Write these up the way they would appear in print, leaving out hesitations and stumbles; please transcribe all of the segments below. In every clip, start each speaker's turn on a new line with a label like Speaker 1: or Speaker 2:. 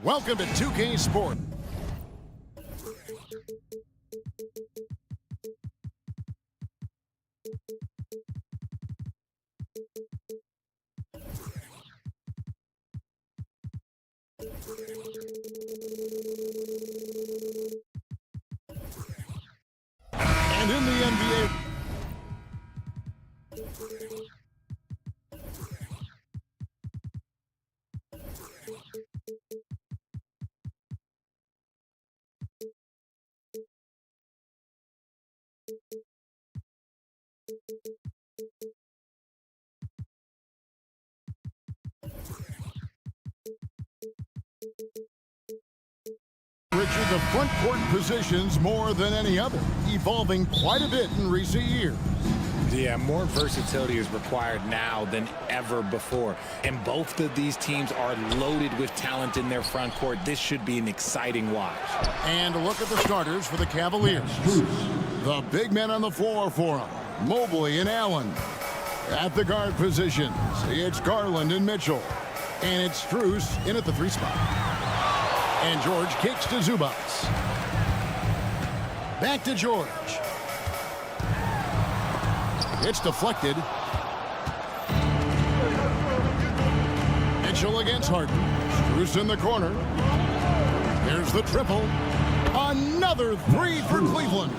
Speaker 1: Welcome to 2K Sport. And in the NBA... Richard, the front court positions more than any other, evolving quite a bit in recent years.
Speaker 2: Yeah, more versatility is required now than ever before. And both of these teams are loaded with talent in their front court. This should be an exciting watch.
Speaker 1: And a look at the starters for the Cavaliers. The big men on the floor for them, Mobley and Allen. At the guard positions, it's Garland and Mitchell. And it's Strus in at the 3 spot. And George kicks to Zubac. Back to George. It's deflected. Mitchell against Harden. Strus in the corner. Here's the triple. Another 3 for Cleveland.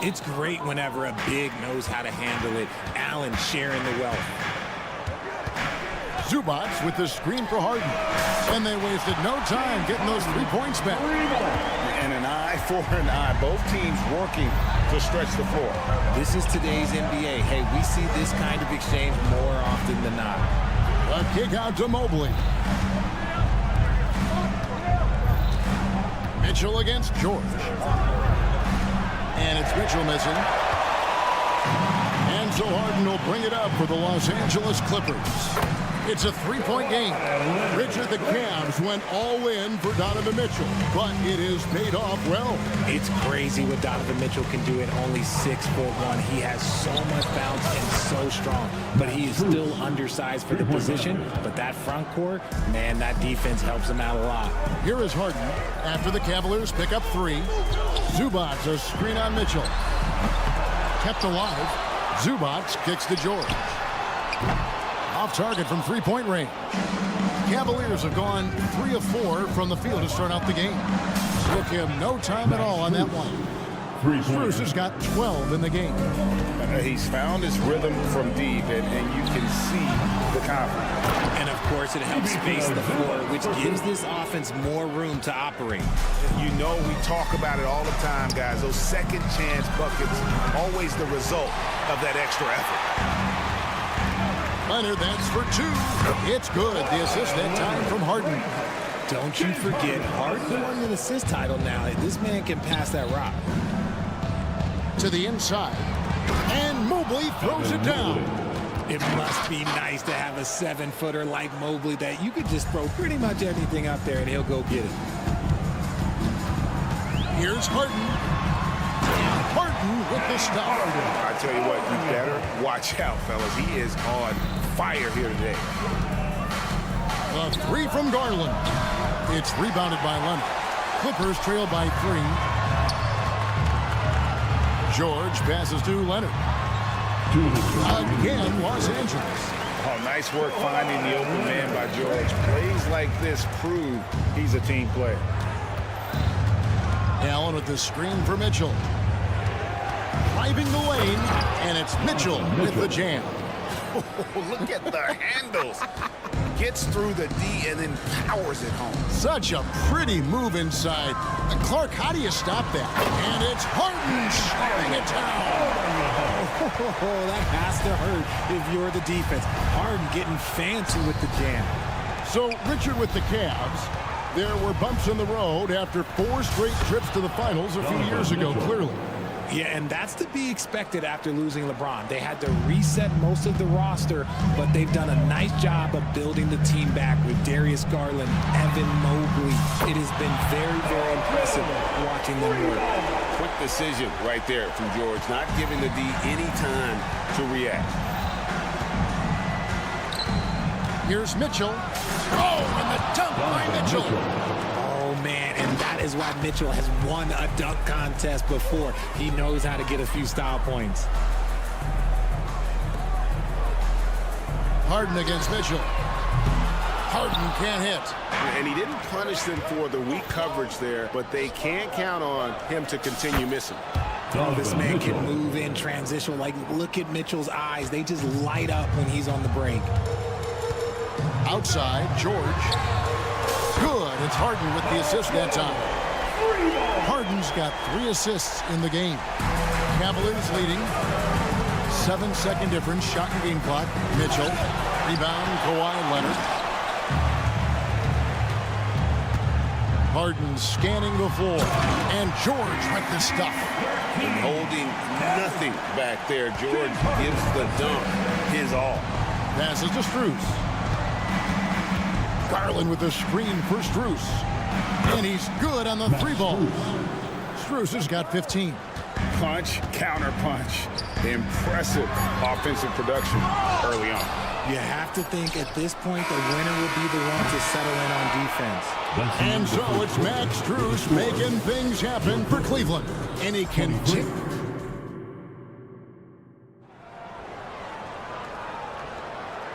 Speaker 2: It's great whenever a big knows how to handle it. Allen sharing the wealth.
Speaker 1: Zubac with the screen for Harden. And they wasted no time getting those 3 points back.
Speaker 3: And an eye for an eye. Both teams working to stretch the floor.
Speaker 2: This is today's NBA. Hey, we see this kind of exchange more often than not.
Speaker 1: A kick out to Mobley. Mitchell against George. And it's Mitchell missing. And so Harden will bring it up for the Los Angeles Clippers. It's a 3-point game. Richard, the Cavs went all in for Donovan Mitchell, but it has paid off well.
Speaker 2: It's crazy what Donovan Mitchell can do at only 6'1". He has so much bounce and so strong, but he is still undersized for the position. But that front court, man, that defense helps him out a lot.
Speaker 1: Here is Harden after the Cavaliers pick up 3. Zubac, a screen on Mitchell. Kept alive. Zubac kicks to George. Off target from 3-point range. Cavaliers have gone 3 of 4 from the field to start out the game. Took him no time at all on that one. Strus has got 12 in the game.
Speaker 3: He's found his rhythm from deep, and you can see the confidence.
Speaker 2: And, of course, it helps space the floor, which gives this offense more room to operate.
Speaker 3: You know we talk about it all the time, guys. Those second chance buckets, always the result of that extra effort.
Speaker 1: Leonard, that's for 2. It's good. The assist that time from Harden.
Speaker 2: Don't you forget, Harden won an assist title now. This man can pass that rock.
Speaker 1: To the inside. And Mobley throws it down.
Speaker 2: It must be nice to have a 7-footer like Mobley that you could just throw pretty much everything up there and he'll go get it.
Speaker 1: Here's Harden. Harden with the stop.
Speaker 3: I tell you what, you better watch out, fellas. He is on fire here today.
Speaker 1: A 3 from Garland. It's rebounded by Leonard. Clippers trail by 3. George passes to Leonard. Again, Los Angeles.
Speaker 3: Oh, nice work finding the open man by George. Plays like this prove he's a team player.
Speaker 1: Allen with the screen for Mitchell. Driving the lane, and it's Mitchell with the jam.
Speaker 3: Oh, look at the handles. Gets through the D and then powers it home.
Speaker 1: Such a pretty move inside. And Clark, how do you stop that? And it's Harden shutting it down.
Speaker 2: Oh, that has to hurt if you're the defense. Harden getting fancy with the jam.
Speaker 1: So, Richard, with the Cavs, there were bumps in the road after 4 straight trips to the finals a few years ago, clearly.
Speaker 2: Yeah, and that's to be expected after losing LeBron. They had to reset most of the roster, but they've done a nice job of building the team back with Darius Garland, Evan Mobley. It has been very, very impressive watching them work.
Speaker 3: Quick decision right there from George, not giving the D any time to react.
Speaker 1: Here's Mitchell. Oh, and the Dunk by Mitchell.
Speaker 2: Oh, man, and that is why Mitchell has won a dunk contest before. He knows how to get a few style points.
Speaker 1: Harden against Mitchell. Harden can't hit.
Speaker 3: And he didn't punish them for the weak coverage there, but they can't count on him to continue missing.
Speaker 2: Oh, this man can move in transition. Like, look at Mitchell's eyes. They just light up when he's on the break.
Speaker 1: Outside, George. Good. It's Harden with the assist that time. Harden's got 3 assists in the game. Cavaliers leading. 7-second difference. Shot and game clock. Mitchell. Rebound, Kawhi Leonard. Harden scanning the floor. And George with the stuff.
Speaker 3: And holding nothing back there. George gives the dunk his all.
Speaker 1: Passes to Strus. Garland with the screen for Strus. And he's good on the 3 ball. Strus has got 15.
Speaker 3: Punch, counter punch. Impressive offensive production early on.
Speaker 2: You have to think at this point the winner will be the one to settle in on defense.
Speaker 1: And so it's Max Strus making things happen for Cleveland. And he can tip.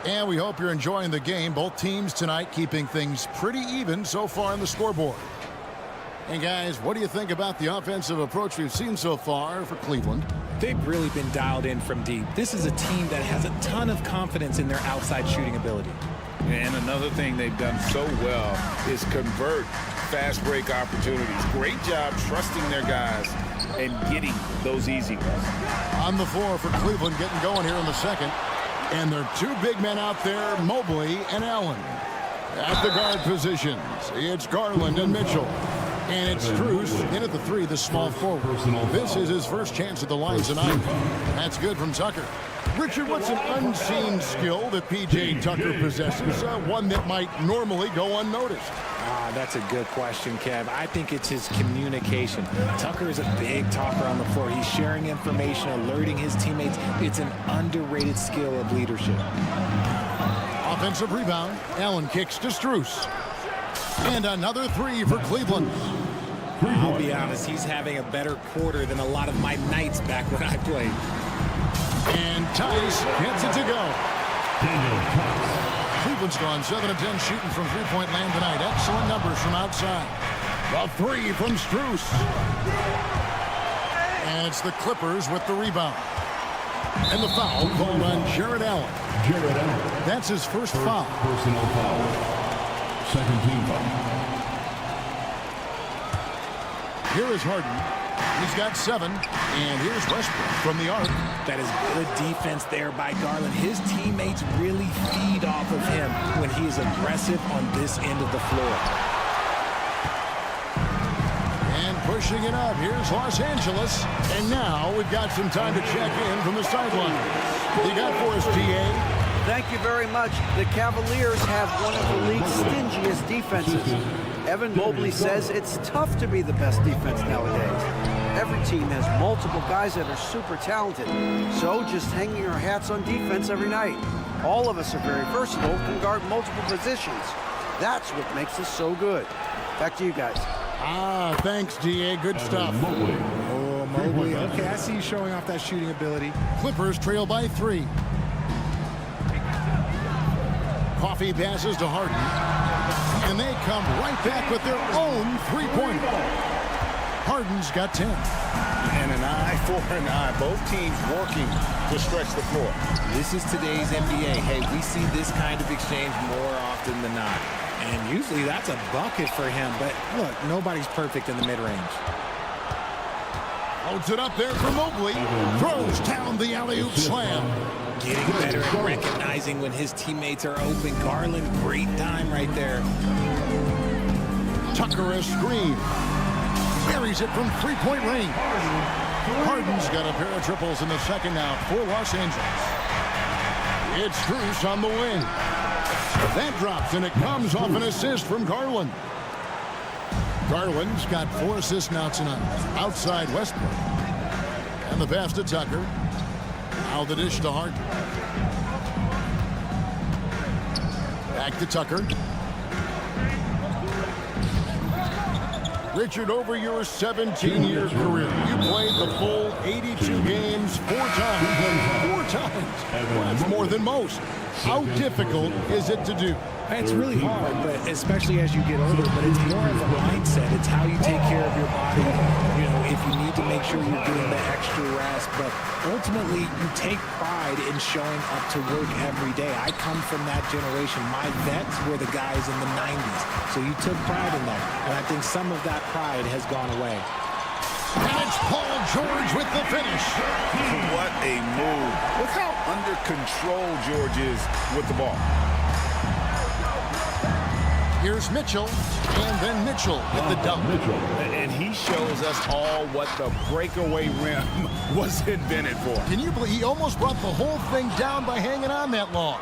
Speaker 1: And we hope you're enjoying the game. Both teams tonight keeping things pretty even so far on the scoreboard. And guys, what do you think about the offensive approach we've seen so far for Cleveland?
Speaker 2: They've really been dialed in from deep. This is a team that has a ton of confidence in their outside shooting ability.
Speaker 3: And another thing they've done so well is convert fast break opportunities. Great job trusting their guys and getting those easy ones.
Speaker 1: On the floor for Cleveland, getting going here in the second. And there are 2 big men out there, Mobley and Allen. At the guard positions, it's Garland and Mitchell. And it's Strus in at the 3, the small forward. This is his first chance at the line tonight. That's good from Tucker. Richard, what's an unseen skill that P.J. Tucker possesses? One that might normally go unnoticed.
Speaker 2: That's a good question, Kev. I think it's his communication. Tucker is a big talker on the floor. He's sharing information, alerting his teammates. It's an underrated skill of leadership.
Speaker 1: Offensive rebound. Allen kicks to Strus. And another 3 for Cleveland.
Speaker 2: I'll be honest, he's having a better quarter than a lot of my nights back when I played.
Speaker 1: And Tice gets it to go. Cleveland's gone 7 of 10 shooting from three-point land tonight. Excellent numbers from outside. The 3 from Strus. And it's the Clippers with the rebound. And the foul called on Jared Allen. That's his first foul.
Speaker 4: Personal foul. Second team foul.
Speaker 1: Here is Harden. He's got 7. And here's Westbrook from the arc.
Speaker 2: That is good defense there by Garland. His teammates really feed off of him when he is aggressive on this end of the floor.
Speaker 1: And pushing it up. Here's Los Angeles. And now we've got some time to check in from the sideline. You got for us, T.A.?
Speaker 5: Thank you very much. The Cavaliers have one of the league's stingiest defenses. Evan Mobley says it's tough to be the best defense nowadays. Every team has multiple guys that are super talented. So just hanging our hats on defense every night. All of us are very versatile, can guard multiple positions. That's what makes us so good. Back to you guys.
Speaker 1: Thanks, D.A. Good stuff.
Speaker 2: Oh, Mobley. Okay, I see you showing off that shooting ability.
Speaker 1: Clippers trail by 3. Coffee passes to Harden. And they come right back with their own 3-pointer. Harden's got 10.
Speaker 3: And an eye for an eye. Both teams working to stretch the floor.
Speaker 2: This is today's NBA. Hey, we see this kind of exchange more often than not. And usually that's a bucket for him. But look, nobody's perfect in the mid-range.
Speaker 1: Holds it up there for Mobley. Throws down the alley-oop slam.
Speaker 2: Getting better at recognizing when his teammates are open. Garland, great time right there.
Speaker 1: Tucker a screen. Carries it from 3-point range. Harden's got a pair of triples in the second now for Los Angeles. It's Strus on the wing. That drops, and it comes off an assist from Garland. Garland's got 4 assists now tonight. Outside Westbrook. And the pass to Tucker. Now the dish to Harden. Back to Tucker. Richard, over your 17-year career, you played the full 82 games 4 times. 4 times. That's more than most. How difficult is it to do?
Speaker 2: It's really hard, but especially as you get older, but it's more of a mindset. It's how you take care of your body, you know, if you need to make sure you're getting the extra rest. But ultimately, you take pride in showing up to work every day. I come from that generation. My vets were the guys in the 90s. So you took pride in that. And I think some of that pride has gone away.
Speaker 1: And it's Paul George with the finish.
Speaker 3: What a move. Look how under control George is with the ball.
Speaker 1: Here's Mitchell, and then Mitchell with the dunk.
Speaker 3: And he shows us all what the breakaway rim was invented for.
Speaker 1: Can you believe he almost brought the whole thing down by hanging on that long?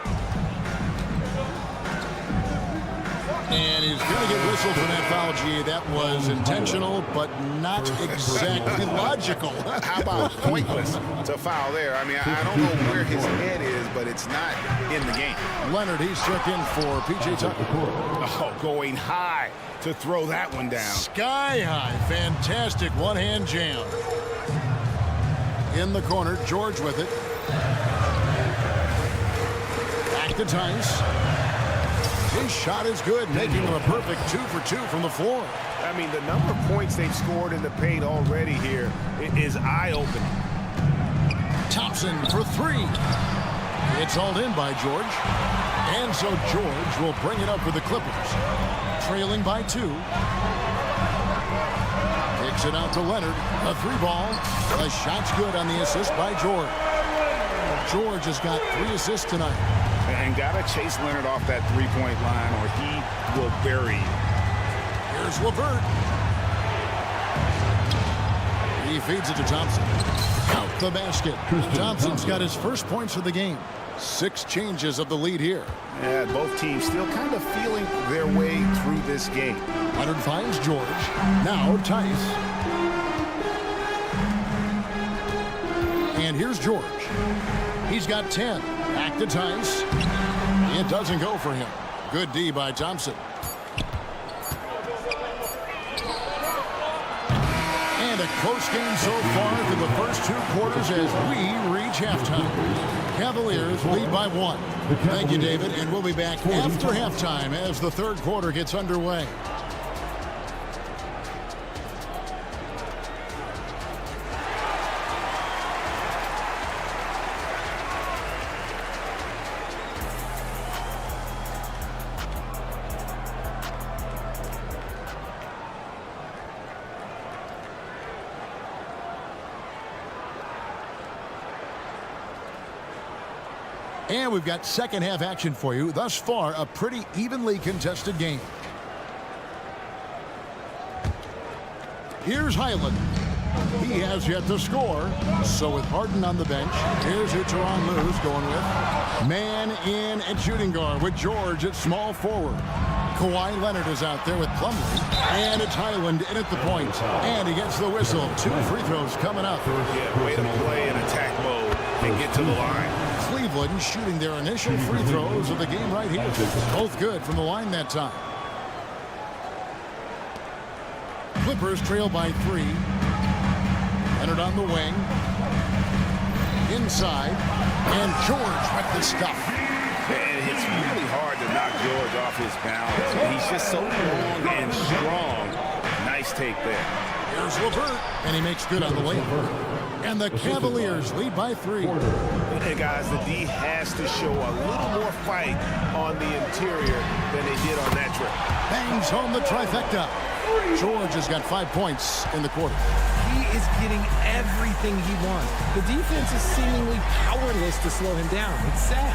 Speaker 1: And he's going to get whistled for that foul, G. That was intentional, but not exactly logical.
Speaker 3: How about pointless to foul there? I mean, I don't know where his head is, but it's not in the game.
Speaker 1: Leonard, he's checked in for P.J. Tucker.
Speaker 3: Oh, going high to throw that one down.
Speaker 1: Sky high. Fantastic one-hand jam. In the corner, George with it. Back to Tice. His shot is good, making him a perfect 2 for 2 from the floor.
Speaker 3: I mean, the number of points they've scored in the paint already here is eye-opening.
Speaker 1: Thompson for 3. It's hauled in by George. And so George will bring it up for the Clippers. Trailing by 2. Kicks it out to Leonard. A 3-ball. The shot's good on the assist by George. George has got 3 assists tonight.
Speaker 3: And got to chase Leonard off that three-point line or he will bury you.
Speaker 1: Here's LeVert. He feeds it to Thompson. Out the basket. Thompson's got his first points of the game. 6 changes of the lead here.
Speaker 3: Yeah, both teams still kind of feeling their way through this game.
Speaker 1: Leonard finds George. Now Tice. And here's George. He's got 10. Back to Tice. It doesn't go for him. Good D by Thompson. And a close game so far through the first 2 quarters as we reach halftime. Cavaliers lead by 1. Thank you, David, and we'll be back after halftime as the 3rd quarter gets underway. And we've got second half action for you. Thus far, a pretty evenly contested game. Here's Highland. He has yet to score. So with Harden on the bench, here's who Tyronn Lue's going with. Man in at shooting guard with George at small forward. Kawhi Leonard is out there with Plumlee. And it's Highland in at the point. And he gets the whistle. 2 free throws coming up.
Speaker 3: Yeah, way to play in attack mode and get to the line.
Speaker 1: Cleveland shooting their initial free throws of the game right here. Both good from the line that time. Clippers trail by 3. Leonard on the wing. Inside. And George with the stuff.
Speaker 3: And it's really hard to knock George off his balance. He's just so long and strong. Nice take there.
Speaker 1: Here's LeVert. And he makes good on the layup. And the Cavaliers lead by 3.
Speaker 3: Hey guys, the D has to show a little more fight on the interior than they did on that trip.
Speaker 1: Bangs home the trifecta. George has got 5 points in the quarter.
Speaker 2: He is getting everything he wants. The defense is seemingly powerless to slow him down. It's sad.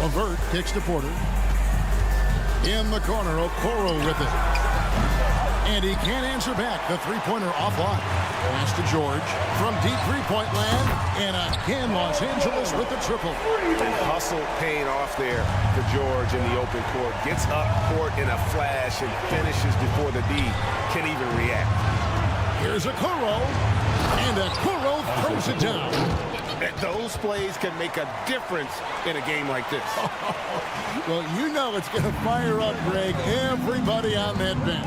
Speaker 1: LeVert kicks to Porter. In the corner, Okoro with it. And he can't answer back. The three-pointer offline. Pass to George from deep three-point land. And again, Los Angeles with the triple.
Speaker 3: And hustle paying off there for George in the open court. Gets up court in a flash and finishes before the D can even react.
Speaker 1: Here's Okoro. And Okoro throws it down.
Speaker 3: Those plays can make a difference in a game like this.
Speaker 1: Well, you know it's going to fire up, Greg, everybody on that bench.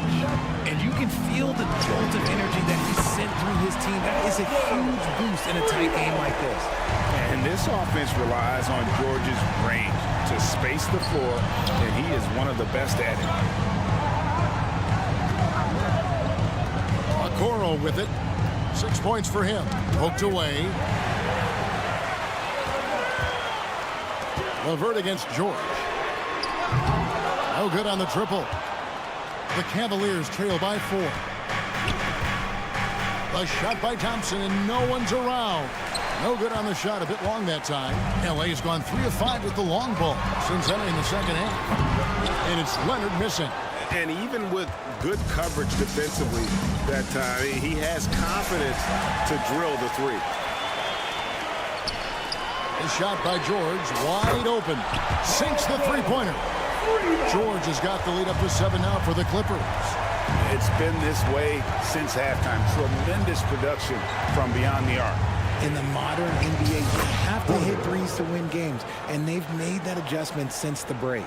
Speaker 2: And you can feel the jolt of energy that he sent through his team. That is a huge boost in a tight game like this.
Speaker 3: And this offense relies on George's range to space the floor, and he is one of the best at it.
Speaker 1: Okoro with it. 6 points for him. Poked away. Levert against George. No good on the triple. The Cavaliers trail by 4. A shot by Thompson, and no one's around. No good on the shot. A bit long that time. LA's gone 3 of 5 with the long ball since entering the second half. And it's Leonard missing.
Speaker 3: And even with good coverage defensively that time, he has confidence to drill the 3.
Speaker 1: A shot by George, wide open. Sinks the three-pointer. George has got the lead up to 7 now for the Clippers.
Speaker 3: It's been this way since halftime. Tremendous production from beyond the arc.
Speaker 2: In the modern NBA, you have to hit threes to win games, and they've made that adjustment since the break.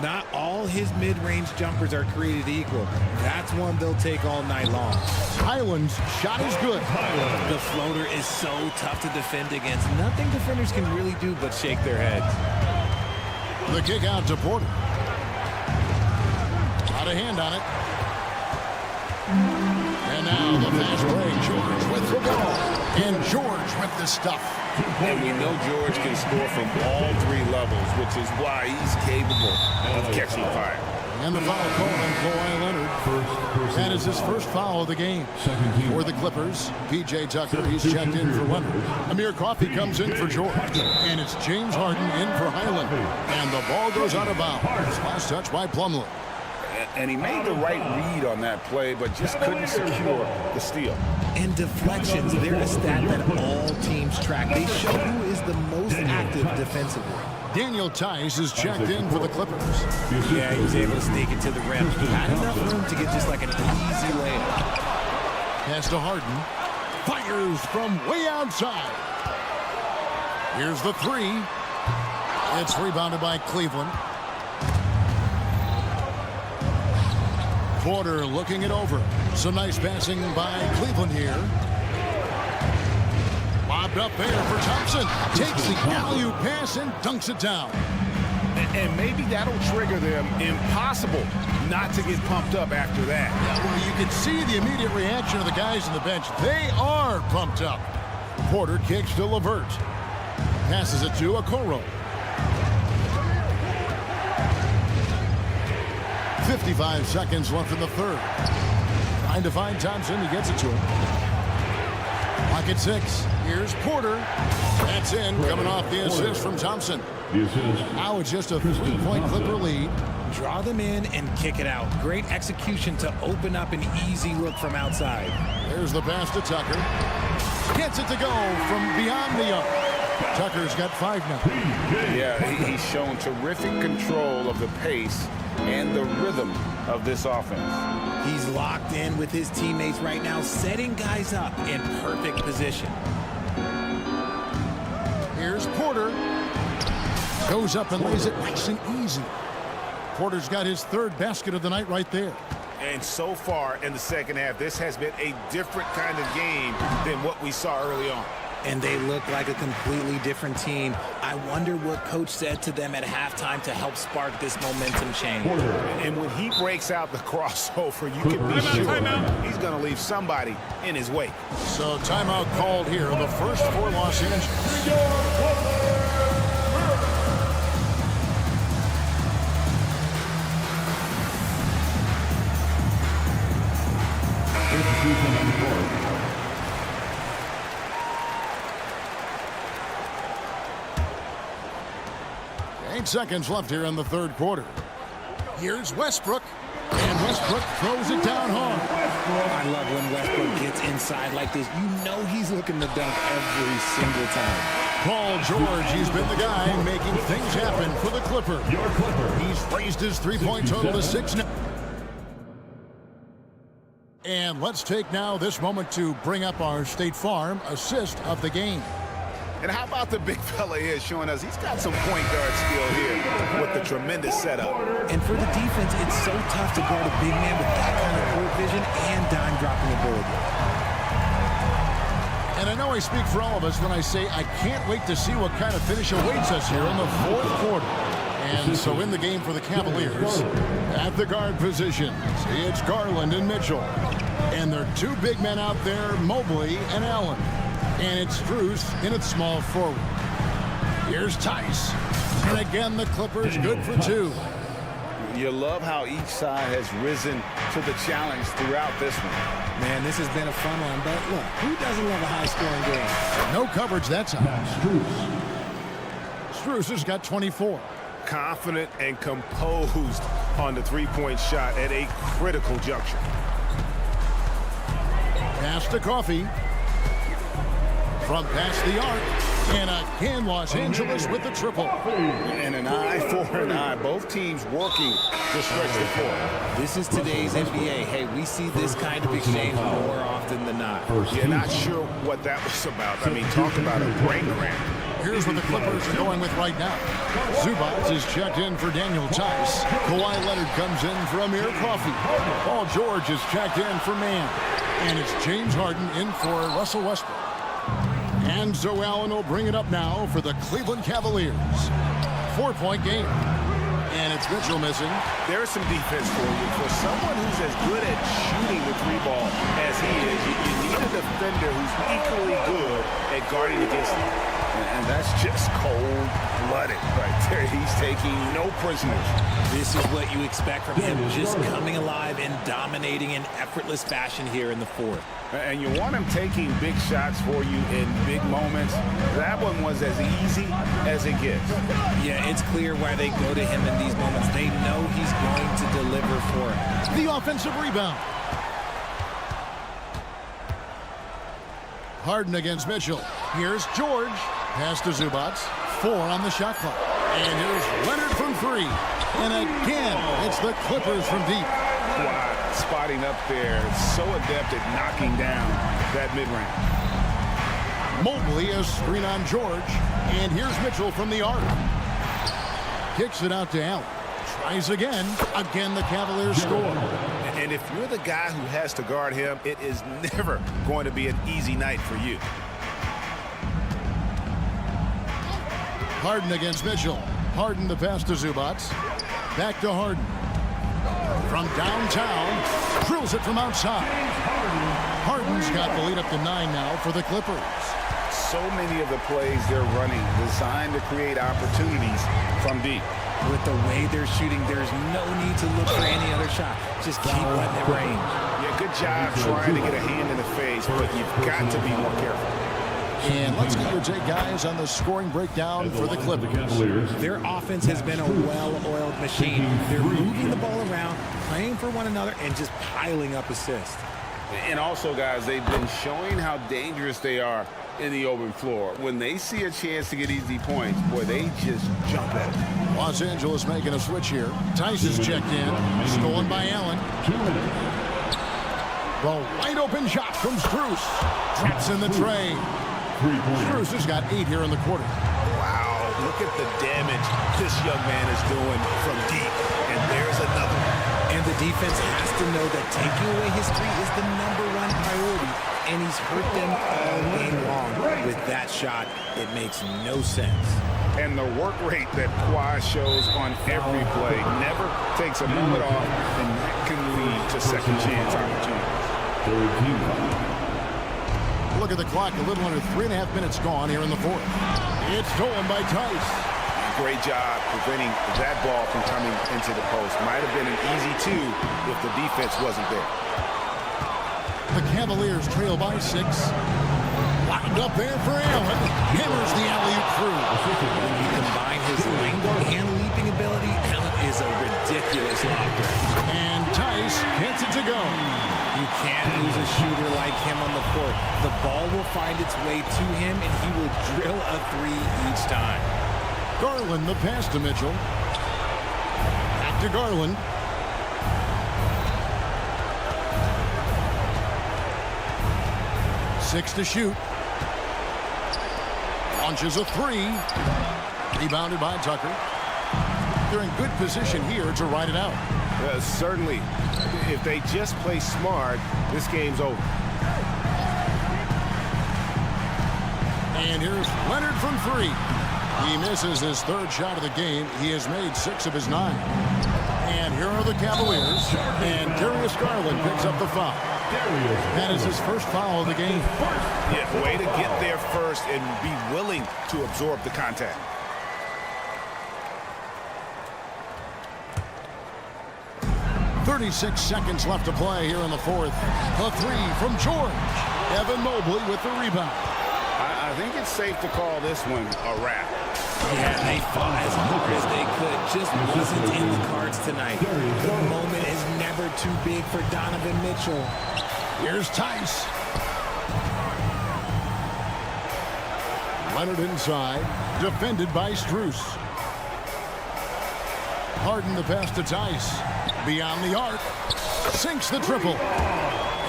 Speaker 2: Not all his mid-range jumpers are created equal. That's one they'll take all night long.
Speaker 1: Highland's shot is good.
Speaker 2: The floater is so tough to defend against. Nothing defenders can really do but shake their heads.
Speaker 1: The kick out to Porter. Out of hand on it. And now the fast break. George with the ball. And George with the stuff.
Speaker 3: And we know George can score from all 3 levels, which is why he's capable of catching fire.
Speaker 1: And the foul call on Kawhi Leonard. That is his first foul of the game. For the Clippers, P.J. Tucker, he's checked in for Leonard. Amir Coffey comes in for George. And it's James Harden in for Highland. And the ball goes out of bounds. Last touch by Plumlee.
Speaker 3: And he made the right read on that play, but just couldn't secure the steal.
Speaker 2: And deflections, they're a stat that all teams track. They show who is the most active defensively.
Speaker 1: Daniel Tice is checked in for the Clippers.
Speaker 2: Yeah, he was able to sneak it to the rim. Had enough room to get just like an easy layup.
Speaker 1: Pass to Harden. Fires from way outside. Here's the 3. It's rebounded by Cleveland. Porter looking it over. Some nice passing by Cleveland here. Lobbed up there for Thompson. Takes the alley-oop pass and dunks it down.
Speaker 3: And maybe that'll trigger them. Impossible not to get pumped up after that.
Speaker 1: Yeah, well, you can see the immediate reaction of the guys on the bench. They are pumped up. Porter kicks to Levert. Passes it to Okoro. 55 seconds left in the third. Trying to find Thompson. He gets it to him. Clock at 6. Here's Porter. That's in. Coming off the assist from Thompson. Now it's just a 3-point Clipper lead.
Speaker 2: Draw them in and kick it out. Great execution to open up an easy look from outside.
Speaker 1: There's the pass to Tucker. Gets it to go from beyond the arc. Tucker's got 5 now.
Speaker 3: Yeah, he's shown terrific control of the pace and the rhythm of this offense.
Speaker 2: He's locked in with his teammates right now, setting guys up in perfect position.
Speaker 1: Here's Porter. Goes up and lays it nice and easy. Porter's got his 3rd basket of the night right there.
Speaker 3: And so far in the second half, this has been a different kind of game than what we saw early on.
Speaker 2: And they look like a completely different team. I wonder what coach said to them at halftime to help spark this momentum change.
Speaker 3: And when he breaks out the crossover, you can be sure he's going to leave somebody in his wake.
Speaker 1: So timeout called here, the first for Los Angeles. Seconds left here in the third quarter. Here's Westbrook, and Westbrook throws it down hard.
Speaker 2: I love when Westbrook gets inside like this. You know he's looking to dunk every single time.
Speaker 1: Paul George, he's been the guy making things happen for the Clipper. He's raised his 3-point total to 6 now. And let's take now this moment to bring up our State Farm assist of the game.
Speaker 3: And how about the big fella here showing us he's got some point guard skill here with the tremendous setup.
Speaker 2: And for the defense, it's so tough to guard a big man with that kind of court vision and dime dropping ability.
Speaker 1: And I know I speak for all of us when I say I can't wait to see what kind of finish awaits us here in the fourth quarter. And so in the game for the Cavaliers, at the guard positions, it's Garland and Mitchell. And there are two big men out there, Mobley and Allen. And it's Strus in its small forward. Here's Tice. And again, the Clippers good for two.
Speaker 3: You love how each side has risen to the challenge throughout this one.
Speaker 2: Man, this has been a fun one, but look, who doesn't love a high-scoring game?
Speaker 1: No coverage that time. Strus has got 24.
Speaker 6: Confident and composed on the three-point shot at a critical juncture.
Speaker 1: Pass to Coffee. From past the arc. And again, Los Angeles with the triple.
Speaker 3: And an eye for an eye. Both teams working to stretch the floor.
Speaker 2: This is today's NBA. Hey, we see this kind of exchange more often than not.
Speaker 6: You're not sure what that was about. I mean, talk about a brain cramp.
Speaker 1: Here's what the Clippers are going with right now. Zubac is checked in for Daniel Tice. Kawhi Leonard comes in for Amir Coffey. Paul George is checked in for Mann. And it's James Harden in for Russell Westbrook. And Zoe Allen will bring it up now for the Cleveland Cavaliers. 4-point game. And it's Mitchell missing.
Speaker 6: There is some defense for you. For someone who's as good at shooting the three ball as he is, you need a defender who's equally good at guarding against him.
Speaker 3: And that's just cold-blooded right there. He's taking no prisoners.
Speaker 2: This is what you expect from him, just coming alive and dominating in effortless fashion here in the fourth.
Speaker 3: And you want him taking big shots for you in big moments. That one was as easy as it gets.
Speaker 2: Yeah, it's clear why they go to him in these moments. They know he's going to deliver for it.
Speaker 1: The offensive rebound. Harden against Mitchell. Here's George. Pass to Zubac. 4 on the shot clock. And here's Leonard from 3. And again, it's the Clippers from deep.
Speaker 3: Wow, spotting up there. So adept at knocking down that mid-range.
Speaker 1: Mobley a screen on George. And here's Mitchell from the arc. Kicks it out to Allen. Tries again. Again, the Cavaliers score.
Speaker 6: And if you're the guy who has to guard him, it is never going to be an easy night for you.
Speaker 1: Harden against Mitchell. Harden the pass to Zubac. Back to Harden. From downtown. Drills it from outside. Harden's got the lead up to 9 now for the Clippers.
Speaker 3: So many of the plays they're running designed to create opportunities from deep.
Speaker 2: With the way they're shooting, there's no need to look for any other shot. Just keep letting it rain.
Speaker 6: Yeah, good job trying to get a hand in the face, but you've got to be more careful.
Speaker 1: And let's get your take, guys, on the scoring breakdown for the Clippers.
Speaker 2: Their offense has been a well-oiled machine. They're moving the ball around, playing for one another, and just piling up assists.
Speaker 3: And also, guys, they've been showing how dangerous they are in the open floor. When they see a chance to get easy points, boy, they just jump at it.
Speaker 1: Los Angeles making a switch here. Tice is checked in. Stolen by Allen. The wide open shot from Strus. Traps in the tray. Strus has got 8 here in the quarter.
Speaker 6: Wow, look at the damage this young man is doing from deep. And there's another.
Speaker 2: And the defense has to know that taking away his three is the #1 priority. And he's hurt them all game long. With that shot, it makes no sense.
Speaker 3: And the work rate that Kawhi shows on every play never takes a moment off, and that can lead to second chance opportunities.
Speaker 1: Look at the clock. A little under 3.5 minutes gone here in the fourth. It's stolen by Tice.
Speaker 6: Great job preventing that ball from coming into the post. Might have been an easy 2 if the defense wasn't there.
Speaker 1: The Cavaliers trail by 6. Lined up there for Allen. Hammers the alley-oop through.
Speaker 2: When you combine his length and leaping ability, Allen is a ridiculous lofter.
Speaker 1: And Tice gets it to go.
Speaker 2: You can't lose a shooter like him on the court. The ball will find its way to him, and he will drill a 3 each time.
Speaker 1: Garland the pass to Mitchell. Back to Garland. Six to shoot. Launches a three. Rebounded by Tucker. They're in good position here to ride it out.
Speaker 6: Certainly. If they just play smart, this game's over.
Speaker 1: And here's Leonard from three. He misses his third shot of the game. He has made 6 of his 9. And here are the Cavaliers. And Darius Garland picks up the foul. That is his first foul of the game.
Speaker 3: Yeah, way to get there first and be willing to absorb the contact.
Speaker 1: .36 seconds left to play here in the fourth. A three from George. Evan Mobley with the rebound.
Speaker 3: I think it's safe to call this one a wrap.
Speaker 2: Yeah, they fought as hard as they could. Just wasn't in the cards tonight. The moment is never too big for Donovan Mitchell.
Speaker 1: Here's Tice. Leonard inside. Defended by Strus. Harden the pass to Tice. Beyond the arc. Sinks the triple.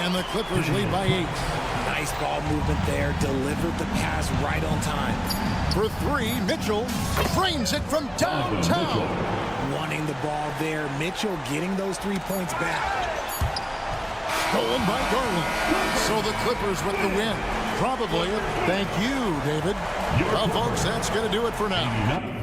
Speaker 1: And the Clippers lead by 8.
Speaker 2: Nice ball movement there. Delivered the pass right on time.
Speaker 1: For three, Mitchell frames it from downtown.
Speaker 2: Wanting the ball there. Mitchell getting those 3 points back.
Speaker 1: Stolen by Garland. So the Clippers with the win. Probably. Thank you, David. Well, folks, that's going to do it for now.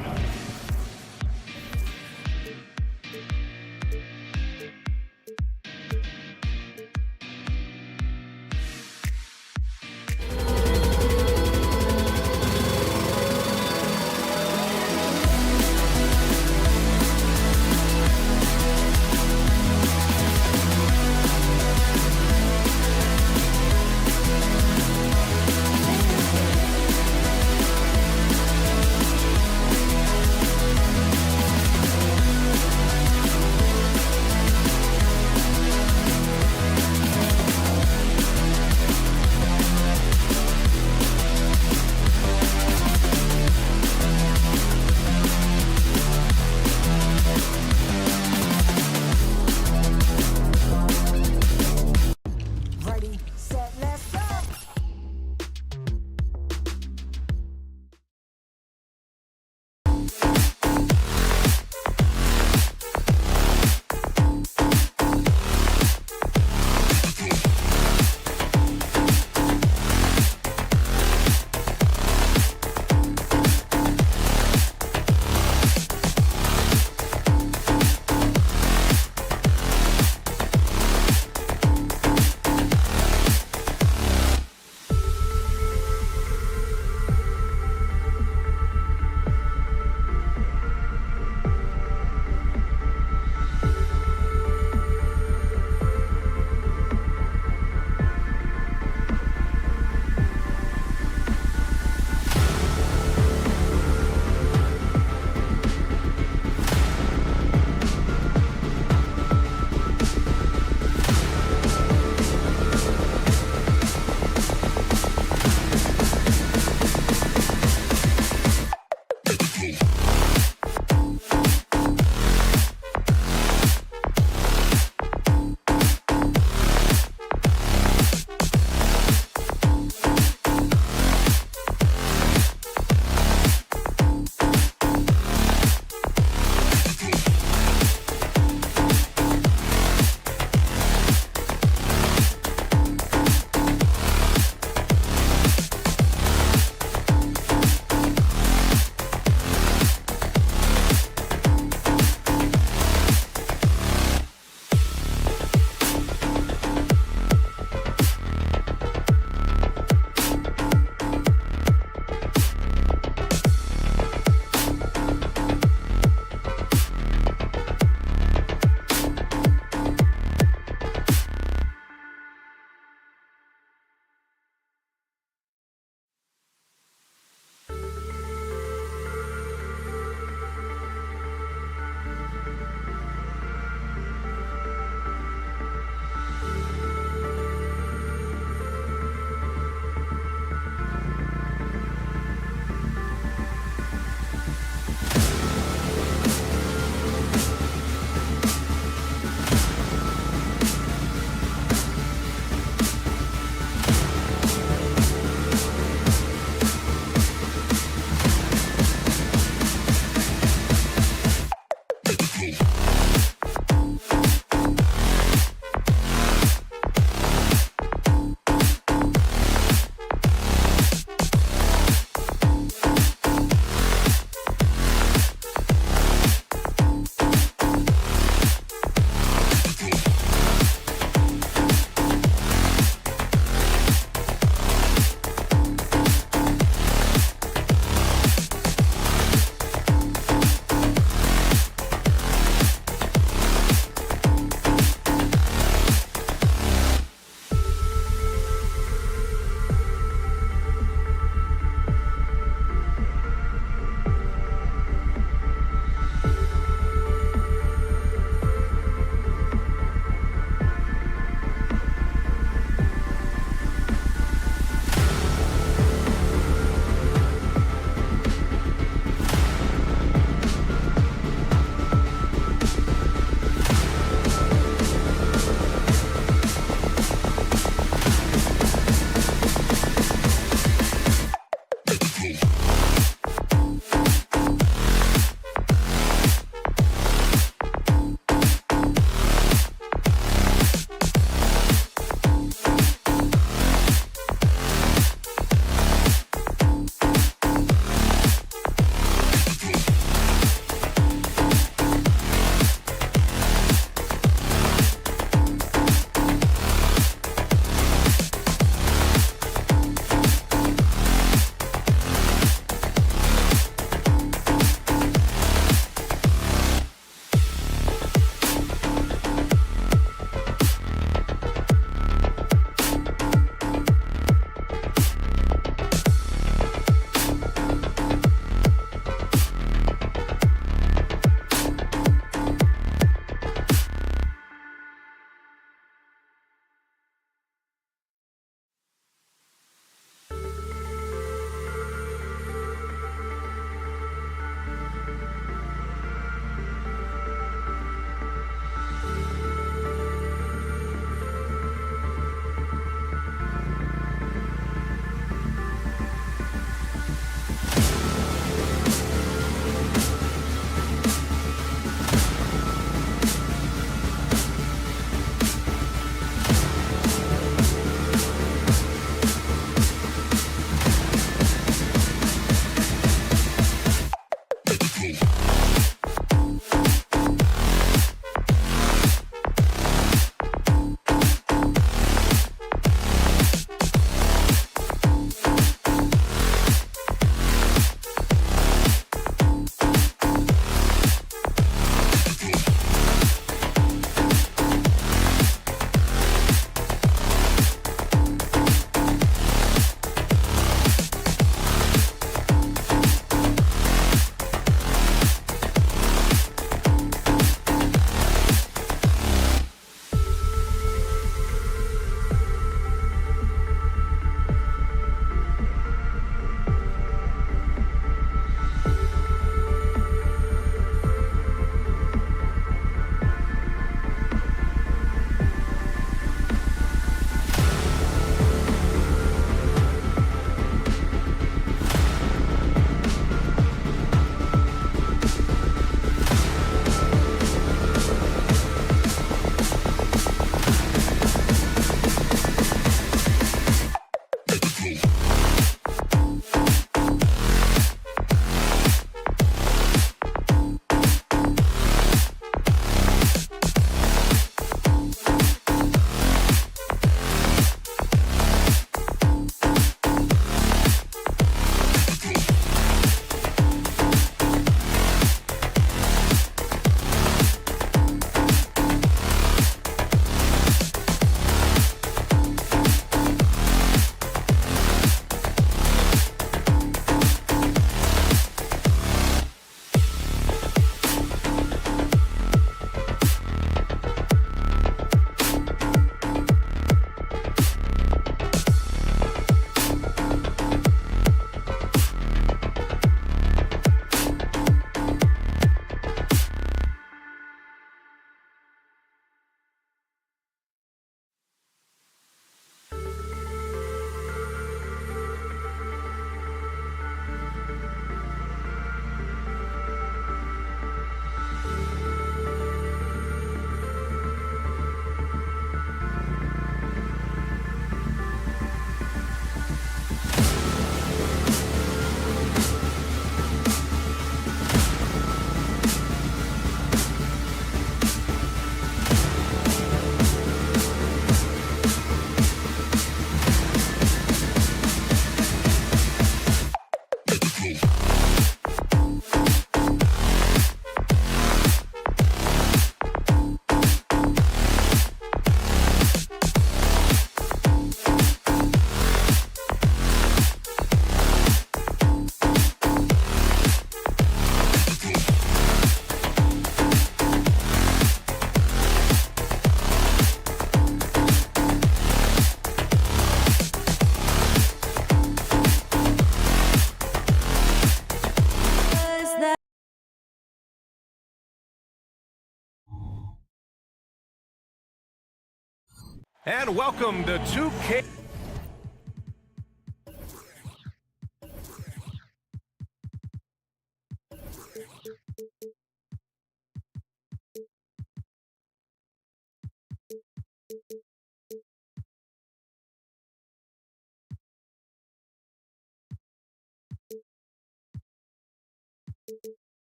Speaker 7: And welcome to 2K.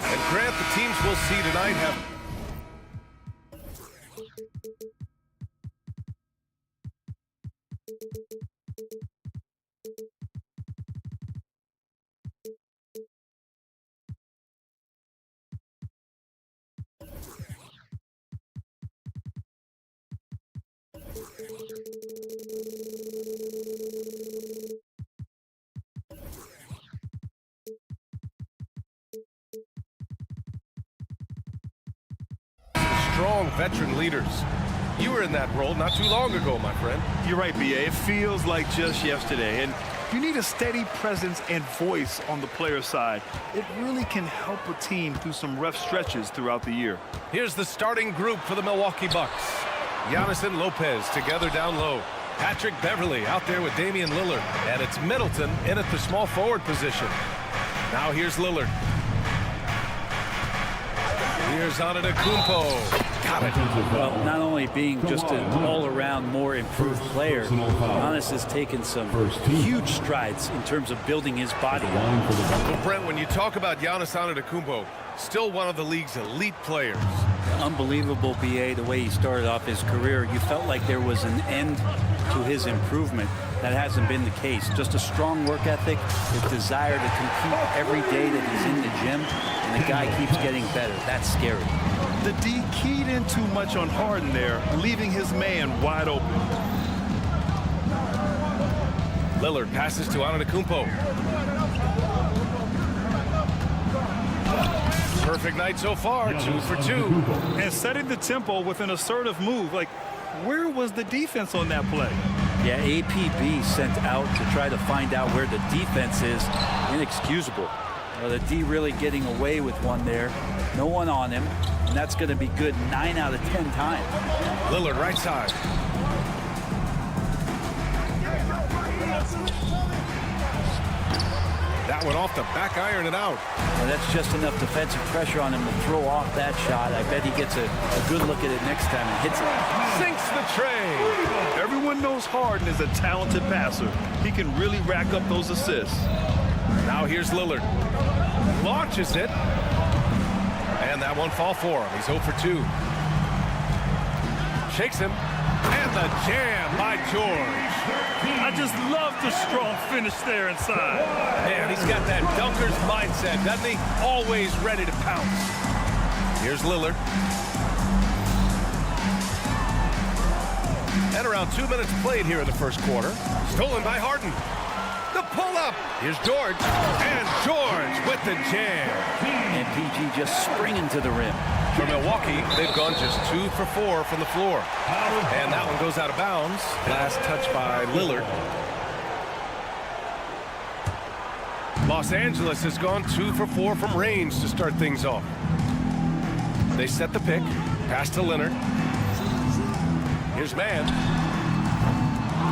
Speaker 7: And Grant, the teams we'll see tonight have... strong veteran leaders. You were in that role not too long ago, my friend.
Speaker 8: You're right, B.A. It feels like just yesterday. And you need a steady presence and voice on the player side. It really can help a team through some rough stretches throughout the year.
Speaker 7: Here's the starting group for the Milwaukee Bucks. Giannis and Lopez together down low. Patrick Beverly out there with Damian Lillard. And it's Middleton in at the small forward position. Now here's Lillard. Here's Antetokounmpo. Got it.
Speaker 9: Well, not only being just an all-around more improved player, Giannis has taken some huge strides in terms of building his body.
Speaker 7: Well, Brent, when you talk about Giannis Antetokounmpo, still one of the league's elite players.
Speaker 9: Unbelievable, B.A., the way he started off his career. You felt like there was an end to his improvement. That hasn't been the case. Just a strong work ethic, a desire to compete every day that he's in the gym, and the guy keeps getting better. That's scary.
Speaker 8: The D keyed in too much on Harden there, leaving his man wide open.
Speaker 7: Lillard passes to Antetokounmpo. Perfect night so far, 2 for 2.
Speaker 8: And setting the tempo with an assertive move. Like, where was the defense on that play?
Speaker 9: Yeah, APB sent out to try to find out where the defense is. Inexcusable. The D really getting away with one there. No one on him. And that's going to be good 9 out of 10 times.
Speaker 7: Lillard right side. That one off the back iron and out.
Speaker 9: Well, that's just enough defensive pressure on him to throw off that shot. I bet he gets a good look at it next time and hits it.
Speaker 7: Sinks the tray.
Speaker 8: Everyone knows Harden is a talented passer. He can really rack up those assists.
Speaker 7: Now here's Lillard. Launches it. And that one fall for him. He's 0 for 2. Shakes him. And the jam by George.
Speaker 8: I just love the strong finish there inside.
Speaker 7: Man, he's got that dunker's mindset, doesn't he? Always ready to pounce. Here's Lillard. And around 2 minutes played here in the first quarter. Stolen by Harden. The pull-up. Here's George. And George with the jam.
Speaker 9: And PG just springing to the rim.
Speaker 7: For Milwaukee, they've gone just 2 for 4 from the floor. And that one goes out of bounds. Last touch by Lillard. Los Angeles has gone 2 for 4 from range to start things off. They set the pick. Pass to Leonard. Here's Mann.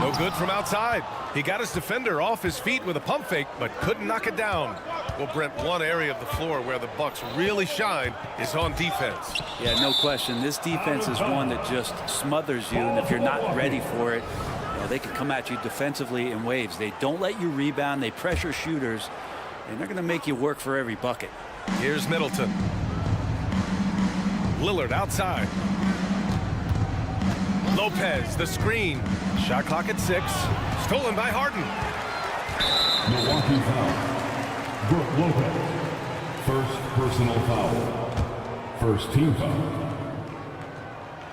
Speaker 7: No good from outside. He got his defender off his feet with a pump fake, but couldn't knock it down. Well, Brent, one area of the floor where the Bucks really shine is on defense.
Speaker 9: Yeah, no question. This defense is one that just smothers you, and if you're not ready for it, they can come at you defensively in waves. They don't let you rebound. They pressure shooters, and they're going to make you work for every bucket.
Speaker 7: Here's Middleton. Lillard outside. Lopez, the screen. Shot clock at 6. Stolen by Harden.
Speaker 4: Milwaukee foul. Brook Lopez. First personal foul. First team foul.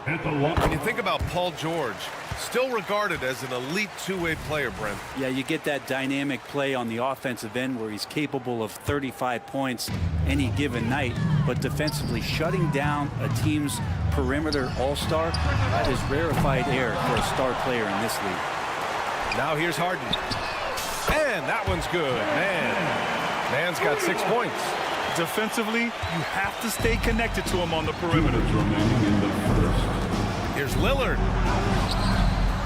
Speaker 4: At the line.
Speaker 7: When you think about Paul George, still regarded as an elite two-way player, Brent.
Speaker 9: Yeah, you get that dynamic play on the offensive end where he's capable of 35 points any given night, but defensively shutting down a team's perimeter all-star, that is rarefied air for a star player in this league.
Speaker 7: Now here's Harden. And that one's good. Mann's got 6 points.
Speaker 8: Defensively, you have to stay connected to him on the perimeter.
Speaker 7: Here's Lillard.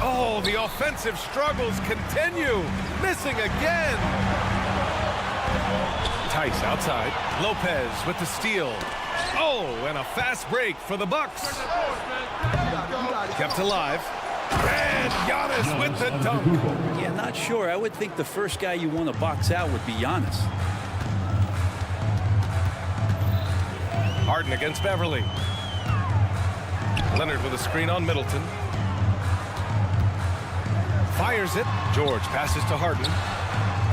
Speaker 7: Oh, the offensive struggles continue. Missing again. Tice outside. Lopez with the steal. Oh, and a fast break for the Bucks. Kept alive. And Giannis with the dunk.
Speaker 9: Yeah, not sure. I would think the first guy you want to box out would be Giannis.
Speaker 7: Harden against Beverly. Leonard with a screen on Middleton. Fires it. George passes to Harden.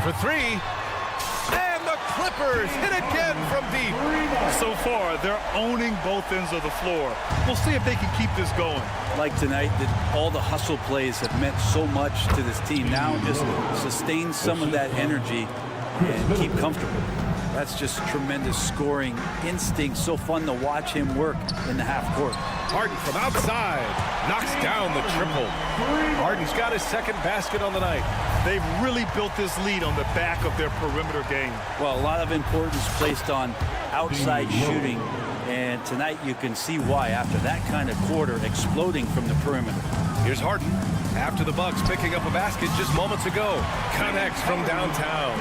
Speaker 7: For three. And the Clippers hit again from deep.
Speaker 8: So far, they're owning both ends of the floor. We'll see if they can keep this going.
Speaker 9: Like tonight, that all the hustle plays have meant so much to this team. Now just sustain some of that energy and keep comfortable. That's just tremendous scoring instinct. So fun to watch him work in the half court.
Speaker 7: Harden from outside knocks down the triple. Harden's got his second basket on the night.
Speaker 8: They've really built this lead on the back of their perimeter game.
Speaker 9: Well, a lot of importance placed on outside shooting, and tonight you can see why after that kind of quarter exploding from the perimeter.
Speaker 7: Here's Harden after the Bucks picking up a basket just moments ago. Connects from downtown.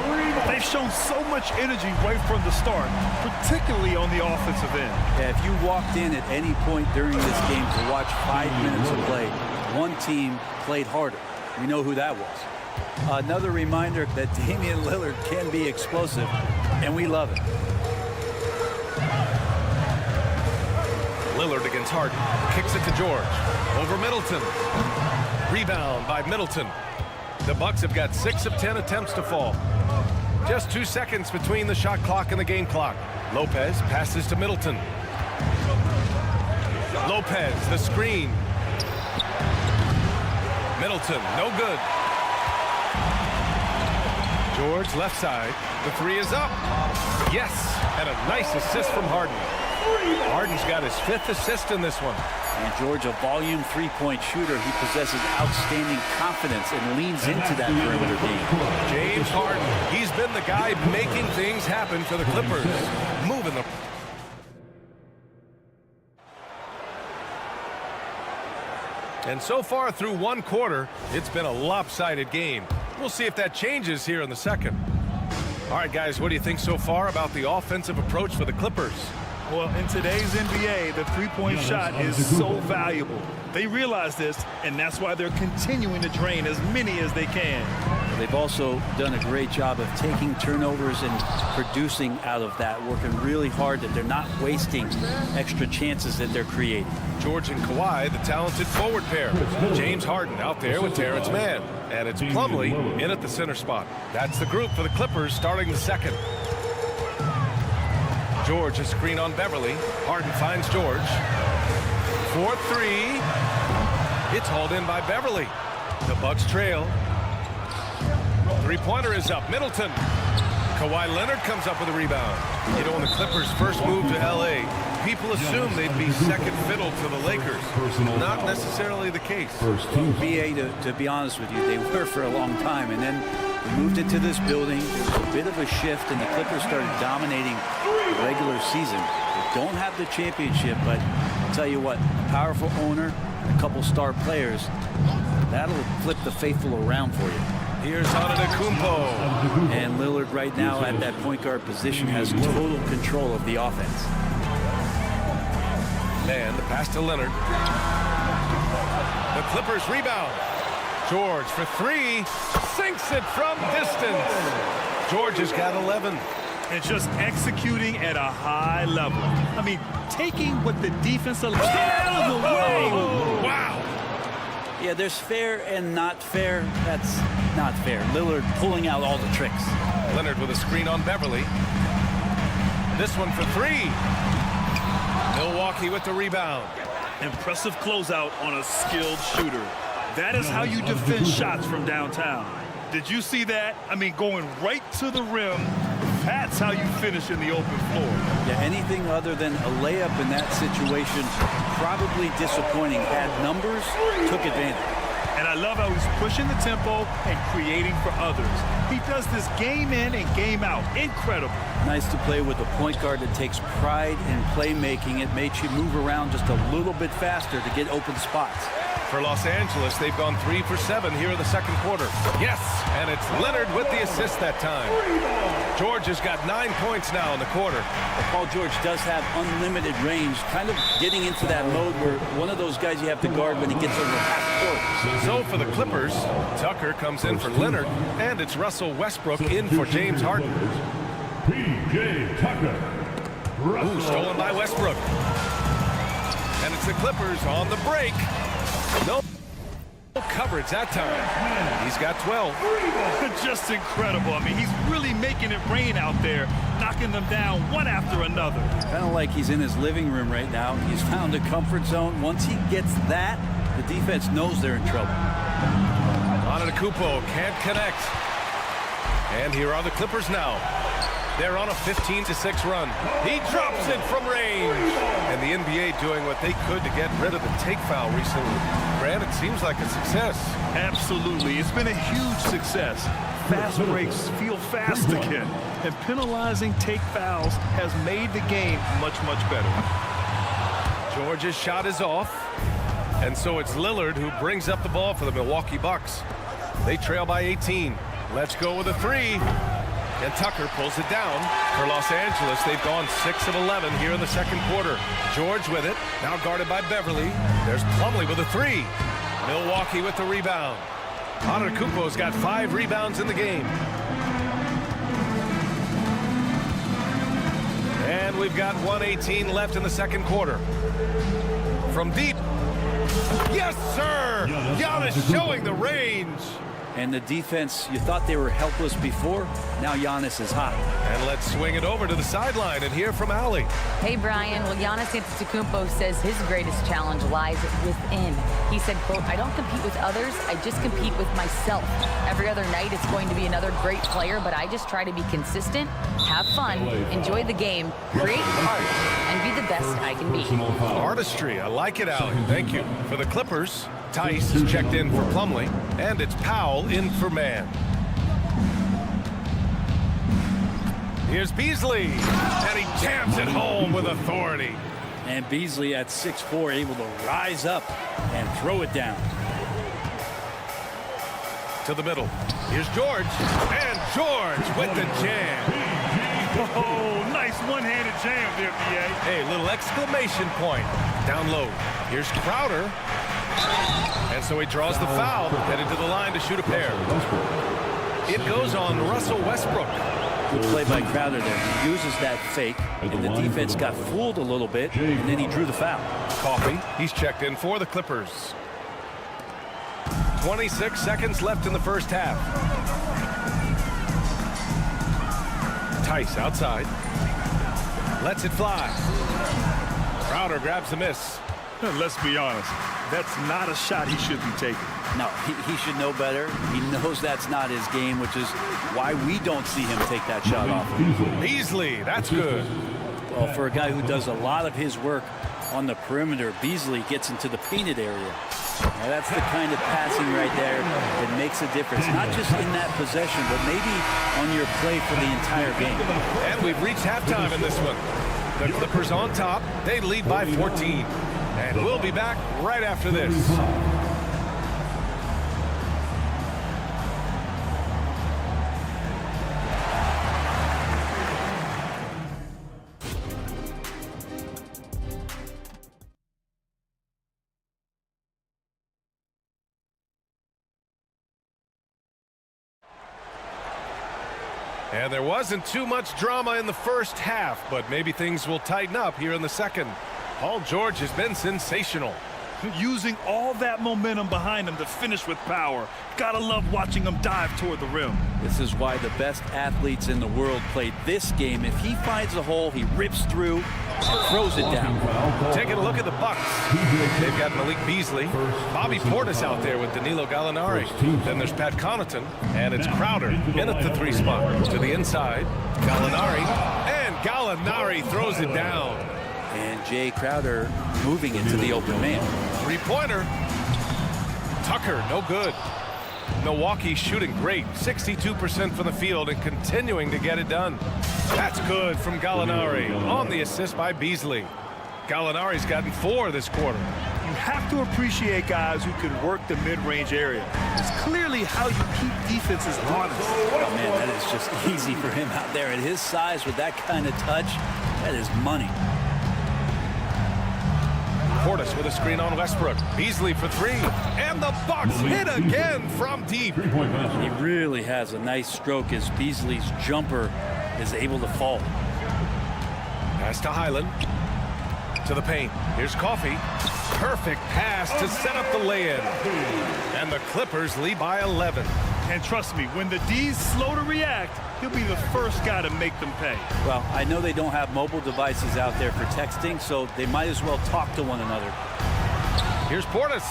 Speaker 8: They've shown so much energy right from the start, particularly on the offensive end.
Speaker 9: Yeah, if you walked in at any point during this game to watch 5 minutes of play, one team played harder. We know who that was. Another reminder that Damian Lillard can be explosive, and we love it.
Speaker 7: Lillard against Harden. Kicks it to George. Over Middleton. Rebound by Middleton. The Bucks have got 6 of 10 attempts to fall. Just 2 seconds between the shot clock and the game clock. Lopez passes to Middleton. Lopez, the screen. Middleton, no good. George, left side. The three is up. Yes, and a nice assist from Harden. Harden's got his 5th assist in this one.
Speaker 9: And George, a volume three-point shooter. He possesses outstanding confidence and leans into that perimeter game.
Speaker 7: James Harden, he's been the guy making things happen for the Clippers. Moving the... And so far through one quarter, it's been a lopsided game. We'll see if that changes here in the second. All right, guys, what do you think so far about the offensive approach for the Clippers?
Speaker 8: Well, in today's NBA, the three-point shot is so valuable. They realize this, and that's why they're continuing to drain as many as they can.
Speaker 9: They've also done a great job of taking turnovers and producing out of that, working really hard that they're not wasting extra chances that they're creating.
Speaker 7: George and Kawhi, the talented forward pair. James Harden out there with Terrence Mann. And it's Plumlee in at the center spot. That's the group for the Clippers starting the second. George, a screen on Beverly. Harden finds George. 4-3. It's hauled in by Beverly. The Bucks trail. Three-pointer is up. Middleton. Kawhi Leonard comes up with a rebound. You know, when the Clippers first moved to L.A., people assumed they'd be second fiddle to the Lakers. Not necessarily the case.
Speaker 9: BA, to be honest with you, they were for a long time, and then we moved into this building. There was a bit of a shift, and the Clippers started dominating the regular season. They don't have the championship, but I'll tell you what, a powerful owner, a couple star players, that'll flip the faithful around for you.
Speaker 7: Here's Antetokounmpo.
Speaker 9: And Lillard right now at that point guard position has total control of the offense.
Speaker 7: And the pass to Leonard. The Clippers rebound. George for three. Sinks it from distance. George has got 11.
Speaker 8: And just executing at a high level. I mean, taking what the defense allows. Get out of the way!
Speaker 7: Wow!
Speaker 9: Yeah, there's fair and not fair. That's not fair. Lillard pulling out all the tricks.
Speaker 7: Leonard with a screen on Beverly. This one for three. Milwaukee with the rebound.
Speaker 8: Impressive closeout on a skilled shooter. That is how you defend shots from downtown. Did you see that? I mean, going right to the rim. That's how you finish in the open floor.
Speaker 9: Yeah, anything other than a layup in that situation, probably disappointing. Had numbers, took advantage.
Speaker 8: And I love how he's pushing the tempo and creating for others. He does this game in and game out. Incredible.
Speaker 9: Nice to play with a point guard that takes pride in playmaking. It makes you move around just a little bit faster to get open spots.
Speaker 7: For Los Angeles, they've gone 3 for 7 here in the second quarter. Yes, and it's Leonard with the assist that time. George has got 9 points now in the quarter.
Speaker 9: But Paul George does have unlimited range, kind of getting into that mode where one of those guys you have to guard when he gets over half court.
Speaker 7: So for the Clippers, Tucker comes in for Leonard, and it's Russell Westbrook in for James Harden.
Speaker 4: P.J. Tucker.
Speaker 7: Ooh, stolen by Westbrook. And it's the Clippers on the break. No coverage that time. He's got 12.
Speaker 8: Just incredible. I mean, he's really making it rain out there, knocking them down one after another.
Speaker 9: Kind of like he's in his living room right now. He's found a comfort zone. Once he gets that, the defense knows they're in trouble.
Speaker 7: Antetokounmpo can't connect. And here are the Clippers now. They're on a 15-6 run. He drops it from range. And the NBA doing what they could to get rid of the take foul recently. Grant, it seems like a success.
Speaker 8: Absolutely. It's been a huge success. Fast breaks feel fast again. And penalizing take fouls has made the game much, much better.
Speaker 7: George's shot is off. And so it's Lillard who brings up the ball for the Milwaukee Bucks. They trail by 18. Let's go with a 3. And Tucker pulls it down. For Los Angeles, they've gone 6 of 11 here in the second quarter. George with it, now guarded by Beverly. There's Plumlee with a 3. Milwaukee with the rebound. Antetokounmpo's got 5 rebounds in the game. And we've got 1:18 left in the second quarter. From deep. Yes, sir! Giannis showing the range.
Speaker 9: And the defense, you thought they were helpless before. Now Giannis is hot.
Speaker 7: And let's swing it over to the sideline and hear from Allie.
Speaker 10: Hey, Brian. Well, Giannis Antetokounmpo says his greatest challenge lies within. He said, quote, "I don't compete with others. I just compete with myself. Every other night it's going to be another great player, but I just try to be consistent, have fun, enjoy the game, create art, and be the best I can be."
Speaker 7: Artistry. I like it, Allie. Thank you. For the Clippers, Tice is checked in for Plumlee, and it's Powell in for Mann. Here's Beasley, and he jams it home with authority.
Speaker 9: And Beasley at 6'4", able to rise up and throw it down.
Speaker 7: To the middle. Here's George, and George with the jam.
Speaker 8: Oh, nice one-handed jam there, B.A.
Speaker 7: Hey, little exclamation point. Down low. Here's Crowder. And so he draws the foul, headed to the line to shoot a pair. It goes on Russell Westbrook.
Speaker 9: Good play by Crowder there. He uses that fake, and the defense got fooled a little bit, and then he drew the foul.
Speaker 7: Coffey, he's checked in for the Clippers. 26 seconds left in the first half. Tice outside. Lets it fly. Crowder grabs the miss.
Speaker 8: Let's be honest. That's not a shot he should be taking.
Speaker 9: No, he should know better. He knows that's not his game, which is why we don't see him take that shot off.
Speaker 7: Beasley, that's good.
Speaker 9: Well, for a guy who does a lot of his work on the perimeter, Beasley gets into the painted area. Now that's the kind of passing right there that makes a difference, not just in that possession, but maybe on your play for the entire game.
Speaker 7: And we've reached halftime in this one. The Clippers on top. They lead by 14. And we'll be back right after this. And there wasn't too much drama in the first half, but maybe things will tighten up here in the second. Paul George has been sensational.
Speaker 8: Using all that momentum behind him to finish with power. Gotta love watching him dive toward the rim.
Speaker 9: This is why the best athletes in the world play this game. If he finds a hole, he rips through and throws it down.
Speaker 7: Taking a look at the Bucks. They've got Malik Beasley. Bobby Portis out there with Danilo Gallinari. Then there's Pat Connaughton. And it's Crowder in at the 3 spot. To the inside. Gallinari. And Gallinari throws it down.
Speaker 9: And Jay Crowder moving into the open man.
Speaker 7: 3-pointer. Tucker, no good. Milwaukee shooting great, 62% from the field and continuing to get it done. That's good from Gallinari on the assist by Beasley. Gallinari's gotten 4 this quarter.
Speaker 8: You have to appreciate guys who can work the mid-range area. It's clearly how you keep defenses honest.
Speaker 9: Oh, man, that is just easy for him out there. At his size, with that kind of touch, that is money.
Speaker 7: Portis with a screen on Westbrook. Beasley for 3. And the Bucks hit again from deep.
Speaker 9: He really has a nice stroke as Beasley's jumper is able to fall.
Speaker 7: Pass to Highland. To the paint. Here's Coffey. Perfect pass to set up the lay-in. And the Clippers lead by 11.
Speaker 8: And trust me, when the D's slow to react, he'll be the first guy to make them pay.
Speaker 9: Well, I know they don't have mobile devices out there for texting, so they might as well talk to one another.
Speaker 7: Here's Portis.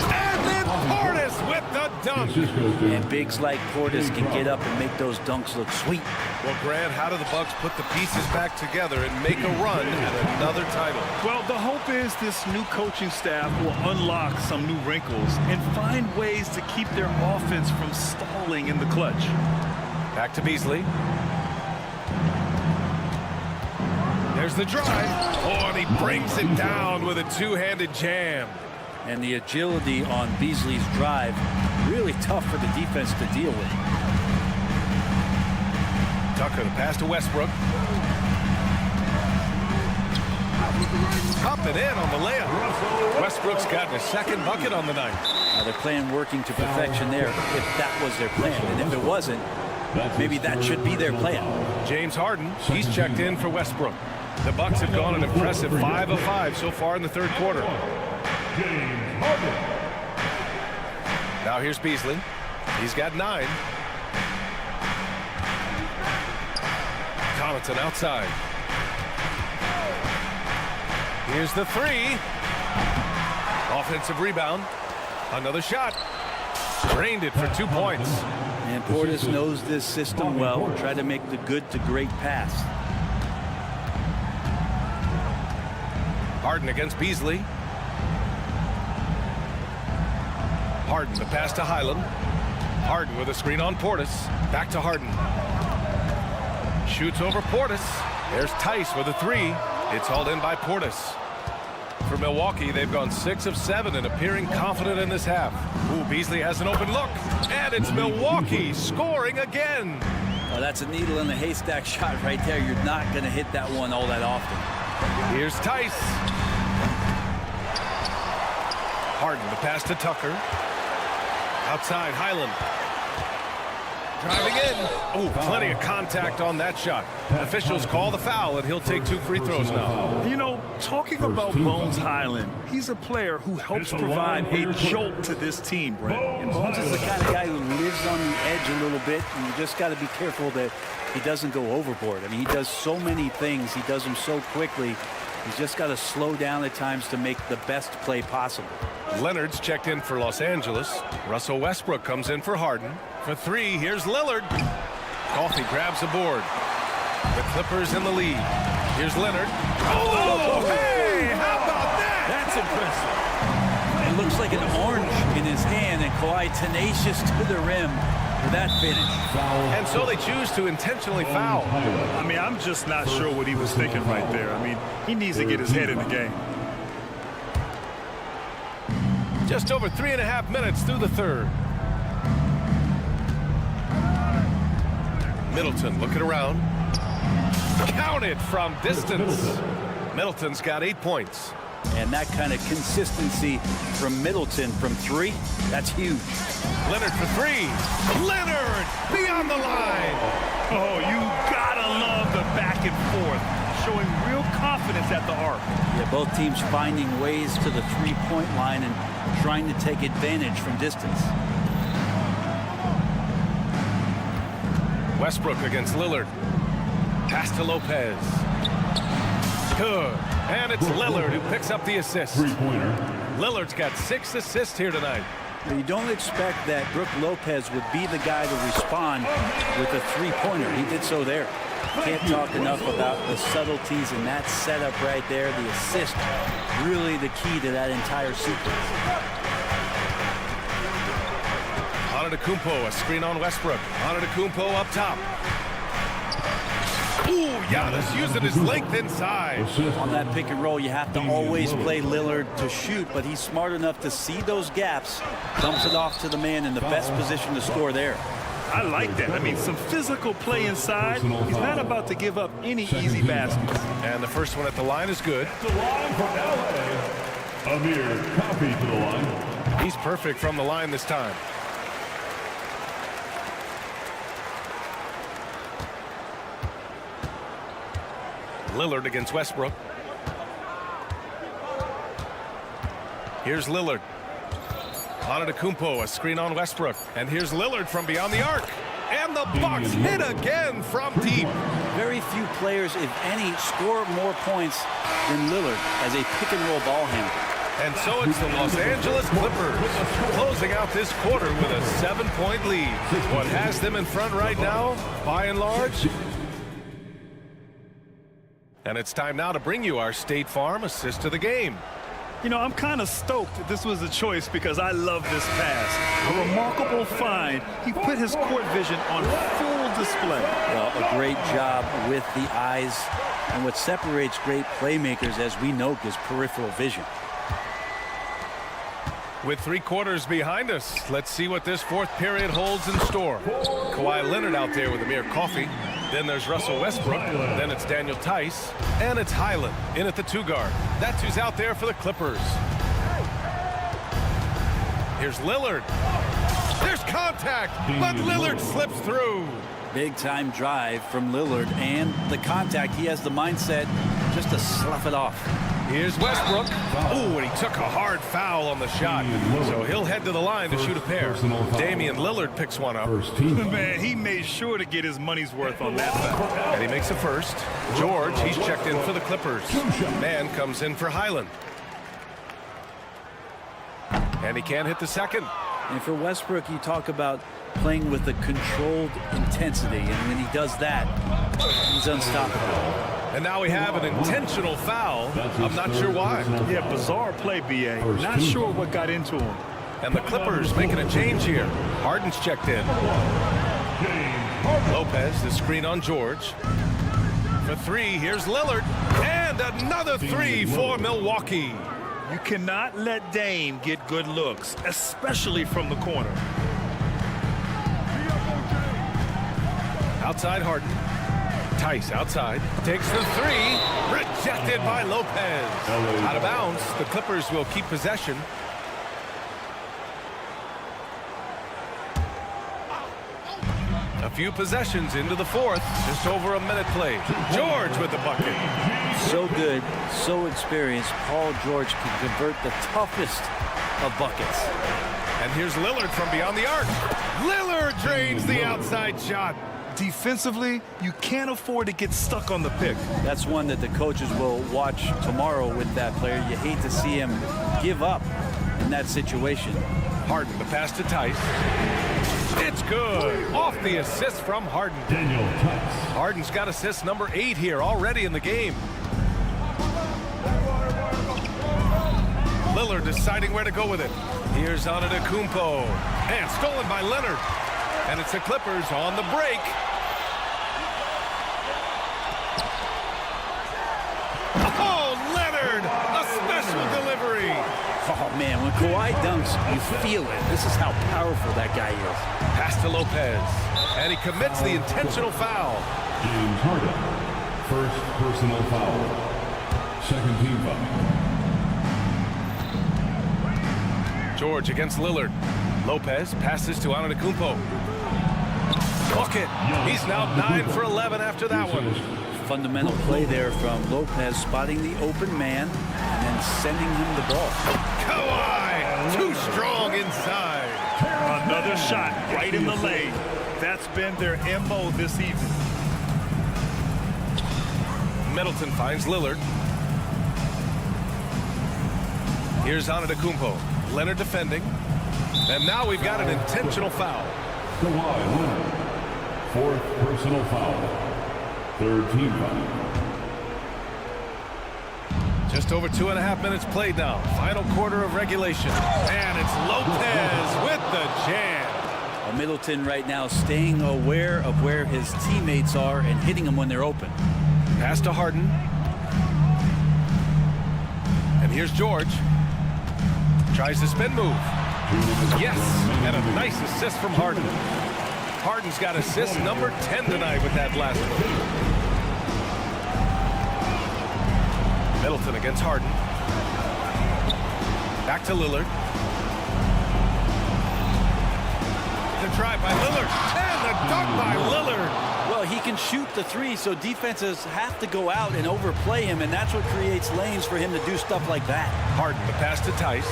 Speaker 7: And then Portis with the dunk.
Speaker 9: And bigs like Portis can get up and make those dunks look sweet.
Speaker 7: Well, Grant, how do the Bucks put the pieces back together and make a run at another title?
Speaker 8: Well, the hope is this new coaching staff will unlock some new wrinkles and find ways to keep their offense from stalling in the clutch.
Speaker 7: Back to Beasley. There's the drive. Oh, and he brings it down with a two-handed jam.
Speaker 9: And the agility on Beasley's drive, really tough for the defense to deal with.
Speaker 7: Tucker, the pass to Westbrook. Up and in on the layup. Westbrook's gotten a second bucket on the night.
Speaker 9: Now they're playing working to perfection there, if that was their plan. And if it wasn't, maybe that should be their plan.
Speaker 7: James Harden, he's checked in for Westbrook. The Bucks have gone an impressive 5 of 5 so far in the third quarter. Now here's Beasley. He's got 9. Connaughton outside. Here's the 3. Offensive rebound. Another shot. Drained it for 2 points.
Speaker 9: And Portis knows this system well. Try to make the good to great pass.
Speaker 7: Harden against Beasley. Harden, the pass to Highland. Harden with a screen on Portis. Back to Harden. Shoots over Portis. There's Tice with a 3. It's hauled in by Portis. For Milwaukee, they've gone 6 of 7 and appearing confident in this half. Ooh, Beasley has an open look. And it's Milwaukee scoring again.
Speaker 9: Well, that's a needle in the haystack shot right there. You're not going to hit that one all that often.
Speaker 7: Here's Tice. Harden, the pass to Tucker. Outside, Highland. Driving in. Oh, plenty of contact on that shot. Officials call the foul, and he'll take 2 free throws now.
Speaker 8: You know, talking about Bones Highland, he's a player who helps provide a jolt to this team, Brent.
Speaker 9: And Bones is the kind of guy who lives on the edge a little bit, and you just got to be careful that he doesn't go overboard. I mean, he does so many things. He does them so quickly. He's just got to slow down at times to make the best play possible.
Speaker 7: Leonard's checked in for Los Angeles. Russell Westbrook comes in for Harden. For 3, here's Lillard. Coffey grabs a board. The Clippers in the lead. Here's Leonard. Oh, hey, how about that?
Speaker 9: That's impressive. It looks like an orange in his hand, and Kawhi tenacious to the rim for that finish.
Speaker 7: And so they choose to intentionally foul.
Speaker 8: I mean, I'm just not sure what he was thinking right there. I mean, he needs to get his head in the game.
Speaker 7: Just over 3.5 minutes through the third. Middleton looking around. Counted from distance. Middleton's got 8 points.
Speaker 9: And that kind of consistency from Middleton from 3, that's huge.
Speaker 7: Leonard for 3. Leonard beyond the line.
Speaker 8: Oh, you gotta love the back and forth, showing real confidence at the arc.
Speaker 9: Yeah, both teams finding ways to the three-point line and trying to take advantage from distance.
Speaker 7: Westbrook against Lillard. Pass to Lopez. Good. And it's Lillard who picks up the assist. Lillard's got 6 assists here tonight.
Speaker 9: Now, you don't expect that Brook Lopez would be the guy to respond with a three-pointer. He did so there. Can't talk enough about the subtleties in that setup right there. The assist, really the key to that entire sequence.
Speaker 7: Antetokounmpo, a screen on Westbrook. Antetokounmpo up top. Ooh, Giannis using his length inside.
Speaker 9: On that pick and roll, you have to always play Lillard to shoot, but he's smart enough to see those gaps, dumps it off to the man in the best position to score there.
Speaker 8: I like that. I mean, some physical play inside. He's not about to give up any easy baskets.
Speaker 7: And the first one at the line is good.
Speaker 4: The line from LA. Amir Coffey to the line.
Speaker 7: He's perfect from the line this time. Lillard against Westbrook. Here's Lillard. Antetokounmpo, a screen on Westbrook. And here's Lillard from beyond the arc. And the Bucks hit again from deep.
Speaker 9: Very few players, if any, score more points than Lillard as a pick-and-roll ball handler.
Speaker 7: And so it's the Los Angeles Clippers closing out this quarter with a 7-point lead. What has them in front right now, by and large? And it's time now to bring you our State Farm assist of the game.
Speaker 8: You know, I'm kind of stoked that this was a choice because I love this pass. A remarkable find. He put his court vision on full display.
Speaker 9: Well, a great job with the eyes. And what separates great playmakers, as we know, is peripheral vision.
Speaker 7: With 3 quarters behind us, let's see what this fourth period holds in store. Kawhi Leonard out there with Amir Coffey. Then there's Russell Westbrook. Then it's Daniel Tice. And it's Highland in at the 2 guard. That's who's out there for the Clippers. Here's Lillard. There's contact, but Lillard slips through.
Speaker 9: Big time drive from Lillard, and the contact, he has the mindset just to slough it off.
Speaker 7: Here's Westbrook. Ooh, and he took a hard foul on the shot. So he'll head to the line to shoot a pair. Damian Lillard picks one up.
Speaker 8: Man, he made sure to get his money's worth on that foul.
Speaker 7: And he makes a first. George, he's checked in for the Clippers. Man comes in for Highland. And he can't hit the second.
Speaker 9: And for Westbrook, you talk about playing with a controlled intensity, and when he does that, he's unstoppable.
Speaker 7: And now we have an intentional foul. I'm not sure why.
Speaker 8: Yeah, bizarre play, B.A. Not sure what got into him.
Speaker 7: And the Clippers making a change here. Harden's checked in. Lopez, the screen on George. For 3, here's Lillard. And another 3 for Milwaukee.
Speaker 8: You cannot let Dame get good looks, especially from the corner.
Speaker 7: Outside Harden. Tice outside. Takes the 3. Rejected by Lopez. Out of bounds. The Clippers will keep possession. A few possessions into the fourth. Just over a minute played. George with the bucket.
Speaker 9: So good, so experienced. Paul George can convert the toughest of buckets.
Speaker 7: And here's Lillard from beyond the arc. Lillard drains the outside shot.
Speaker 8: Defensively, you can't afford to get stuck on the pick.
Speaker 9: That's one that the coaches will watch tomorrow with that player. You hate to see him give up in that situation.
Speaker 7: Harden, the pass to Tice. It's good. Off the assist from Harden.
Speaker 4: Daniel Tice.
Speaker 7: Harden's got assist number 8 here already in the game. Lillard deciding where to go with it. Here's Antetokounmpo. And stolen by Leonard. And it's the Clippers on the break. Oh, Leonard! A special delivery.
Speaker 9: Oh, man, when Kawhi dunks, you feel it. This is how powerful that guy is.
Speaker 7: Pass to Lopez. And he commits the intentional foul.
Speaker 4: James Harden. First personal foul. Second team foul.
Speaker 7: George against Lillard. Lopez passes to Antetokounmpo. Bucket. He's now 9 for 11 after that one.
Speaker 9: Fundamental play there from Lopez, spotting the open man and then sending him the ball.
Speaker 7: Kawhi, too strong inside.
Speaker 8: Another shot right in the lane. That's been their MO this evening.
Speaker 7: Middleton finds Lillard. Here's Antetokounmpo. Leonard defending. And now we've got an intentional foul.
Speaker 4: Kawhi Leonard. Fourth personal foul. Third team foul.
Speaker 7: Just over 2.5 minutes played now. Final quarter of regulation. And it's Lopez with the jam.
Speaker 9: Middleton right now staying aware of where his teammates are and hitting them when they're open.
Speaker 7: Pass to Harden. And here's George. Tries the spin move. Yes, and a nice assist from Harden. Harden's got assist number 10 tonight with that last one. Middleton against Harden. Back to Lillard. The drive by Lillard. And the dunk by Lillard.
Speaker 9: Well, he can shoot the three, so defenses have to go out and overplay him, and that's what creates lanes for him to do stuff like that.
Speaker 7: Harden, the pass to Tice.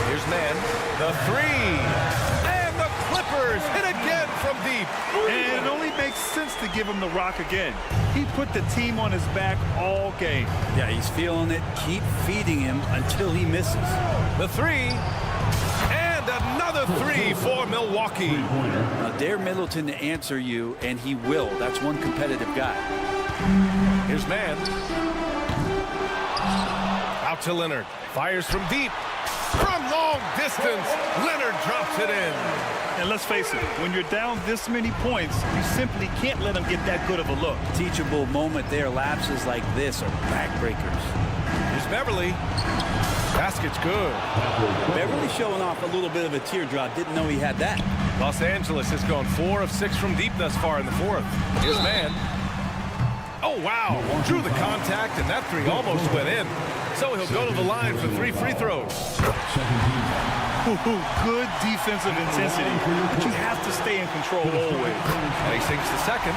Speaker 7: Here's Mann. The three. And the Clippers hit again from deep.
Speaker 8: And it only makes sense to give him the rock again. He put the team on his back all game.
Speaker 9: Yeah, he's feeling it. Keep feeding him until he misses.
Speaker 7: The three. And another three for Milwaukee.
Speaker 9: Now, dare Middleton to answer you, and he will. That's one competitive guy.
Speaker 7: Here's Mann. Out to Leonard. Fires from deep. From long distance, Leonard drops it in.
Speaker 8: And let's face it, when you're down this many points, you simply can't let them get that good of a look.
Speaker 9: Teachable moment there. Lapses like this are backbreakers.
Speaker 7: Here's Beverly. Basket's good.
Speaker 9: Beverly showing off a little bit of a teardrop. Didn't know he had that.
Speaker 7: Los Angeles has gone 4 of 6 from deep thus far in the fourth. Here's Mann. Oh, wow. Drew the contact, and that three almost went in. So he'll go to the line for 3 free throws.
Speaker 8: Good defensive intensity, but you have to stay in control always.
Speaker 7: And he sinks the second.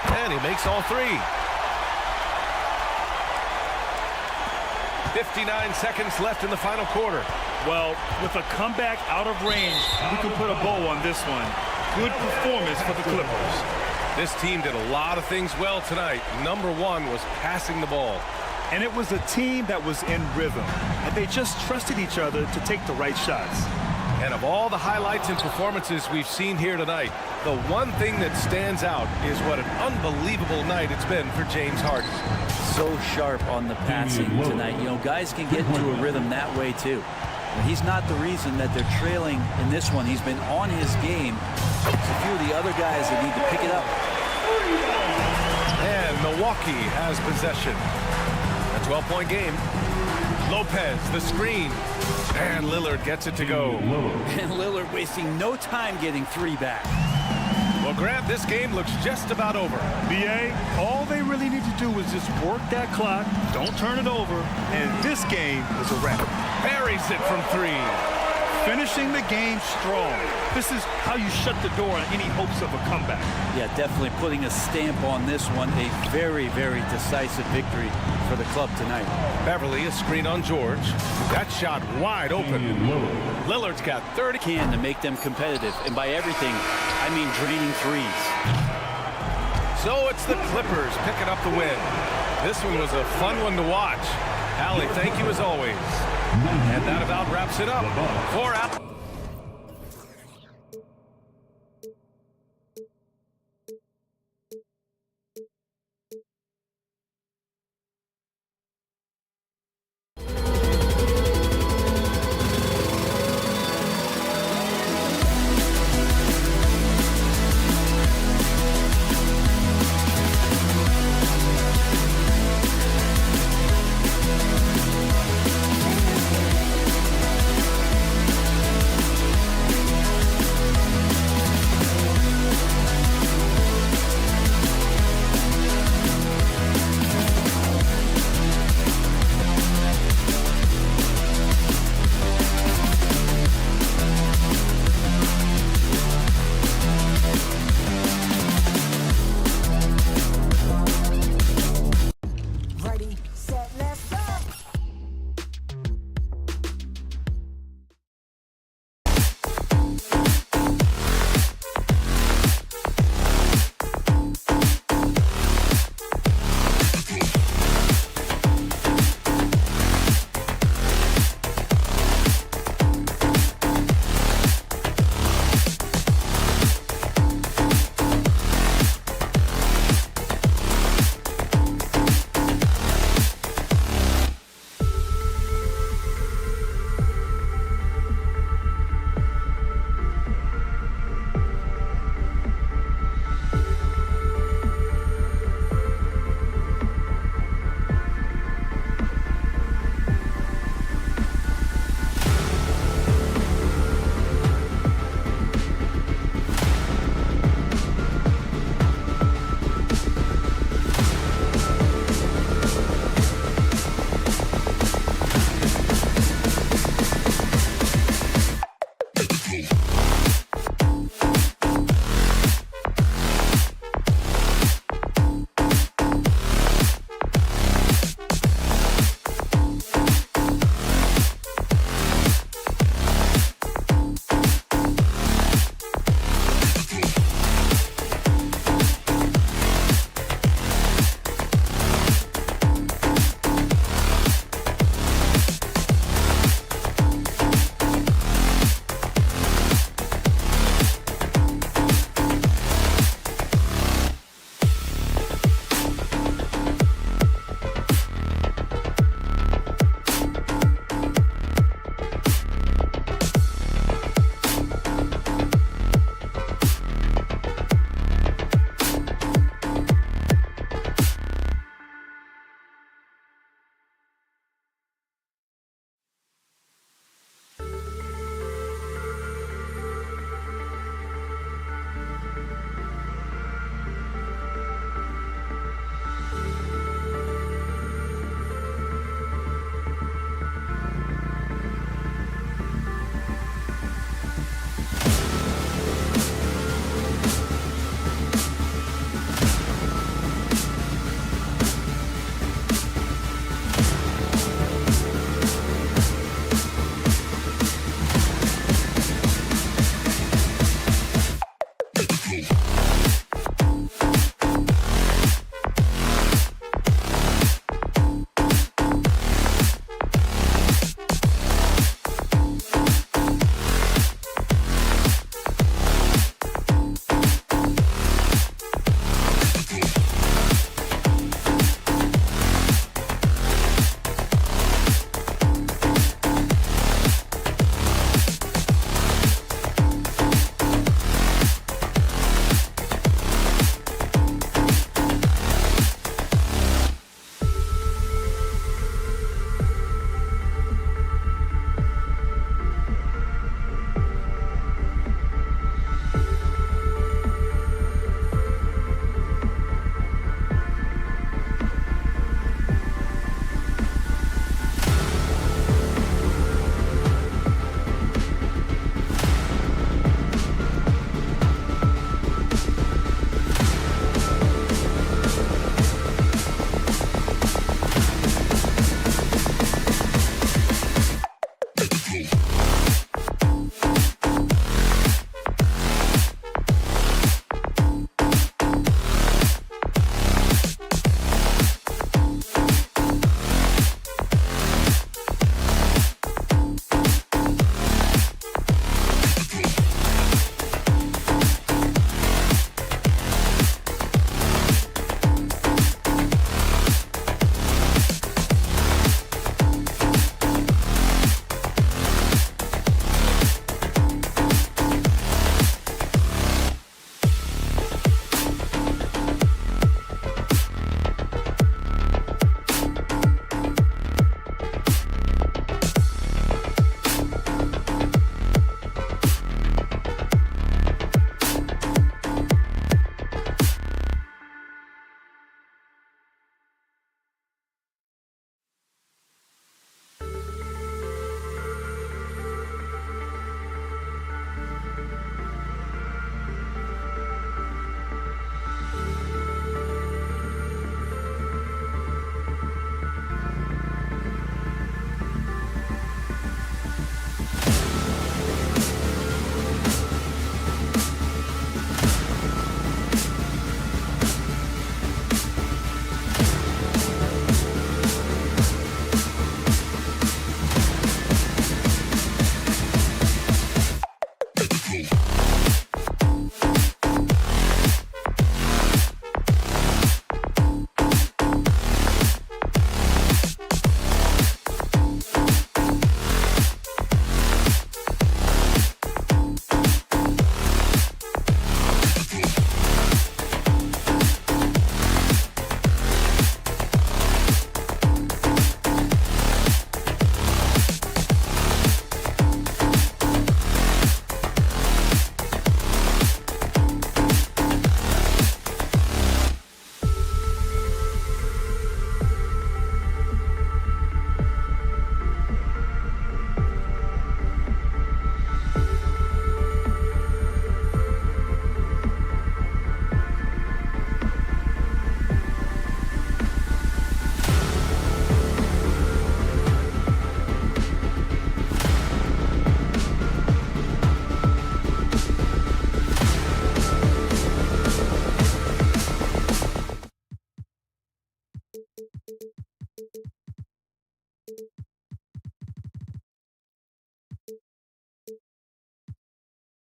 Speaker 7: 10 he makes all three. 59 seconds left in the final quarter.
Speaker 8: Well, with a comeback out of range, we can put a bow on this one. Good performance for the Clippers.
Speaker 7: This team did a lot of things well tonight. Number one was passing the ball.
Speaker 8: And it was a team that was in rhythm. And they just trusted each other to take the right shots.
Speaker 7: And of all the highlights and performances we've seen here tonight, the one thing that stands out is what an unbelievable night it's been for James Harden.
Speaker 9: So sharp on the passing tonight. You know, guys can get into a rhythm that way too. He's not the reason that they're trailing in this one. He's been on his game. It's a few of the other guys that need to pick it up.
Speaker 7: And Milwaukee has possession. A 12-point game. Lopez, the screen. And Lillard gets it to go.
Speaker 9: And Lillard wasting no time getting 3 back.
Speaker 7: Well, Grant, this game looks just about over.
Speaker 8: BA, all they really need to do is just work that clock, don't turn it over, and this game is a wrap.
Speaker 7: Buries it from 3.
Speaker 8: Finishing the game strong. This is how you shut the door on any hopes of a comeback.
Speaker 9: Yeah, definitely putting a stamp on this one. A very, very decisive victory for the club tonight.
Speaker 7: Beverly, a screen on George. That shot wide open. Lillard's got 30.
Speaker 9: Can to make them competitive. And by everything, I mean draining threes.
Speaker 7: So it's the Clippers picking up the win. This one was a fun one to watch. Allie, thank you as always. And that about wraps it up. For Al.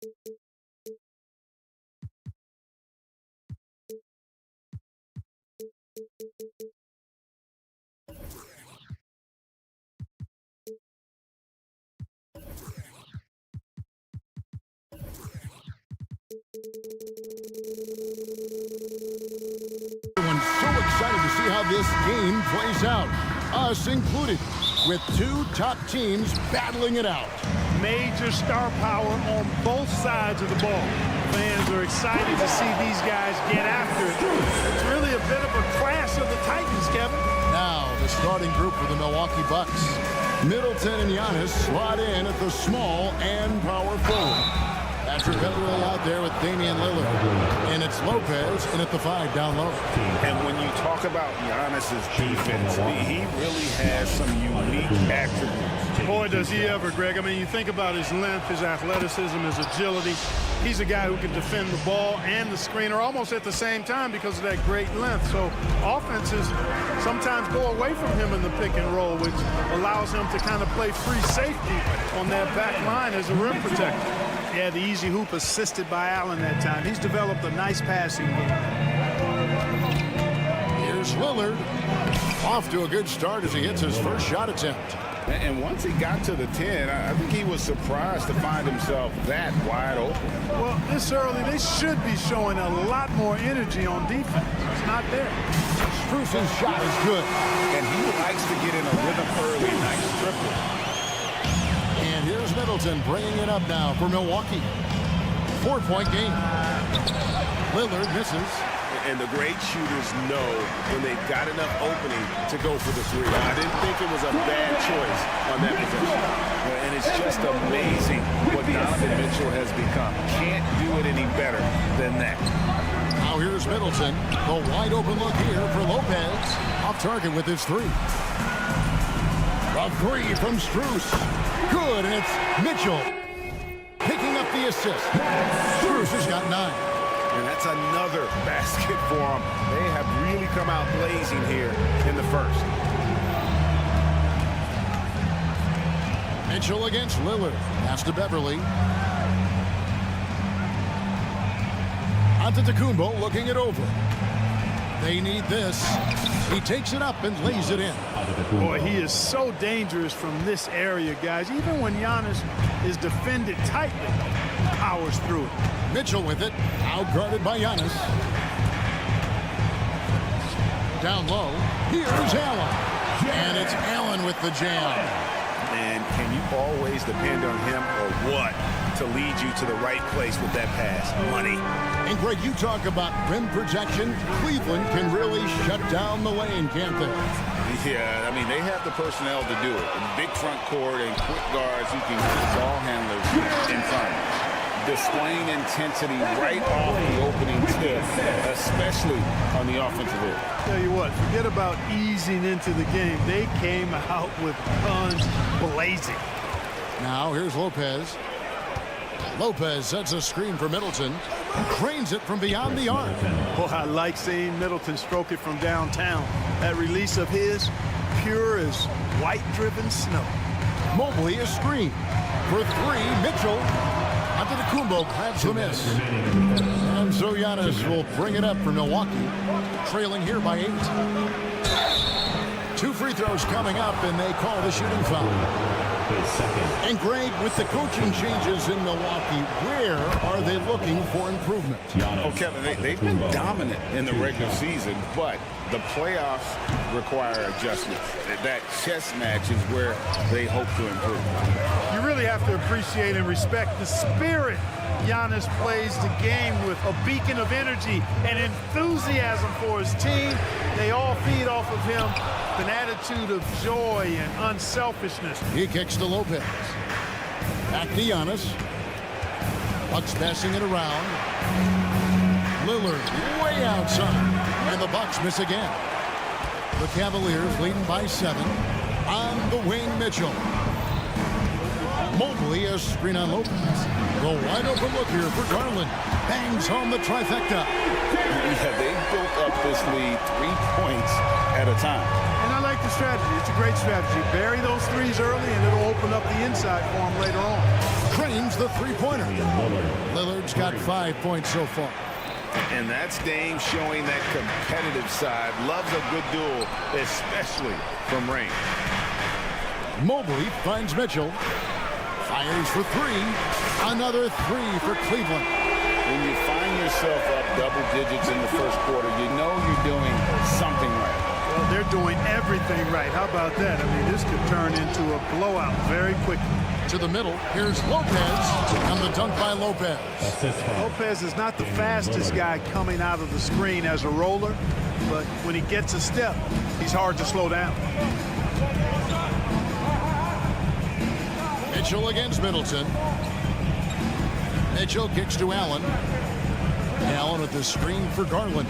Speaker 1: Everyone's so excited to see how this game plays out, us included, with two top teams battling it out.
Speaker 11: Major star power on both sides of the ball. Fans are excited to see these guys get after it. It's really a bit of a clash of the Titans, Kevin.
Speaker 1: Now, the starting group for the Milwaukee Bucks. Middleton and Giannis slot in at the small and power forward. Patrick Beverley out there with Damian Lillard. And it's Lopez in at the 5 down low.
Speaker 6: And when you talk about Giannis's defense, he really has some unique attributes.
Speaker 11: Boy, does he ever, Greg. I mean, you think about his length, his athleticism, his agility. He's a guy who can defend the ball and the screener almost at the same time because of that great length. So offenses sometimes go away from him in the pick and roll, which allows him to kind of play free safety on that back line as a rim protector. Yeah, the easy hoop assisted by Allen that time. He's developed a nice passing game.
Speaker 1: Here's Lillard. Off to a good start as he hits his first shot attempt.
Speaker 3: And once he got to the 10, I think he was surprised to find himself that wide open.
Speaker 11: Well, this early, they should be showing a lot more energy on defense. It's not there.
Speaker 1: Strus's shot is good.
Speaker 3: And he likes to get in a rhythm early. Nice triple.
Speaker 1: And here's Middleton bringing it up now for Milwaukee. 4-point game. Lillard misses.
Speaker 6: And the great shooters know when they've got enough opening to go for the three. I didn't think it was a bad choice on that possession.
Speaker 3: And it's just amazing what Donovan Mitchell has become. Can't do it any better than that.
Speaker 1: Now here's Middleton. The wide open look here for Lopez. Off target with his 3. A 3 from Strus. Good, and it's Mitchell picking up the assist. Strus has got 9.
Speaker 6: And that's another basket for them. They have really come out blazing here in the first.
Speaker 1: Mitchell against Lillard. Pass to Beverly. Antetokounmpo looking it over. They need this. He takes it up and lays it in.
Speaker 11: Boy, he is so dangerous from this area, guys. Even when Giannis is defended tightly, powers through it.
Speaker 1: Mitchell with it, outguarded by Giannis. Down low, here's Allen. And it's Allen with the jam.
Speaker 6: And can you always depend on him or what to lead you to the right place with that pass? Money.
Speaker 1: And Greg, you talk about rim protection. Cleveland can really shut down the lane, can't they?
Speaker 3: Yeah, I mean, they have the personnel to do it. Big front court and quick guards who can get ball handlers in front. Displaying intensity right off the opening tip, especially on the offensive end.
Speaker 11: Tell you what, forget about easing into the game. They came out with guns blazing.
Speaker 1: Now here's Lopez. Lopez sets a screen for Middleton. Cranes it from beyond the arc.
Speaker 11: Boy, I like seeing Middleton stroke it from downtown. That release of his, pure as white-driven snow.
Speaker 1: Mobley a screen. For 3, Mitchell. Antetokounmpo grabs the miss. And so Giannis will bring it up for Milwaukee, trailing here by 8. 2 free throws coming up, and they call the shooting foul. And Greg, with the coaching changes in Milwaukee, where are they looking for improvement?
Speaker 3: Oh, Kevin, they've been dominant in the regular season, but the playoffs require adjustments. That chess match is where they hope to improve.
Speaker 11: You really have to appreciate and respect the spirit Giannis plays the game with, a beacon of energy and enthusiasm for his team. They all feed off of him, an attitude of joy and unselfishness.
Speaker 1: He kicks to Lopez. Back to Giannis. Bucks passing it around. Lillard way outside. And the Bucks miss again. The Cavaliers leading by 7. On the wing, Mitchell. Mobley a screen on Lopez. The wide open look here for Garland. Bangs home the trifecta.
Speaker 3: Yeah, they built up this lead 3 points at a time.
Speaker 11: And I like the strategy. It's a great strategy. Bury those threes early, and it'll open up the inside for them later on.
Speaker 1: drains the three-pointer. Lillard's got 5 points so far.
Speaker 3: And that's Dame showing that competitive side. Loves a good duel, especially from range.
Speaker 1: Mobley finds Mitchell. Fires for three. Another three for Cleveland.
Speaker 3: When you find yourself up double digits in the first quarter, you know you're doing something right.
Speaker 11: Well, they're doing everything right. How about that? I mean, this could turn into a blowout very quickly.
Speaker 1: To the middle, here's Lopez, and the dunk by Lopez.
Speaker 11: Lopez is not the fastest guy coming out of the screen as a roller, but when he gets a step, he's hard to slow down.
Speaker 1: Mitchell against Middleton. Mitchell kicks to Allen. Allen with the screen for Garland.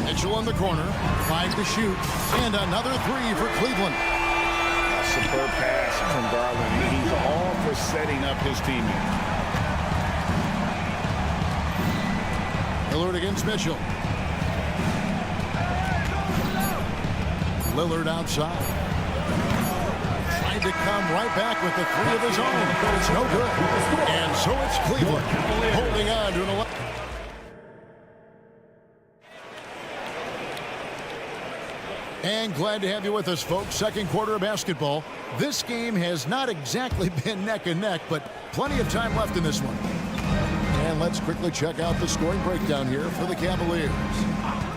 Speaker 1: Mitchell in the corner, 5 to shoot, and another three for Cleveland.
Speaker 3: Superb pass from Garland. He's all for setting up his teammate.
Speaker 1: Lillard against Mitchell. Lillard outside. Trying to come right back with the three of his own, but it's no good. And so it's Cleveland holding on to an 11. And glad to have you with us, folks. Second quarter of basketball. This game has not exactly been neck and neck, but plenty of time left in this one. And let's quickly check out the scoring breakdown here for the Cavaliers.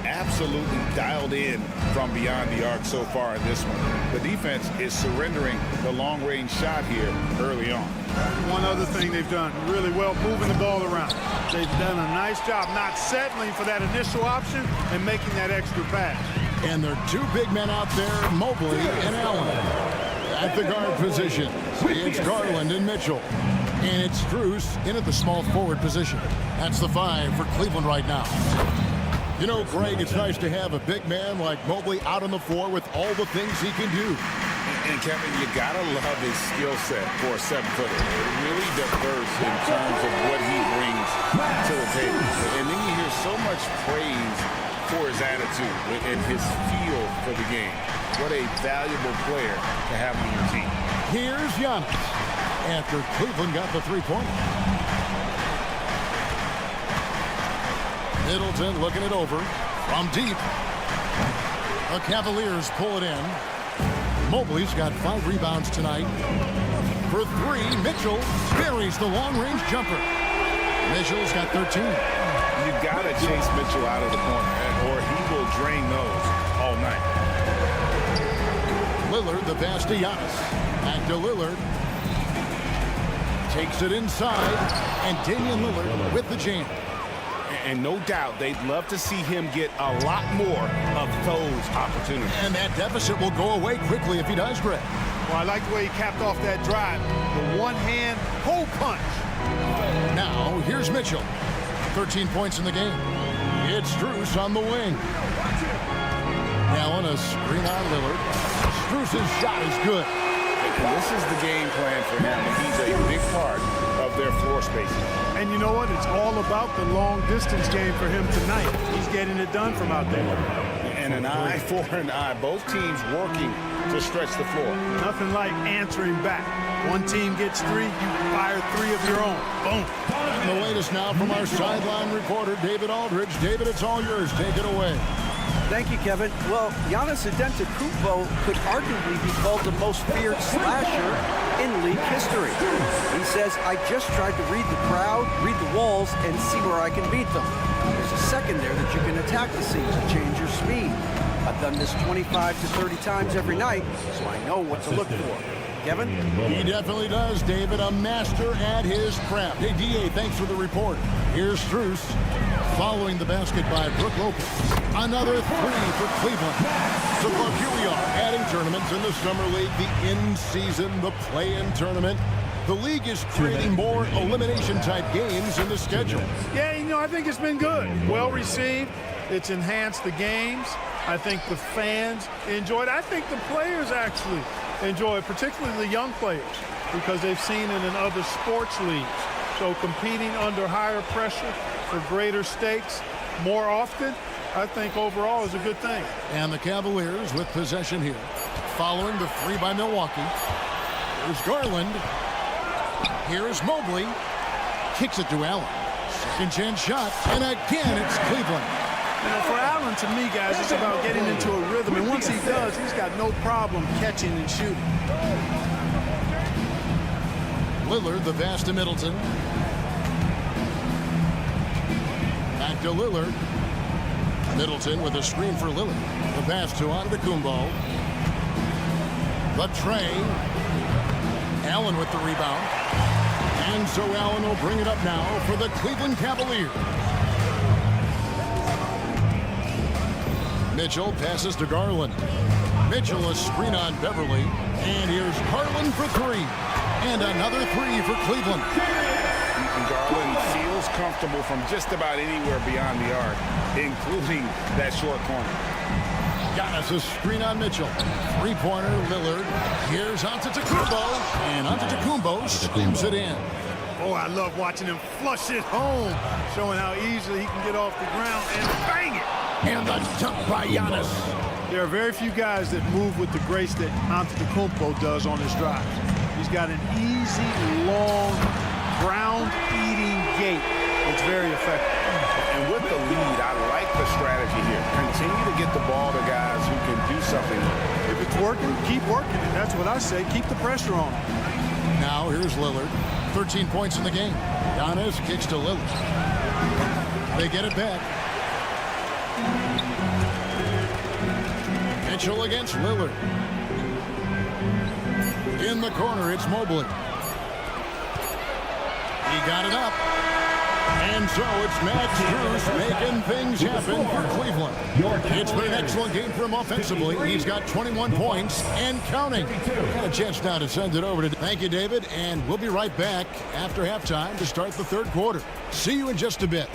Speaker 3: Absolutely dialed in from beyond the arc so far in this one. The defense is surrendering the long-range shot here early on.
Speaker 11: One other thing they've done really well, moving the ball around. They've done a nice job not settling for that initial option and making that extra pass.
Speaker 1: And there are two big men out there, Mobley and Allen. At the guard position, it's Garland and Mitchell. And it's Strus in at the small forward position. That's the 5 for Cleveland right now. You know, Greg, it's nice to have a big man like Mobley out on the floor with all the things he can do.
Speaker 3: And Kevin, you gotta love his skill set for a 7-footer. Really diverse in terms of what he brings to the table. And then you hear so much praise for his attitude and his feel for the game. What a valuable player to have on your team.
Speaker 1: Here's Giannis after Cleveland got the three-pointer. Middleton looking it over from deep. The Cavaliers pull it in. Mobley's got 5 rebounds tonight. For 3, Mitchell buries the long-range jumper. Mitchell's got 13.
Speaker 3: You gotta chase Mitchell out of the corner, or he will drain those all night.
Speaker 1: Lillard, the pass to Giannis. Back to Lillard. Takes it inside, and Damian Lillard with the jam.
Speaker 6: And no doubt they'd love to see him get a lot more of those opportunities.
Speaker 1: And that deficit will go away quickly if he does, Greg.
Speaker 11: Well, I like the way he capped off that drive. The one-hand hole punch.
Speaker 1: Now, here's Mitchell. 13 points in the game. It's Strus on the wing. Now on a screen on Lillard. Strus's shot is good.
Speaker 3: And this is the game plan for him, and he's a big part of their floor spacing.
Speaker 11: And you know what? It's all about the long-distance game for him tonight. He's getting it done from out there.
Speaker 3: And an eye for an eye. Both teams working to stretch the floor.
Speaker 11: Nothing like answering back. One team gets 3, you fire 3 of your own. Boom.
Speaker 1: And the latest now from our sideline reporter, David Aldridge. David, it's all yours. Take it away.
Speaker 5: Thank you, Kevin. Well, Giannis Antetokounmpo could arguably be called the most feared slasher in league history. He says, I just tried to read the crowd, read the walls, and see where I can beat them. There's a second there that you can attack the seams and change your speed. I've done this 25 to 30 times every night, so I know what to look for. Kevin?
Speaker 1: He definitely does, David. A master at his craft. Hey, D.A., thanks for the report. Here's Strus following the basket by Brook Lopez. Another 3 for Cleveland. So, look, here we are, adding tournaments in the Summer League, the in-season, the play-in tournament. The league is creating more elimination-type games in the schedule.
Speaker 11: Yeah, you know, I think it's been good. Well received. It's enhanced the games. I think the fans enjoy it. I think the players actually enjoy it, particularly the young players, because they've seen it in other sports leagues. So competing under higher pressure for greater stakes more often, I think overall is a good thing.
Speaker 1: And the Cavaliers with possession here. Following the 3 by Milwaukee. There's Garland. Here's Mobley. Kicks it to Allen. Second chance shot. And again, it's Cleveland.
Speaker 11: You know, for Allen, to me, guys, it's about getting into a rhythm. And once he does, he's got no problem catching and shooting.
Speaker 1: Lillard, the pass to Middleton. Back to Lillard. Middleton with a screen for Lillard. The pass to Antetokounmpo. The tray. Allen with the rebound. And so Allen will bring it up now for the Cleveland Cavaliers. Mitchell passes to Garland. Mitchell a screen on Beverly. And here's Garland for three. And another three for Cleveland.
Speaker 3: Garland feels comfortable from just about anywhere beyond the arc, including that short corner.
Speaker 1: Giannis a screen on Mitchell. Three-pointer, Lillard. Here's Antetokounmpo. And Antetokounmpo slams it in.
Speaker 11: Oh, I love watching him flush it home, showing how easily he can get off the ground and bang it.
Speaker 1: And the dunk by Giannis.
Speaker 11: There are very few guys that move with the grace that Antetokounmpo does on his drive. He's got an easy, long, ground-eating gait. It's very effective.
Speaker 3: And with the lead, I like the strategy here. Continue to get the ball to guys who can do something.
Speaker 11: If it's working, keep working it. That's what I say. Keep the pressure on him.
Speaker 1: Now here's Lillard. 13 points in the game. Giannis kicks to Lillard. They get it back. Mitchell against Lillard. In the corner, it's Mobley. He got it up. And so it's Max Strus making things happen for Cleveland. It's been an excellent game for him offensively. He's got 21 points and counting. Got a chance now to send it over to... Thank you, David. And we'll be right back after halftime to start the third quarter. See you in just a bit.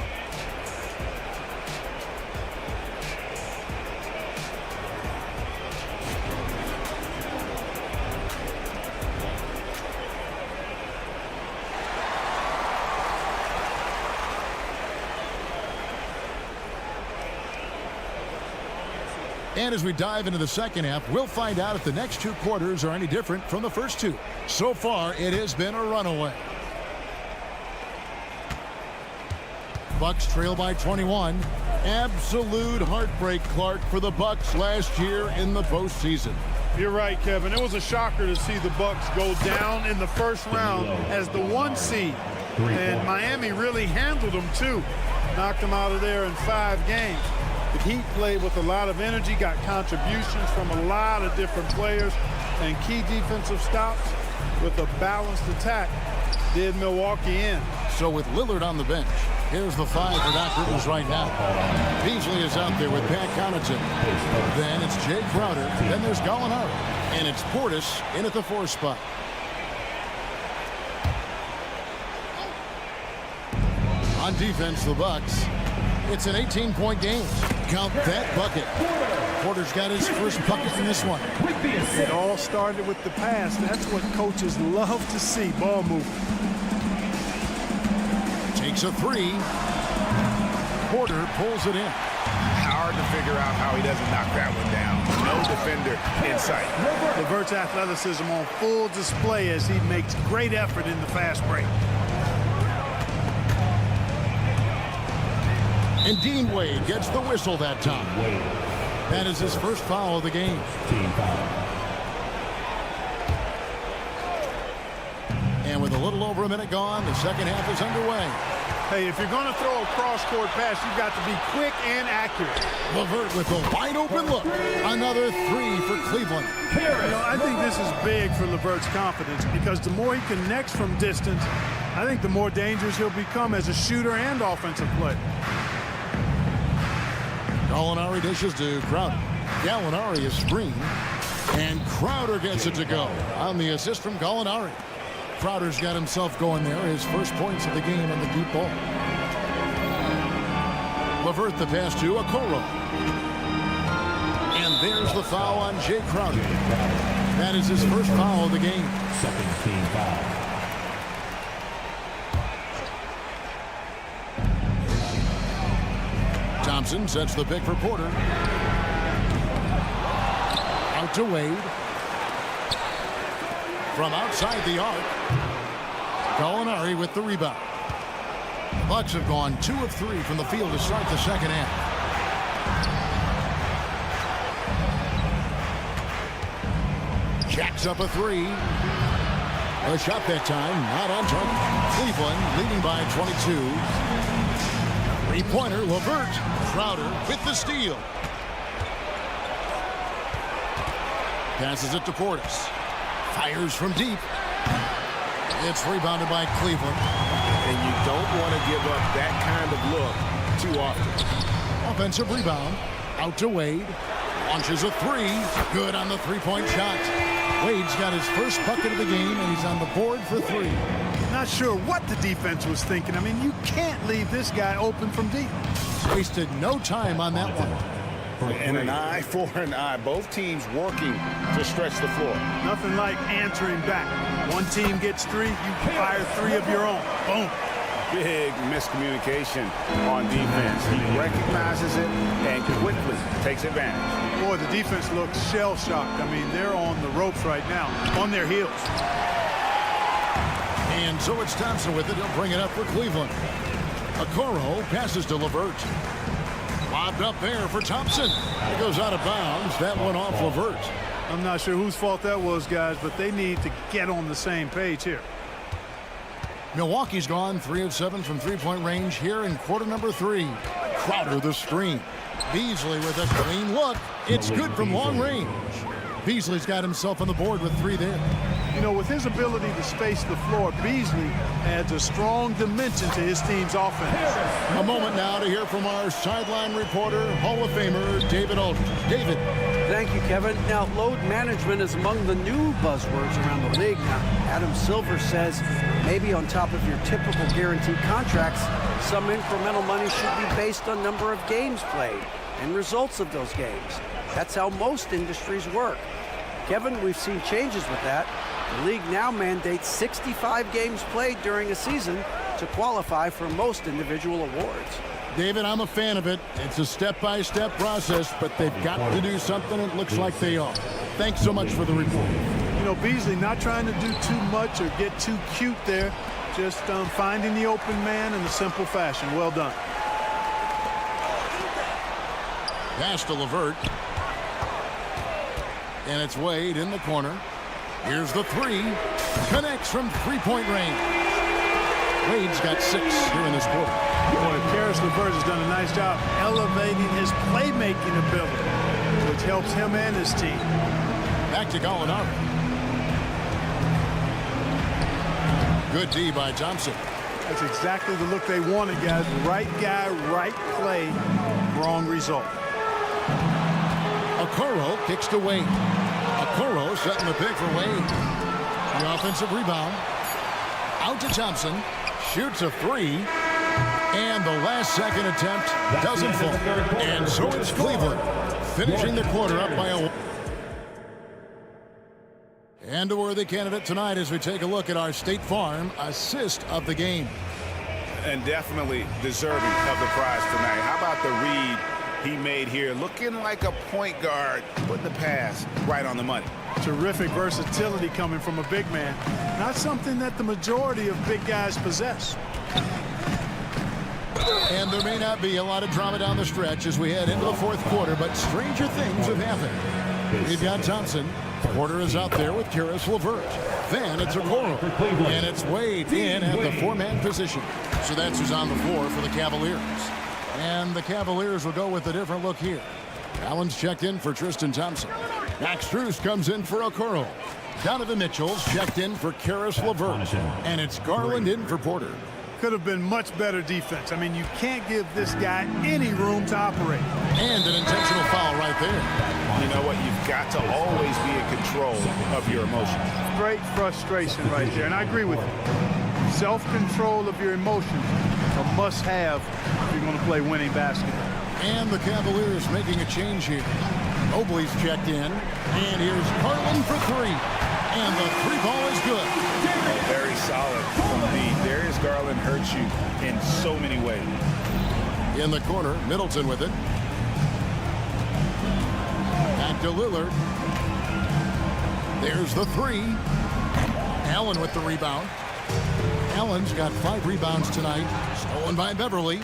Speaker 1: And as we dive into the second half, we'll find out if the next two quarters are any different from the first two. So far, it has been a runaway. Bucks trail by 21. Absolute heartbreak, Clark, for the Bucks last year in the postseason.
Speaker 11: You're right, Kevin. It was a shocker to see the Bucks go down in the first round as the 1 seed. And Miami really handled them, too. Knocked them out of there in 5 games. The Heat played with a lot of energy, got contributions from a lot of different players, and key defensive stops with a balanced attack did Milwaukee in.
Speaker 1: So with Lillard on the bench, here's the 5 for Doc Rivers right now. Beasley is out there with Pat Connaughton. Then it's Jay Crowder. Then there's Gallinari. And it's Portis in at the 4 spot. On defense, the Bucks. It's an 18-point game. Count that bucket. Porter's got his first bucket in this one.
Speaker 11: It all started with the pass. That's what coaches love to see, ball movement.
Speaker 1: Takes a 3. Porter pulls it in.
Speaker 6: Hard to figure out how he doesn't knock that one down. No defender in sight.
Speaker 11: LeVert's athleticism on full display as he makes great effort in the fast break.
Speaker 1: And Dean Wade gets the whistle that time. That is his first foul of the game. And with a little over a minute gone, the second half is underway.
Speaker 11: Hey, if you're going to throw a cross-court pass, you've got to be quick and accurate.
Speaker 1: LeVert with a wide-open look. Another 3 for Cleveland.
Speaker 11: You know, I think this is big for LeVert's confidence because the more he connects from distance, I think the more dangerous he'll become as a shooter and offensive player.
Speaker 1: Gallinari dishes to Crowder. Gallinari is screened, and Crowder gets it to go on the assist from Gallinari. Crowder's got himself going there, his first points of the game on the deep ball. LeVert the pass to Okoro. And there's the foul on Jay Crowder. That is his first foul of the game.
Speaker 4: Second team foul.
Speaker 1: Thompson sets the pick for Porter. Out to Wade. From outside the arc. Gallinari with the rebound. The Bucks have gone 2 of 3 from the field to start the second half. Jacks up a 3. A shot that time, not on target. Cleveland leading by 22. Three-pointer, LeVert. Crowder with the steal. Passes it to Portis. Fires from deep. It's rebounded by Cleveland.
Speaker 6: And you don't want to give up that kind of look too often.
Speaker 1: Offensive rebound. Out to Wade. Launches a 3. Good on the three-point shot. Wade's got his first bucket of the game, and he's on the board for 3.
Speaker 11: Not sure what the defense was thinking. I mean, you can't leave this guy open from deep.
Speaker 1: Wasted no time on that one.
Speaker 3: And an eye for an eye. Both teams working to stretch the floor.
Speaker 11: Nothing like answering back. One team gets 3, you fire 3 of your own. Boom.
Speaker 3: Big miscommunication on defense. He recognizes it and quickly takes advantage.
Speaker 11: Boy, the defense looks shell-shocked. I mean, they're on the ropes right now, on their heels.
Speaker 1: And so it's Thompson with it. He'll bring it up for Cleveland. Okoro passes to LeVert. Lobbed up there for Thompson. It goes out of bounds. That went off LeVert.
Speaker 11: I'm not sure whose fault that was, guys, but they need to get on the same page here.
Speaker 1: Milwaukee's gone 3 of 7 from three-point range here in quarter number 3. Crowder the screen. Beasley with a clean look. It's good from long range. Beasley's got himself on the board with 3 there.
Speaker 11: You know, with his ability to space the floor, Beasley adds a strong dimension to his team's offense.
Speaker 1: A moment now to hear from our sideline reporter, Hall of Famer David Aldridge. David.
Speaker 5: Thank you, Kevin. Now, load management is among the new buzzwords around the league. Now, Adam Silver says maybe on top of your typical guaranteed contracts, some incremental money should be based on number of games played and results of those games. That's how most industries work. Kevin, we've seen changes with that. The league now mandates 65 games played during a season to qualify for most individual awards.
Speaker 1: David, I'm a fan of it. It's a step-by-step process, but they've got to do something. It looks like they are. Thanks so much for the report.
Speaker 11: You know, Beasley not trying to do too much or get too cute there. Just finding the open man in a simple fashion. Well done.
Speaker 1: Pass to LeVert. And it's Wade in the corner. Here's the 3. Connects from three-point range. Wade's got 6 here in this quarter.
Speaker 11: Boy, Caris LeVert has done a nice job elevating his playmaking ability, which helps him and his team.
Speaker 1: Back to Gallinari. Good D by Thompson.
Speaker 11: That's exactly the look they wanted, guys. Right guy, right play, wrong result.
Speaker 1: Okoro kicks to Wade. Okoro setting the pick for Wade. The offensive rebound. Out to Thompson. Shoots a 3. And the last second attempt doesn't fall. And so it's Cleveland finishing the quarter up by a... And a worthy candidate tonight as we take a look at our State Farm assist of the game.
Speaker 3: And definitely deserving of the prize tonight. How about the read he made here? Looking like a point guard, putting the pass right on the money.
Speaker 11: Terrific versatility coming from a big man. Not something that the majority of big guys possess.
Speaker 1: And there may not be a lot of drama down the stretch as we head into the fourth quarter, but stranger things have happened. We've got Thompson. Porter is out there with Caris LeVert. Then it's Okoro. And it's Wade in at the 4-man position. So that's who's on the floor for the Cavaliers. And the Cavaliers will go with a different look here. Allen's checked in for Tristan Thompson. Max Strus comes in for Okoro. Donovan Mitchell's checked in for Caris LeVert. And it's Garland in for Porter.
Speaker 11: Could have been much better defense. I mean, you can't give this guy any room to operate.
Speaker 1: And an intentional foul right there.
Speaker 3: You know what? You've got to always be in control of your emotions.
Speaker 11: Great frustration right there, and I agree with you. Self-control of your emotions, a must-have if you're going to play winning basketball.
Speaker 1: And the Cavaliers making a change here. Mobley's checked in, and here's Garland for 3. And the 3-ball is good.
Speaker 3: Very solid from the Darius Garland hurts you in so many ways.
Speaker 1: In the corner, Middleton with it. Back to Lillard. There's the 3. Allen with the rebound. Allen's got 5 rebounds tonight. Stolen by Beverly.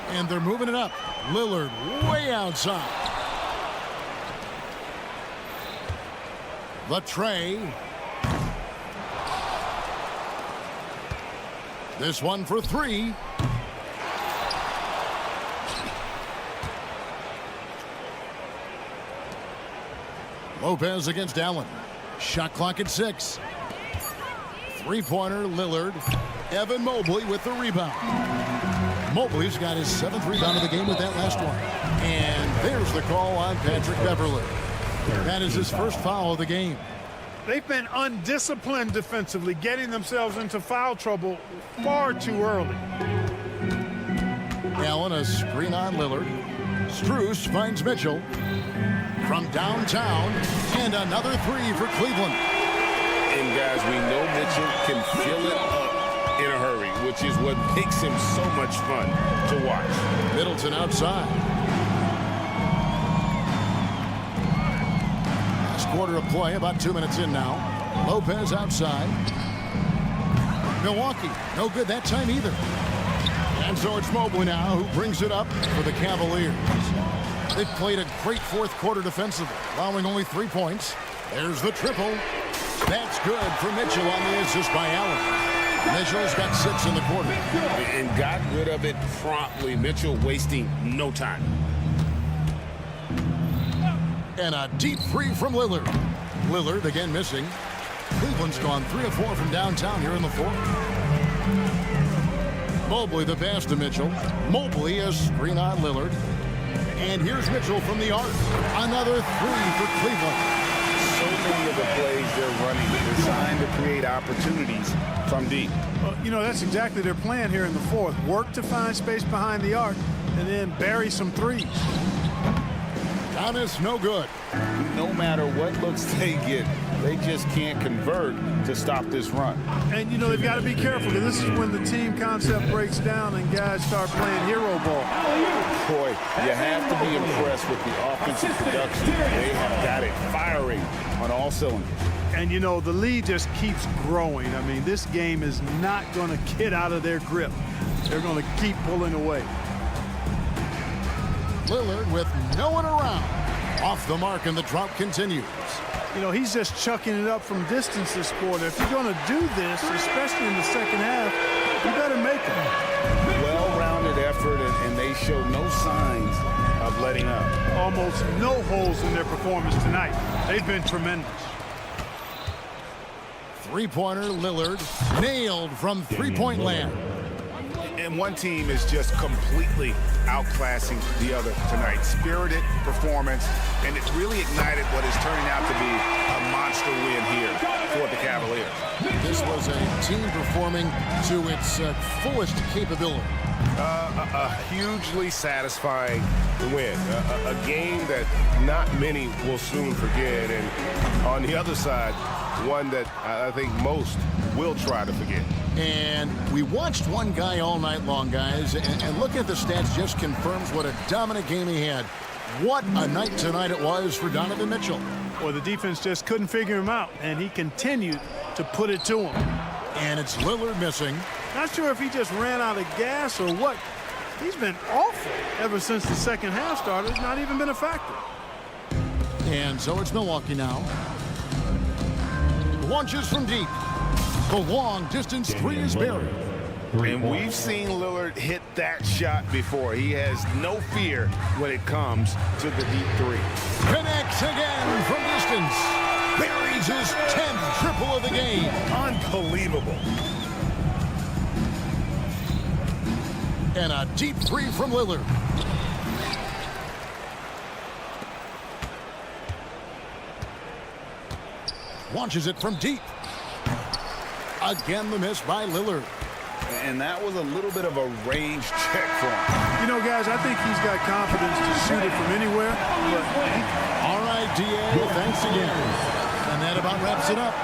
Speaker 1: And they're moving it up. Lillard way outside. The tray. This one for 3. Lopez against Allen. Shot clock at 6. Three-pointer, Lillard. Evan Mobley with the rebound. Mobley's got his 7th rebound of the game with that last one. And there's the call on Patrick Beverly. That is his first foul of the game.
Speaker 11: They've been undisciplined defensively, getting themselves into foul trouble far too early.
Speaker 1: Allen, a screen on Lillard. Strus finds Mitchell from downtown, and another 3 for Cleveland.
Speaker 3: And guys, we know Mitchell can fill it up in a hurry, which is what makes him so much fun to watch.
Speaker 1: Middleton outside. Last quarter of play, about 2 minutes in now. Lopez outside. Milwaukee, no good that time either. And so it's Mobley now who brings it up for the Cavaliers. They've played a great 4th quarter defensively, allowing only 3 points. There's the triple. That's good for Mitchell on the assist by Allen. Mitchell's got 6 in the quarter.
Speaker 3: And got rid of it promptly. Mitchell wasting no time.
Speaker 1: And a deep 3 from Lillard. Lillard again missing. Cleveland's gone 3 of 4 from downtown here in the 4th. Mobley the pass to Mitchell. Mobley a screen on Lillard. And here's Mitchell from the arc. Another 3 for Cleveland.
Speaker 3: So many of the plays they're running are designed to create opportunities from deep.
Speaker 11: Well, you know, that's exactly their plan here in the 4th. Work to find space behind the arc and then bury some 3s.
Speaker 1: Giannis no good.
Speaker 3: No matter what looks they get, they just can't convert to stop this run.
Speaker 11: And, you know, they've got to be careful because this is when the team concept breaks down and guys start playing hero ball.
Speaker 3: Boy, you have to be impressed with the offensive production. They have got it firing on all cylinders.
Speaker 11: And, you know, the lead just keeps growing. I mean, this game is not going to get out of their grip. They're going to keep pulling away.
Speaker 1: Lillard with no one around. Off the mark, and the drought continues.
Speaker 11: You know, he's just chucking it up from distance this quarter. If you're going to do this, especially in the second half, you better make it.
Speaker 3: Well-rounded effort, and they show no signs of letting up.
Speaker 11: Almost no holes in their performance tonight. They've been tremendous.
Speaker 1: Three-pointer, Lillard, nailed from three-point land.
Speaker 6: And one team is just completely outclassing the other tonight. Spirited performance, and it really ignited what is turning out to be a monster win here for the Cavaliers.
Speaker 1: This was a team performing to its fullest capability.
Speaker 6: A hugely satisfying win. A game that not many will soon forget. And on the other side, one that I think most will try to forget.
Speaker 1: And we watched one guy all night long, guys, and looking at the stats just confirms what a dominant game he had. What a night tonight it was for Donovan Mitchell.
Speaker 11: Well, the defense just couldn't figure him out, and he continued to put it to him.
Speaker 1: And it's Lillard missing.
Speaker 11: Not sure if he just ran out of gas or what. He's been awful ever since the second half started. It's not even been a factor.
Speaker 1: And so it's Milwaukee now. Launches from deep. The long-distance 3 is buried.
Speaker 6: And we've seen Lillard hit that shot before. He has no fear when it comes to the deep 3.
Speaker 1: Connects again from distance. Buries his 10th triple of the game.
Speaker 6: Unbelievable.
Speaker 1: And a deep 3 from Lillard. Launches it from deep. Again, the miss by Lillard.
Speaker 3: And that was a little bit of a range check for him.
Speaker 11: You know, guys, I think he's got confidence to shoot it from anywhere.
Speaker 1: All right, DA, thanks again. And that about wraps it up.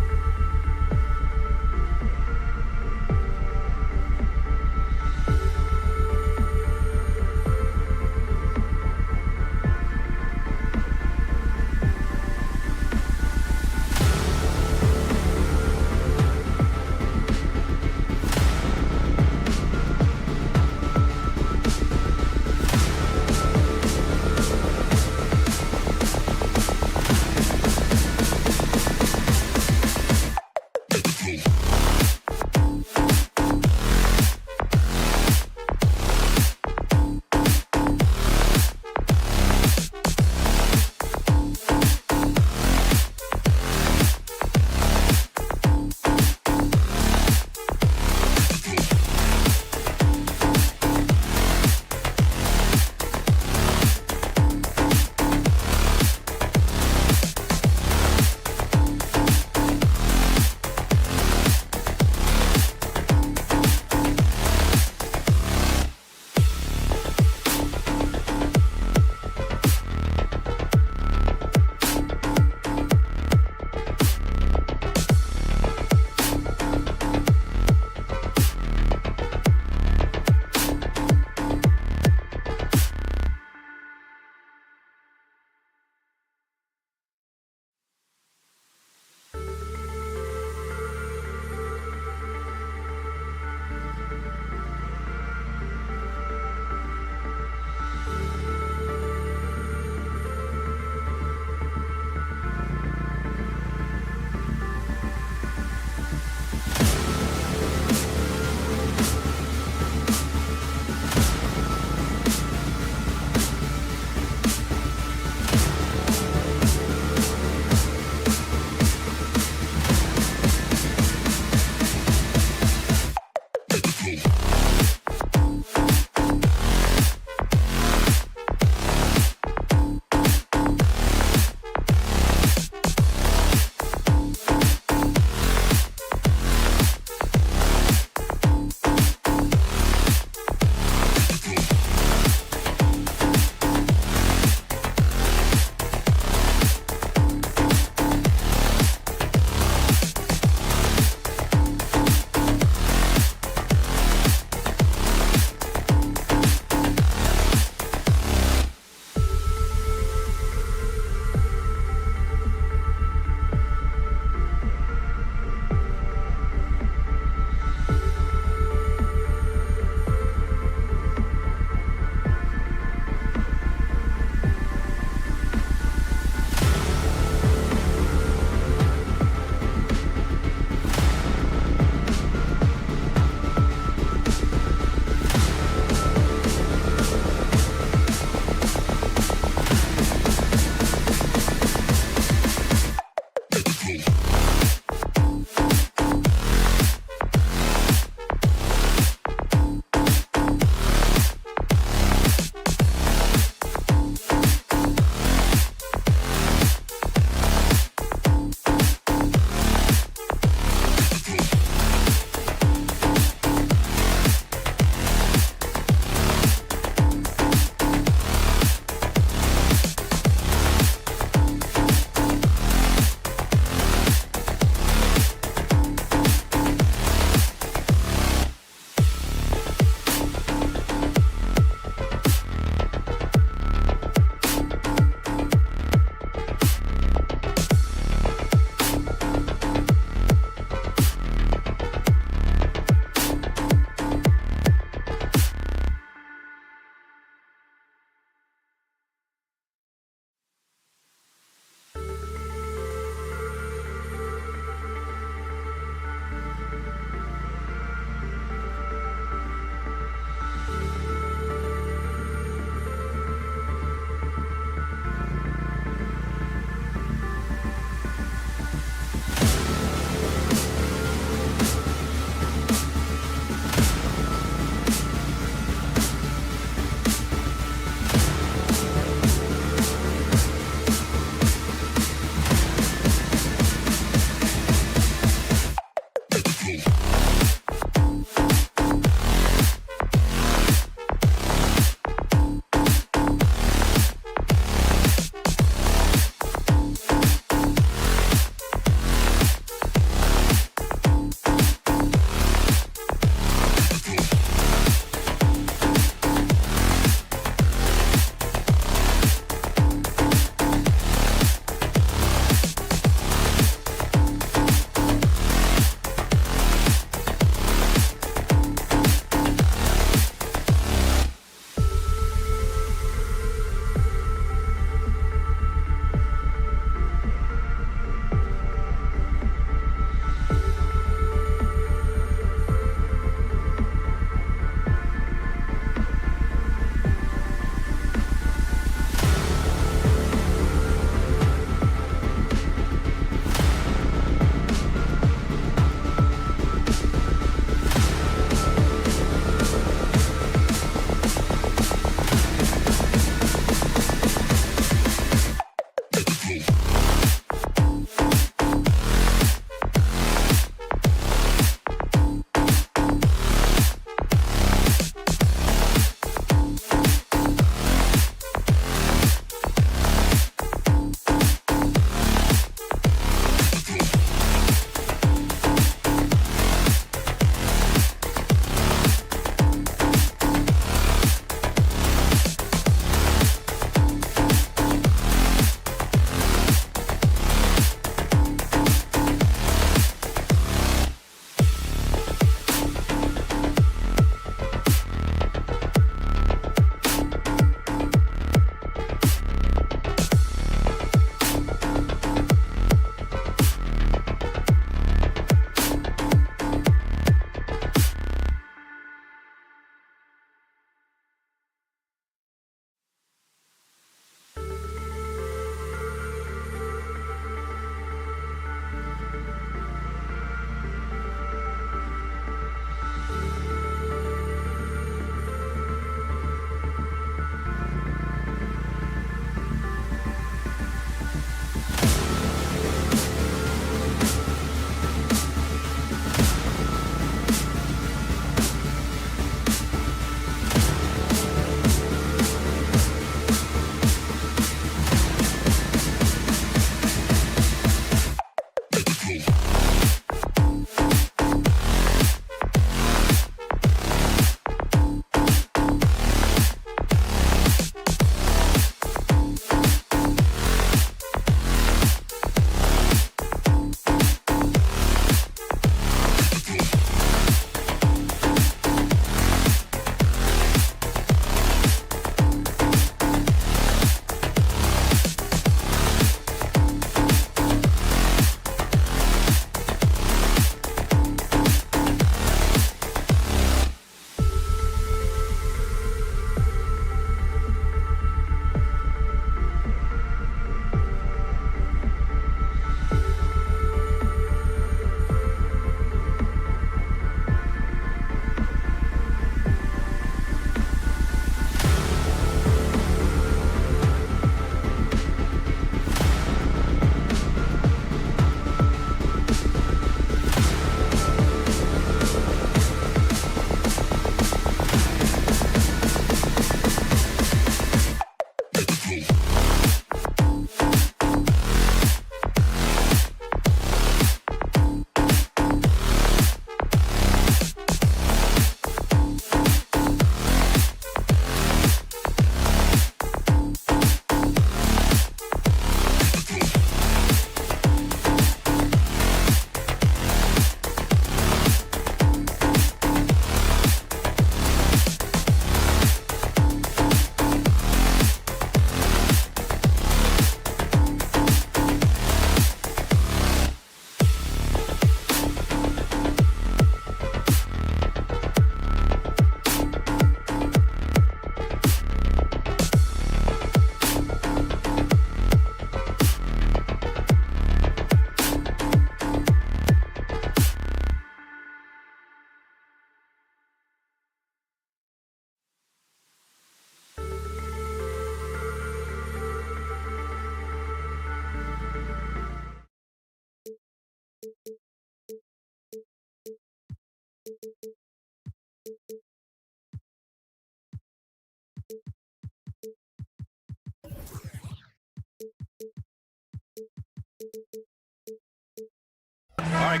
Speaker 7: All right.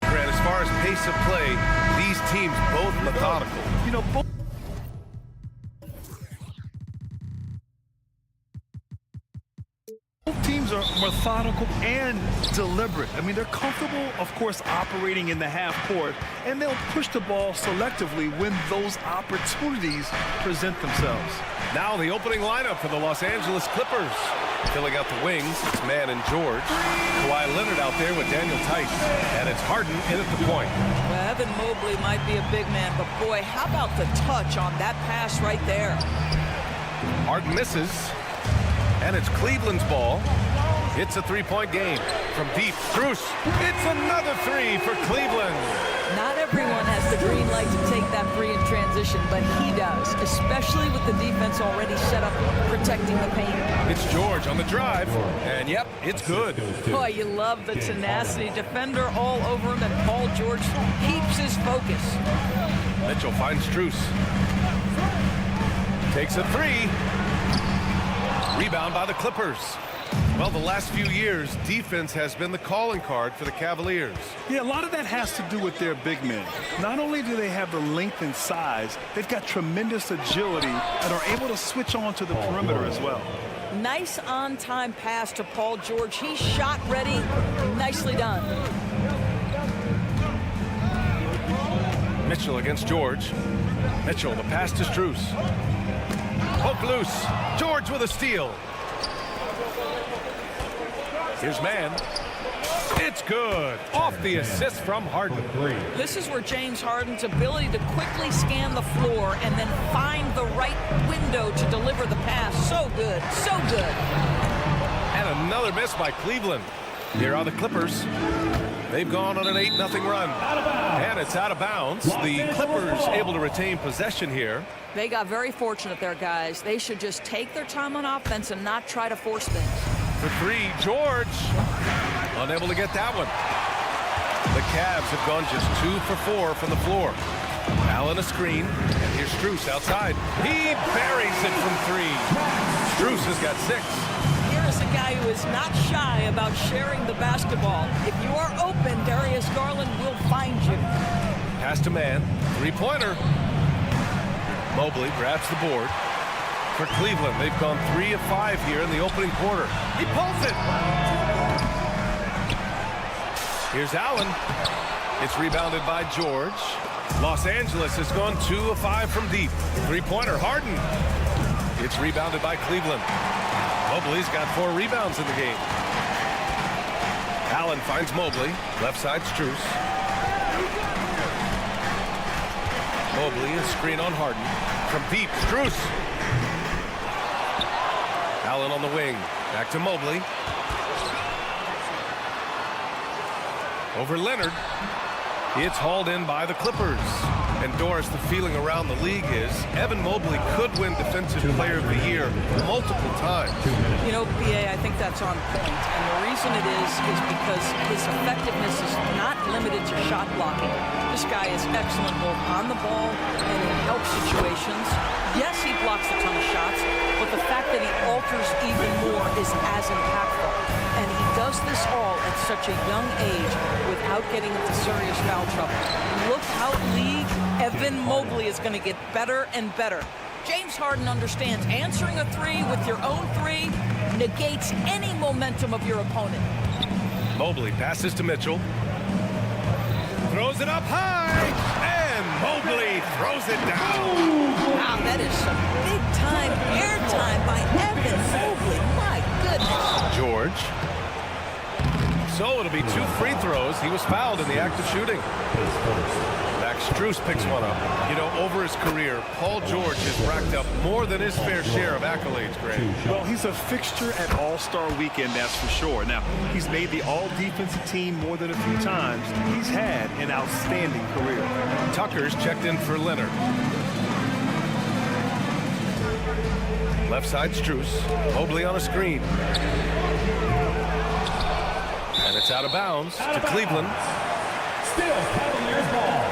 Speaker 7: Grant, as far as pace of play, these teams both methodical.
Speaker 8: You know, both teams are methodical and deliberate. I mean, they're comfortable, of course, operating in the half court, and they'll push the ball selectively when those opportunities present themselves.
Speaker 7: Now the opening lineup for the Los Angeles Clippers. Filling out the wings, it's Mann and George. Kawhi Leonard out there with Daniel Tice. And it's Harden in at the point.
Speaker 12: Well, Evan Mobley might be a big man, but boy, how about the touch on that pass right there?
Speaker 7: Harden misses. And it's Cleveland's ball. It's a three-point game. From deep, Strus. It's another three for Cleveland.
Speaker 12: Not everyone has the green light to take that three in transition, but he does, especially with the defense already set up protecting the paint.
Speaker 7: It's George on the drive, and yep, it's good.
Speaker 12: Boy, you love the tenacity. Defender all over him, and Paul George keeps his focus.
Speaker 7: Mitchell finds Strus. Takes a three. Rebound by the Clippers. Well, the last few years, defense has been the calling card for the Cavaliers.
Speaker 8: Yeah, a lot of that has to do with their big men. Not only do they have the length and size, they've got tremendous agility and are able to switch on to the perimeter as well.
Speaker 12: Nice on-time pass to Paul George. He's shot ready. Nicely done.
Speaker 7: Mitchell against George. Mitchell, the pass to Strus. Poke loose. George with a steal. Here's Mann. It's good. Off the assist from Harden.
Speaker 12: This is where James Harden's ability to quickly scan the floor and then find the right window to deliver the pass. So good. So good.
Speaker 7: And another miss by Cleveland. Here are the Clippers. They've gone on an 8-0 run. And it's out of bounds. The Clippers able to retain possession here.
Speaker 12: They got very fortunate there, guys. They should just take their time on offense and not try to force things.
Speaker 7: For three, George. Unable to get that one. The Cavs have gone just 2 for 4 from the floor. Allen a screen. And here's Strus outside. He buries it from 3. Strus has got 6.
Speaker 12: Here is a guy who is not shy about sharing the basketball. If you are open, Darius Garland will find you.
Speaker 7: Pass to Mann. Three-pointer. Mobley grabs the board. For Cleveland, they've gone 3 of 5 here in the opening quarter. He pulls it. Here's Allen. It's rebounded by George. Los Angeles has gone 2 of 5 from deep. Three-pointer, Harden. It's rebounded by Cleveland. Mobley's got 4 rebounds in the game. Allen finds Mobley. Left side, Strus. Mobley, a screen on Harden. From deep, Strus. Allen on the wing. Back to Mobley. Over Leonard. It's hauled in by the Clippers. And Doris, the feeling around the league is Evan Mobley could win Defensive Player of the Year multiple times.
Speaker 12: You know, BA, I think that's on point. And the reason it is because his effectiveness is not limited to shot blocking. This guy is excellent both on the ball and in help situations. Yes, he blocks a ton of shots, but the fact that he alters even more is as impactful. And he does this all at such a young age without getting into serious foul trouble. Look how league Evan Mobley is going to get better and better. James Harden understands answering a 3 with your own 3 negates any momentum of your opponent.
Speaker 7: Mobley passes to Mitchell. Throws it up high. And Mobley throws it down.
Speaker 12: Wow, that is some big-time airtime by Evan Mobley. My goodness.
Speaker 7: George. So it'll be 2 free throws. He was fouled in the act of shooting. Back Strus picks one up. You know, over his career, Paul George has racked up more than his fair share of accolades, Greg.
Speaker 8: Well, he's a fixture at All-Star Weekend, that's for sure. Now, he's made the All-Defensive Team more than a few times. He's had an outstanding career.
Speaker 7: Tucker's checked in for Leonard. Left side, Strus. Mobley on a screen. And it's out of bounds to Cleveland.
Speaker 4: Still Cavaliers ball.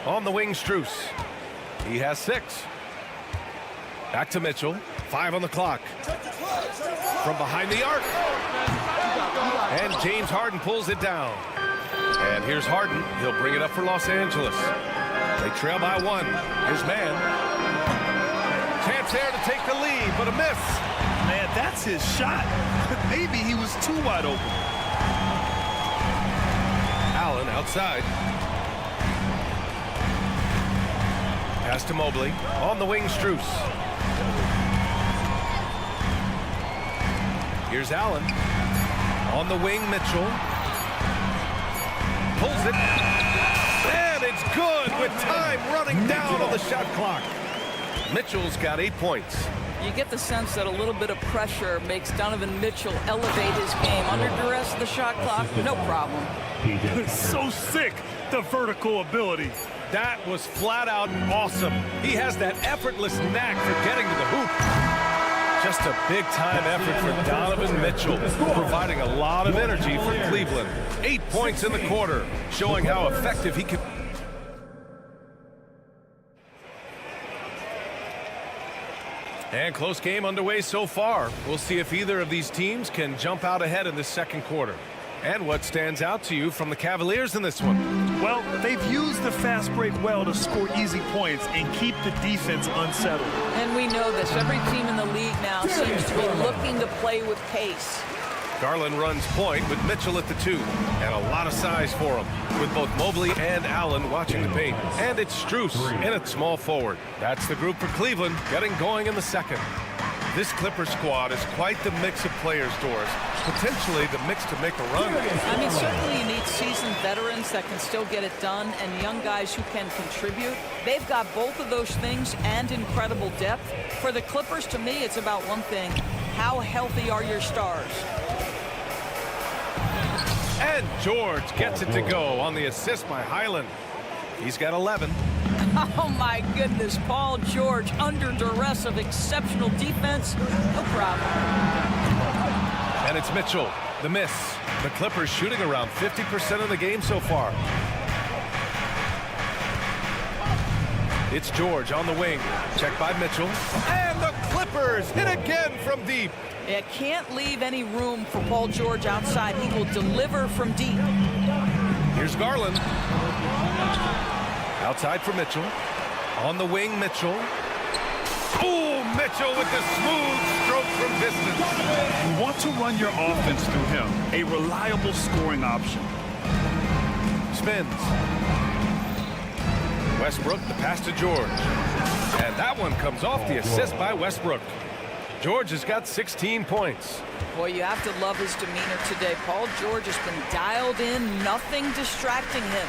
Speaker 7: On the wing, Strus. He has 6. Back to Mitchell. 5 on the clock. From behind the arc. And James Harden pulls it down. And here's Harden. He'll bring it up for Los Angeles. They trail by 1. His man. Chance there to take the lead, but a miss.
Speaker 8: Man, that's his shot. Maybe he was too wide open.
Speaker 7: Allen outside. Pass to Mobley. On the wing, Strus. Here's Allen. On the wing, Mitchell. Pulls it. And it's good with time running down on the shot clock. Mitchell's got 8 points.
Speaker 12: You get the sense that a little bit of pressure makes Donovan Mitchell elevate his game. Under duress of the shot clock, no problem.
Speaker 8: So sick, the vertical ability.
Speaker 7: That was flat out awesome. He has that effortless knack for getting to the hoop. Just a big-time effort for Donovan Mitchell, providing a lot of energy for Cleveland. 8 points in the quarter, showing how effective he can. And close game underway so far. We'll see if either of these teams can jump out ahead in this second quarter. And what stands out to you from the Cavaliers in this one?
Speaker 8: Well, they've used the fast break well to score easy points and keep the defense unsettled.
Speaker 12: And we know this. Every team in the league now seems to be looking to play with pace.
Speaker 7: Garland runs point with Mitchell at the 2. And a lot of size for him, with both Mobley and Allen watching the paint. And it's Strus in at small forward. That's the group for Cleveland, getting going in the second. This Clippers squad is quite the mix of players, Doris. Potentially the mix to make a run.
Speaker 12: I mean, certainly you need seasoned veterans that can still get it done and young guys who can contribute. They've got both of those things and incredible depth. For the Clippers, to me, it's about one thing. How healthy are your stars?
Speaker 7: And George gets it to go on the assist by Highland. He's got 11.
Speaker 12: Oh, my goodness. Paul George under duress of exceptional defense. No problem.
Speaker 7: And it's Mitchell. The miss. The Clippers shooting around 50% of the game so far. It's George on the wing. Checked by Mitchell. And the Clippers hit again from deep.
Speaker 12: It can't leave any room for Paul George outside. He will deliver from deep.
Speaker 7: Here's Garland. Outside for Mitchell. On the wing, Mitchell. Oh, Mitchell with the smooth stroke from distance.
Speaker 8: You want to run your offense through him. A reliable scoring option.
Speaker 7: Spins. Westbrook, the pass to George. And that one comes off the assist by Westbrook. George has got 16 points.
Speaker 12: Boy, you have to love his demeanor today. Paul George has been dialed in, nothing distracting him.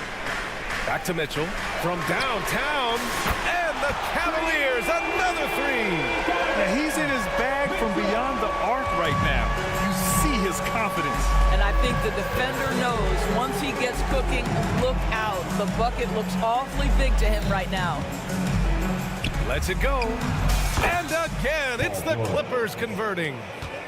Speaker 7: Back to Mitchell from downtown, and the Cavaliers, another 3.
Speaker 8: Now, he's in his bag from beyond the arc right now. You see his confidence.
Speaker 12: And I think the defender knows once he gets cooking, look out. The bucket looks awfully big to him right now.
Speaker 7: Lets it go. And again, it's the Clippers converting.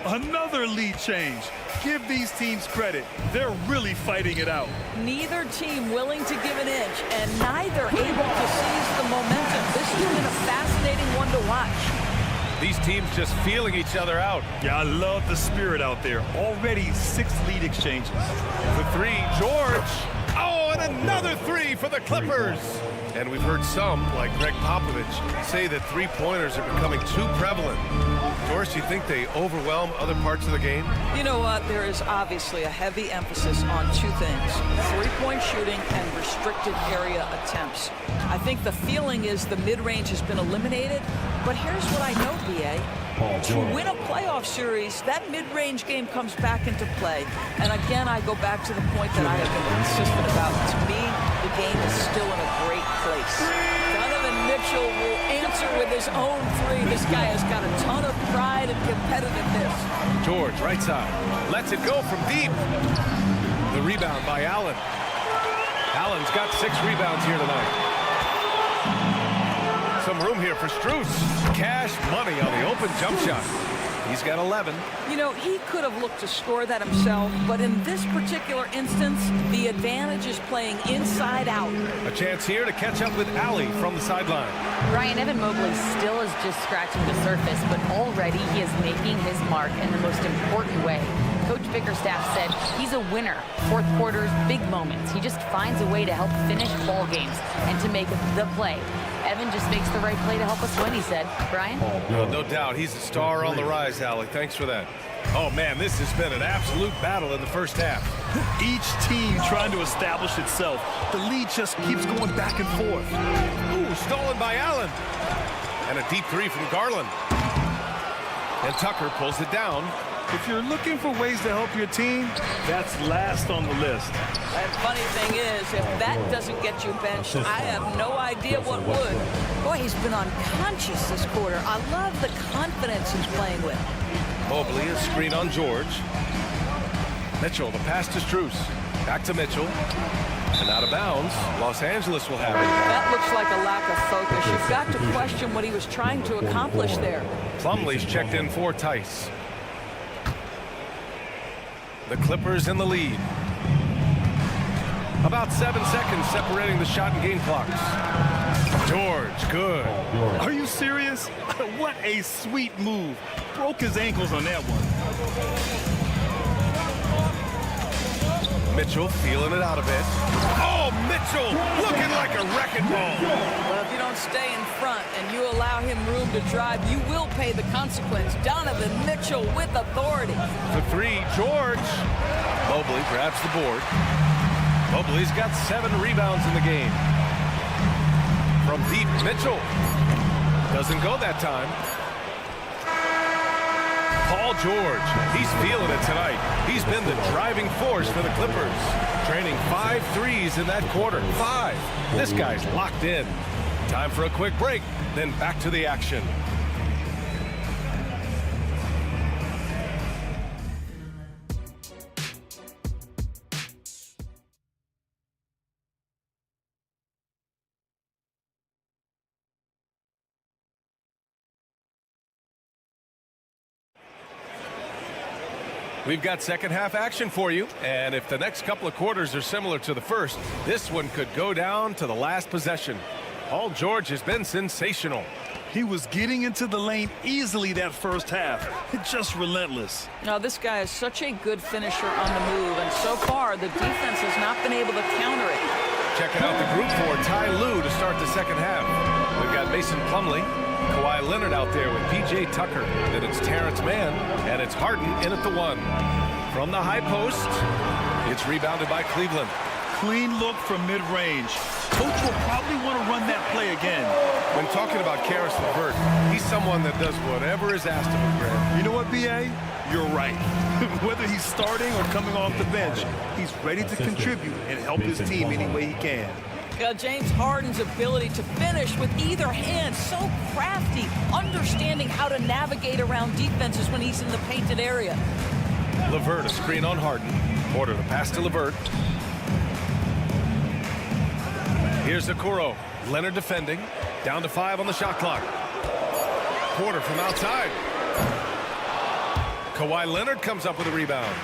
Speaker 8: Another lead change. Give these teams credit. They're really fighting it out.
Speaker 12: Neither team willing to give an inch, and neither able to seize the momentum. This has been a fascinating one to watch.
Speaker 7: These teams just feeling each other out.
Speaker 8: Yeah, I love the spirit out there. Already 6 lead exchanges.
Speaker 7: For 3, George. Oh, and another 3 for the Clippers. And we've heard some, like Greg Popovich, say that 3-pointers are becoming too prevalent. Doris, you think they overwhelm other parts of the game?
Speaker 12: You know what? There is obviously a heavy emphasis on 2 things. 3-point shooting and restricted area attempts. I think the feeling is the mid-range has been eliminated. But here's what I know, BA. To win a playoff series, that mid-range game comes back into play. And again, I go back to the point that I have been consistent about. To me, the game is still in a great place. Donovan Mitchell will answer with his own three. This guy has got a ton of pride and competitiveness.
Speaker 7: George, right side, lets it go from deep. The rebound by Allen. Allen's got 6 rebounds here tonight. Some room here for Strus. Cash money on the open jump shot. He's got 11.
Speaker 12: You know, he could have looked to score that himself, but in this particular instance, the advantage is playing inside out.
Speaker 7: A chance here to catch up with Allie from the sideline.
Speaker 10: Brian, Evan Mobley still is just scratching the surface, but already he is making his mark in the most important way. Coach Bickerstaff said he's a winner. Fourth quarters, big moments. He just finds a way to help finish ball games and to make the play. Evan just makes the right play to help us win, he said. Brian?
Speaker 7: No doubt. He's a star on the rise, Allie. Thanks for that. Oh, man, this has been an absolute battle in the first half.
Speaker 8: Each team trying to establish itself. The lead just keeps going back and forth.
Speaker 7: Ooh, stolen by Allen. And a deep 3 from Garland. And Tucker pulls it down.
Speaker 8: If you're looking for ways to help your team, that's last on the list.
Speaker 12: And funny thing is, if that doesn't get you benched, I have no idea what would. Boy, he's been unconscious this quarter. I love the confidence he's playing with.
Speaker 7: Mobley, a screen on George. Mitchell, the pass to Strus. Back to Mitchell. And out of bounds. Los Angeles will have it.
Speaker 12: That looks like a lack of focus. You've got to question what he was trying to accomplish there.
Speaker 7: Plumlee's checked in for Tice. The Clippers in the lead. About 7 seconds separating the shot and game clocks. George, good.
Speaker 8: Are you serious? What a sweet move. Broke his ankles on that one.
Speaker 7: Mitchell feeling it out a bit. Oh, Mitchell looking like a wrecking ball.
Speaker 12: Well, if you don't stay in front and you allow him room to drive, you will pay the consequence. Donovan Mitchell with authority.
Speaker 7: For 3, George. Mobley grabs the board. Mobley's got 7 rebounds in the game. From deep, Mitchell. Doesn't go that time. Paul George, he's feeling it tonight. He's been the driving force for the Clippers. Training 5 threes in that quarter. 5. This guy's locked in. Time for a quick break, then back to the action. We've got second half action for you, and if the next couple of quarters are similar to the first, this one could go down to the last possession. Paul George has been sensational.
Speaker 8: He was getting into the lane easily that first half. It's just relentless.
Speaker 12: Now, this guy is such a good finisher on the move, and so far, the defense has not been able to counter it.
Speaker 7: Checking out the group for Ty Lue to start the second half. We've got Mason Plumlee, Kawhi Leonard out there with P.J. Tucker. Then it's Terrence Mann, and it's Harden in at the 1. From the high post, it's rebounded by Cleveland.
Speaker 8: Clean look from mid-range. Coach will probably want to run that play again.
Speaker 7: When talking about Karis LeVert, he's someone that does whatever is asked of him, Grant.
Speaker 8: You know what, B.A.? You're right. Whether he's starting or coming off the bench, he's ready to contribute and help his team any way he can.
Speaker 12: James Harden's ability to finish with either hand, so crafty, understanding how to navigate around defenses when he's in the painted area.
Speaker 7: LeVert, a screen on Harden. Porter, the pass to LeVert. Here's Okoro. Leonard defending. Down to 5 on the shot clock. Porter from outside. Kawhi Leonard comes up with a rebound.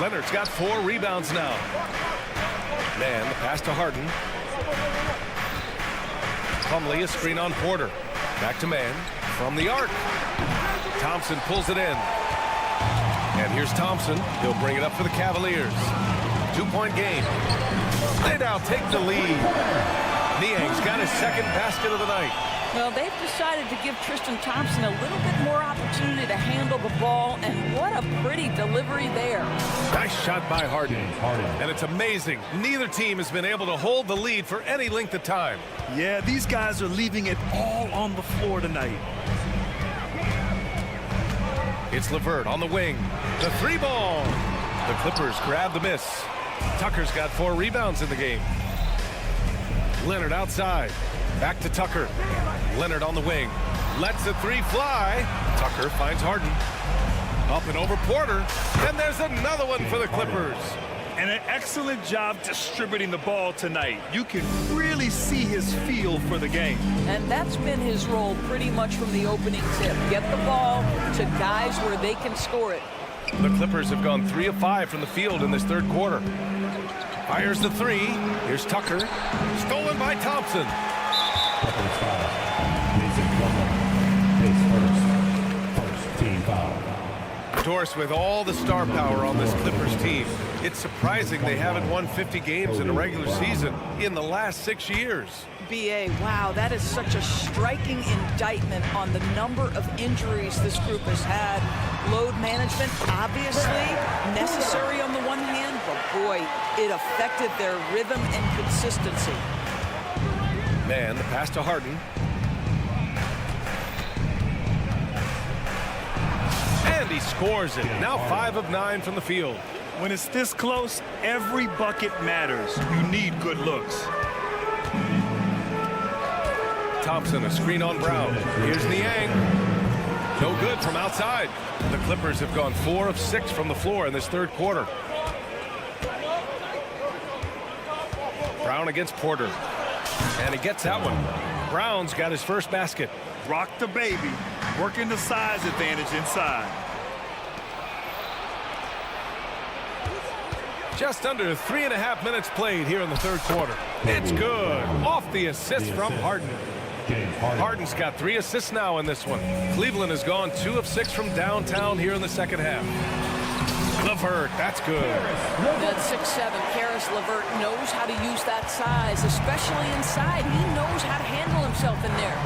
Speaker 7: Leonard's got 4 rebounds now. Man, the pass to Harden. Plumlee, a screen on Porter. Back to Mann. From the arc. Thompson pulls it in. And here's Thompson. He'll bring it up for the Cavaliers. 2-point game. They now take the lead. Niang's got his second basket of the night.
Speaker 12: Well, they've decided to give Tristan Thompson a little bit more opportunity to handle the ball, and what a pretty delivery there.
Speaker 7: Nice shot by Harden. And it's amazing. Neither team has been able to hold the lead for any length of time.
Speaker 8: Yeah, these guys are leaving it all on the floor tonight.
Speaker 7: It's LeVert on the wing. The 3 ball. The Clippers grab the miss. Tucker's got 4 rebounds in the game. Leonard outside. Back to Tucker. Leonard on the wing. Lets the 3 fly. Tucker finds Harden. Up and over Porter. And there's another one for the Clippers.
Speaker 8: And an excellent job distributing the ball tonight. You can really see his feel for the game.
Speaker 12: And that's been his role pretty much from the opening tip. Get the ball to guys where they can score it.
Speaker 7: The Clippers have gone 3 of 5 from the field in this third quarter. Fires the 3. Here's Tucker. Stolen by Thompson.
Speaker 4: Clippers foul. Mason Plumlee. First team foul.
Speaker 7: Doris, with all the star power on this Clippers team, it's surprising they haven't won 50 games in a regular season in the last 6 years.
Speaker 12: BA, wow, that is such a striking indictment on the number of injuries this group has had. Load management, obviously necessary on the one hand, but boy, it affected their rhythm and consistency.
Speaker 7: Man, the pass to Harden. And he scores it. Now 5 of 9 from the field.
Speaker 8: When it's this close, every bucket matters. You need good looks.
Speaker 7: Thompson, a screen on Brown. Here's Niang. No good from outside. The Clippers have gone 4 of 6 from the floor in this third quarter. Brown against Porter. And he gets that one. Brown's got his first basket.
Speaker 8: Rock the baby. Working the size advantage inside.
Speaker 7: Just under 3.5 minutes played here in the third quarter. It's good. Off the assist from Harden. Harden's got 3 assists now in this one. Cleveland has gone 2 of 6 from downtown here in the second half. LeVert, that's good.
Speaker 12: That 6'7", Karis LeVert knows how to use that size, especially inside. He knows how to handle himself in there.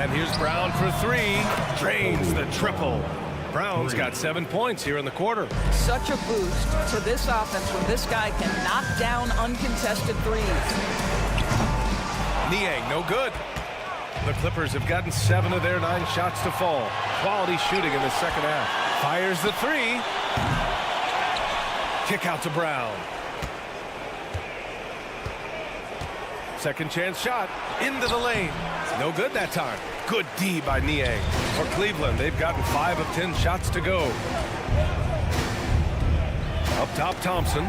Speaker 7: And here's Brown for 3. Drains the triple. Brown's got 7 points here in the quarter.
Speaker 12: Such a boost to this offense when this guy can knock down uncontested threes.
Speaker 7: Niang, no good. The Clippers have gotten 7 of their 9 shots to fall. Quality shooting in the second half. Fires the 3. Kick out to Brown. Second chance shot into the lane. No good that time. Good D by Niang. For Cleveland, they've gotten 5 of 10 shots to go. Up top, Thompson.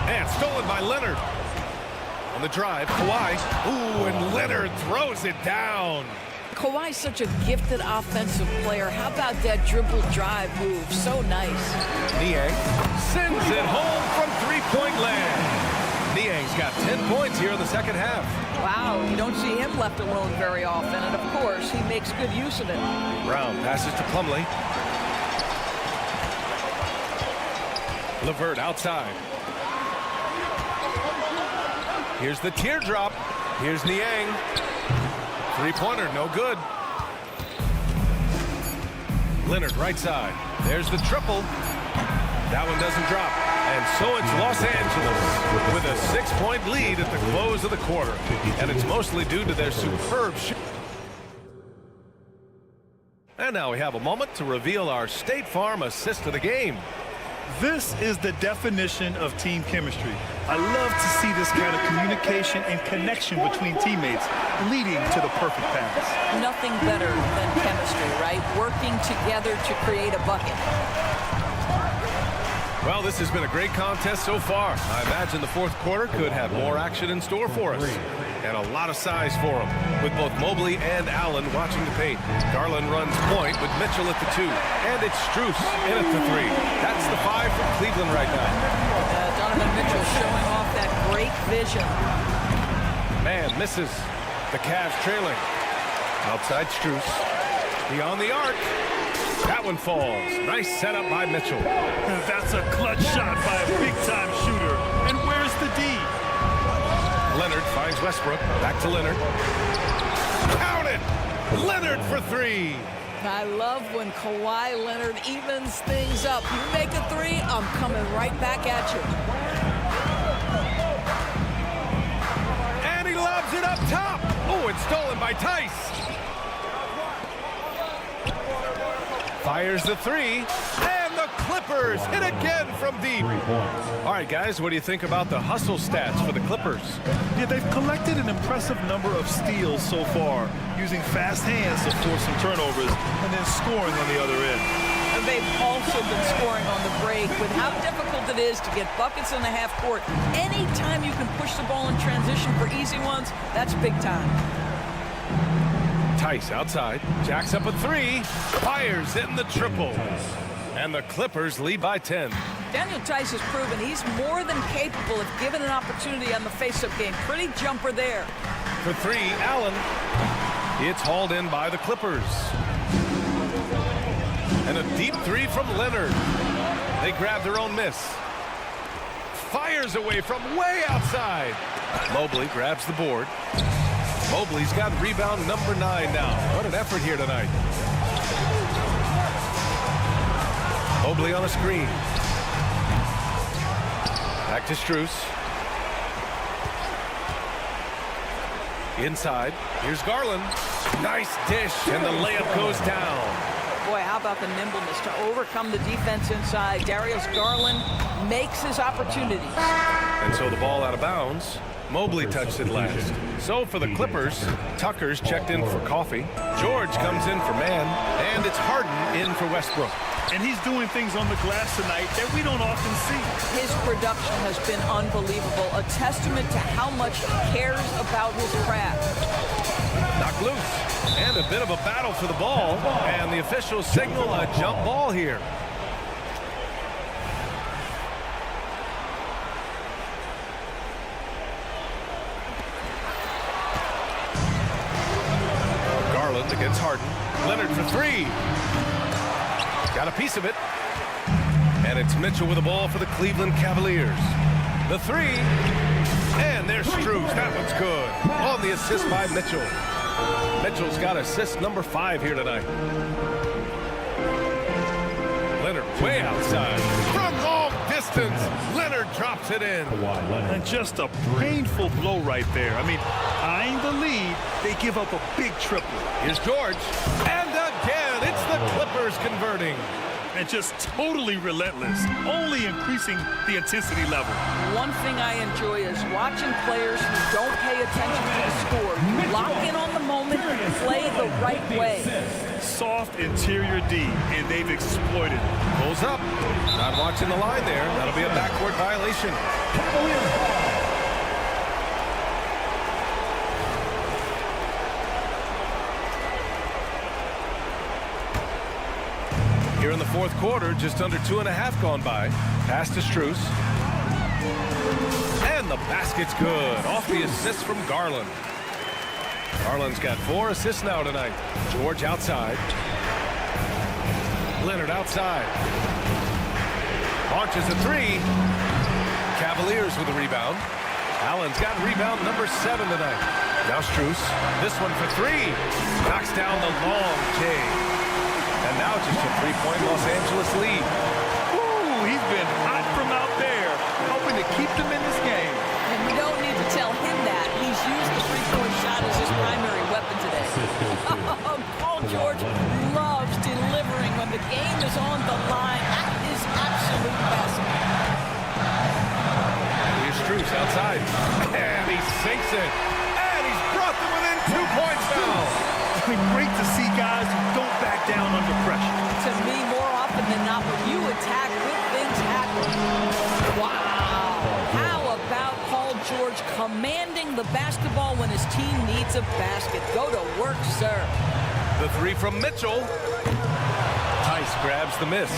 Speaker 7: And stolen by Leonard. On the drive, Kawhi. Ooh, and Leonard throws it down.
Speaker 12: Kawhi's such a gifted offensive player. How about that dribble drive move? So nice.
Speaker 7: Niang sends it home from three-point land. Niang's got 10 points here in the second half.
Speaker 12: Wow, you don't see him left alone very often, and of course, he makes good use of it.
Speaker 7: Brown passes to Plumlee. LeVert outside. Here's the teardrop. Here's Niang. Three-pointer, no good. Leonard right side. There's the triple. That one doesn't drop. And so it's Los Angeles with a 6-point lead at the close of the quarter. And it's mostly due to their superb shooting. And now we have a moment to reveal our State Farm assist of the game.
Speaker 8: This is the definition of team chemistry. I love to see this kind of communication and connection between teammates leading to the perfect pass.
Speaker 12: Nothing better than chemistry, right? Working together to create a bucket.
Speaker 7: Well, this has been a great contest so far. I imagine the fourth quarter could have more action in store for us. And a lot of size for them, with both Mobley and Allen watching the paint. Garland runs point with Mitchell at the 2. And it's Strus in at the 3. That's the 5 from Cleveland right now.
Speaker 12: Donovan Mitchell showing off that great vision.
Speaker 7: Man misses. The Cavs trailing. Outside Strus. Beyond the arc. That one falls. Nice setup by Mitchell.
Speaker 8: That's a clutch shot by a big-time shooter. And where's the D?
Speaker 7: Leonard finds Westbrook. Back to Leonard. Count it! Leonard for 3.
Speaker 12: I love when Kawhi Leonard evens things up. You make a 3, I'm coming right back at you.
Speaker 7: And he lobs it up top. Oh, it's stolen by Tice. Fires the three, and the Clippers hit again from deep.
Speaker 4: 3 points.
Speaker 7: All right, guys, what do you think about the hustle stats for the Clippers?
Speaker 8: Yeah, they've collected an impressive number of steals so far, using fast hands to force some turnovers and then scoring on the other end.
Speaker 12: And they've also been scoring on the break. With how difficult it is to get buckets in the half court, anytime you can push the ball in transition for easy ones, that's big time.
Speaker 7: Tice outside, jacks up a three, fires in the triple. And the Clippers lead by 10.
Speaker 12: Daniel Tice has proven he's more than capable of giving an opportunity on the face-up game. Pretty jumper there.
Speaker 7: For three, Allen. It's hauled in by the Clippers. And a deep three from Leonard. They grab their own miss. Fires away from way outside. Mobley grabs the board. Mobley's got rebound number 9 now. What an effort here tonight. Mobley on a screen. Back to Strus. Inside. Here's Garland. Nice dish, and the layup goes down.
Speaker 12: Boy, how about the nimbleness to overcome the defense inside. Darius Garland makes his opportunity.
Speaker 7: And so the ball out of bounds. Mobley touched it last. So for the Clippers, Tucker's checked in for coffee. George comes in for man, and it's Harden in for Westbrook.
Speaker 8: And he's doing things on the glass tonight that we don't often see.
Speaker 12: His production has been unbelievable, a testament to how much he cares about his craft.
Speaker 7: Knocked loose, and a bit of a battle for the ball, and the officials signal a jump ball here. Garland against Harden. Leonard for three. Got a piece of it. And it's Mitchell with the ball for the Cleveland Cavaliers. The three. And there's Strus. That one's good. On the assist by Mitchell. Mitchell's got assist number 5 here tonight. Leonard way outside. From long distance, Leonard drops it in.
Speaker 8: And just a painful blow right there. I mean, eyeing the lead, they give up a big triple.
Speaker 7: Here's George. And again, it's the Clippers converting.
Speaker 8: And just totally relentless, only increasing the intensity level.
Speaker 12: One thing I enjoy is watching players who don't pay attention to the score, who lock in on the moment and play the right way.
Speaker 8: Soft interior D, and they've exploited it.
Speaker 7: Pulls up. Not watching the line there. That'll be a backcourt violation. Here in the fourth quarter, just under 2.5 gone by. Pass to Strus. And the basket's good. Off the assist from Garland. Garland's got 4 assists now tonight. George outside. Leonard outside. Launches a three. Cavaliers with a rebound. Allen's got rebound number 7 tonight. Now Strus. This one for 3. Knocks down the long J. And now just a 3-point Los Angeles lead.
Speaker 8: Ooh, he's been hot from out there, helping to keep them in this game.
Speaker 12: And we don't need to tell him that. He's used the three-point shot as his primary weapon today. Paul George loves delivering when the game is on the line. That is absolute basketball.
Speaker 7: Here's Strus outside. And he sinks it. And he's brought them within 2 points now.
Speaker 8: It's been great to see guys who don't back down under pressure.
Speaker 12: To me, more often than not, when you attack, good things happen. Wow. How about Paul George commanding the basketball when his team needs a basket? Go to work, sir.
Speaker 7: The three from Mitchell. Tice grabs the miss.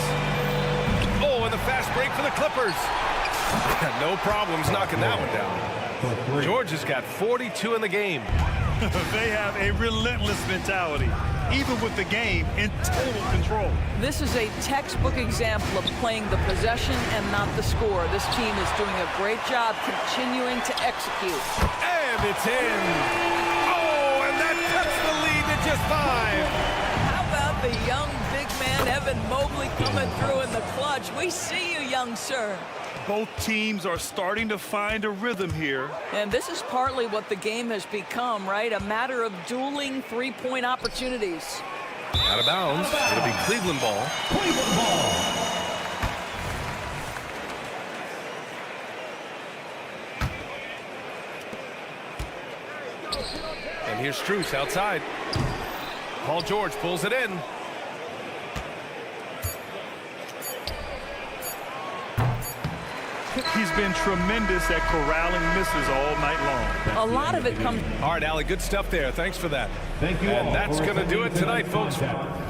Speaker 7: Oh, and the fast break for the Clippers. No problems knocking that one down. George has got 42 in the game.
Speaker 8: They have a relentless mentality, even with the game in total control.
Speaker 12: This is a textbook example of playing the possession and not the score. This team is doing a great job continuing to execute.
Speaker 7: And it's in. Oh, and that cuts the lead to just 5.
Speaker 12: How about the young big man, Evan Mobley, coming through in the clutch? We see you, young sir.
Speaker 8: Both teams are starting to find a rhythm here.
Speaker 12: And this is partly what the game has become, right? A matter of dueling three-point opportunities.
Speaker 7: Out of bounds. It'll be Cleveland ball.
Speaker 4: Cleveland ball.
Speaker 7: And here's Strus outside. Paul George pulls it in.
Speaker 8: He's been tremendous at corralling misses all night long.
Speaker 12: A lot of it comes.
Speaker 7: All right, Allie, good stuff there. Thanks for that.
Speaker 4: Thank you all.
Speaker 7: And that's
Speaker 4: for
Speaker 7: going to do it
Speaker 4: attending
Speaker 7: tonight,
Speaker 4: tonight's
Speaker 7: folks.
Speaker 4: contest.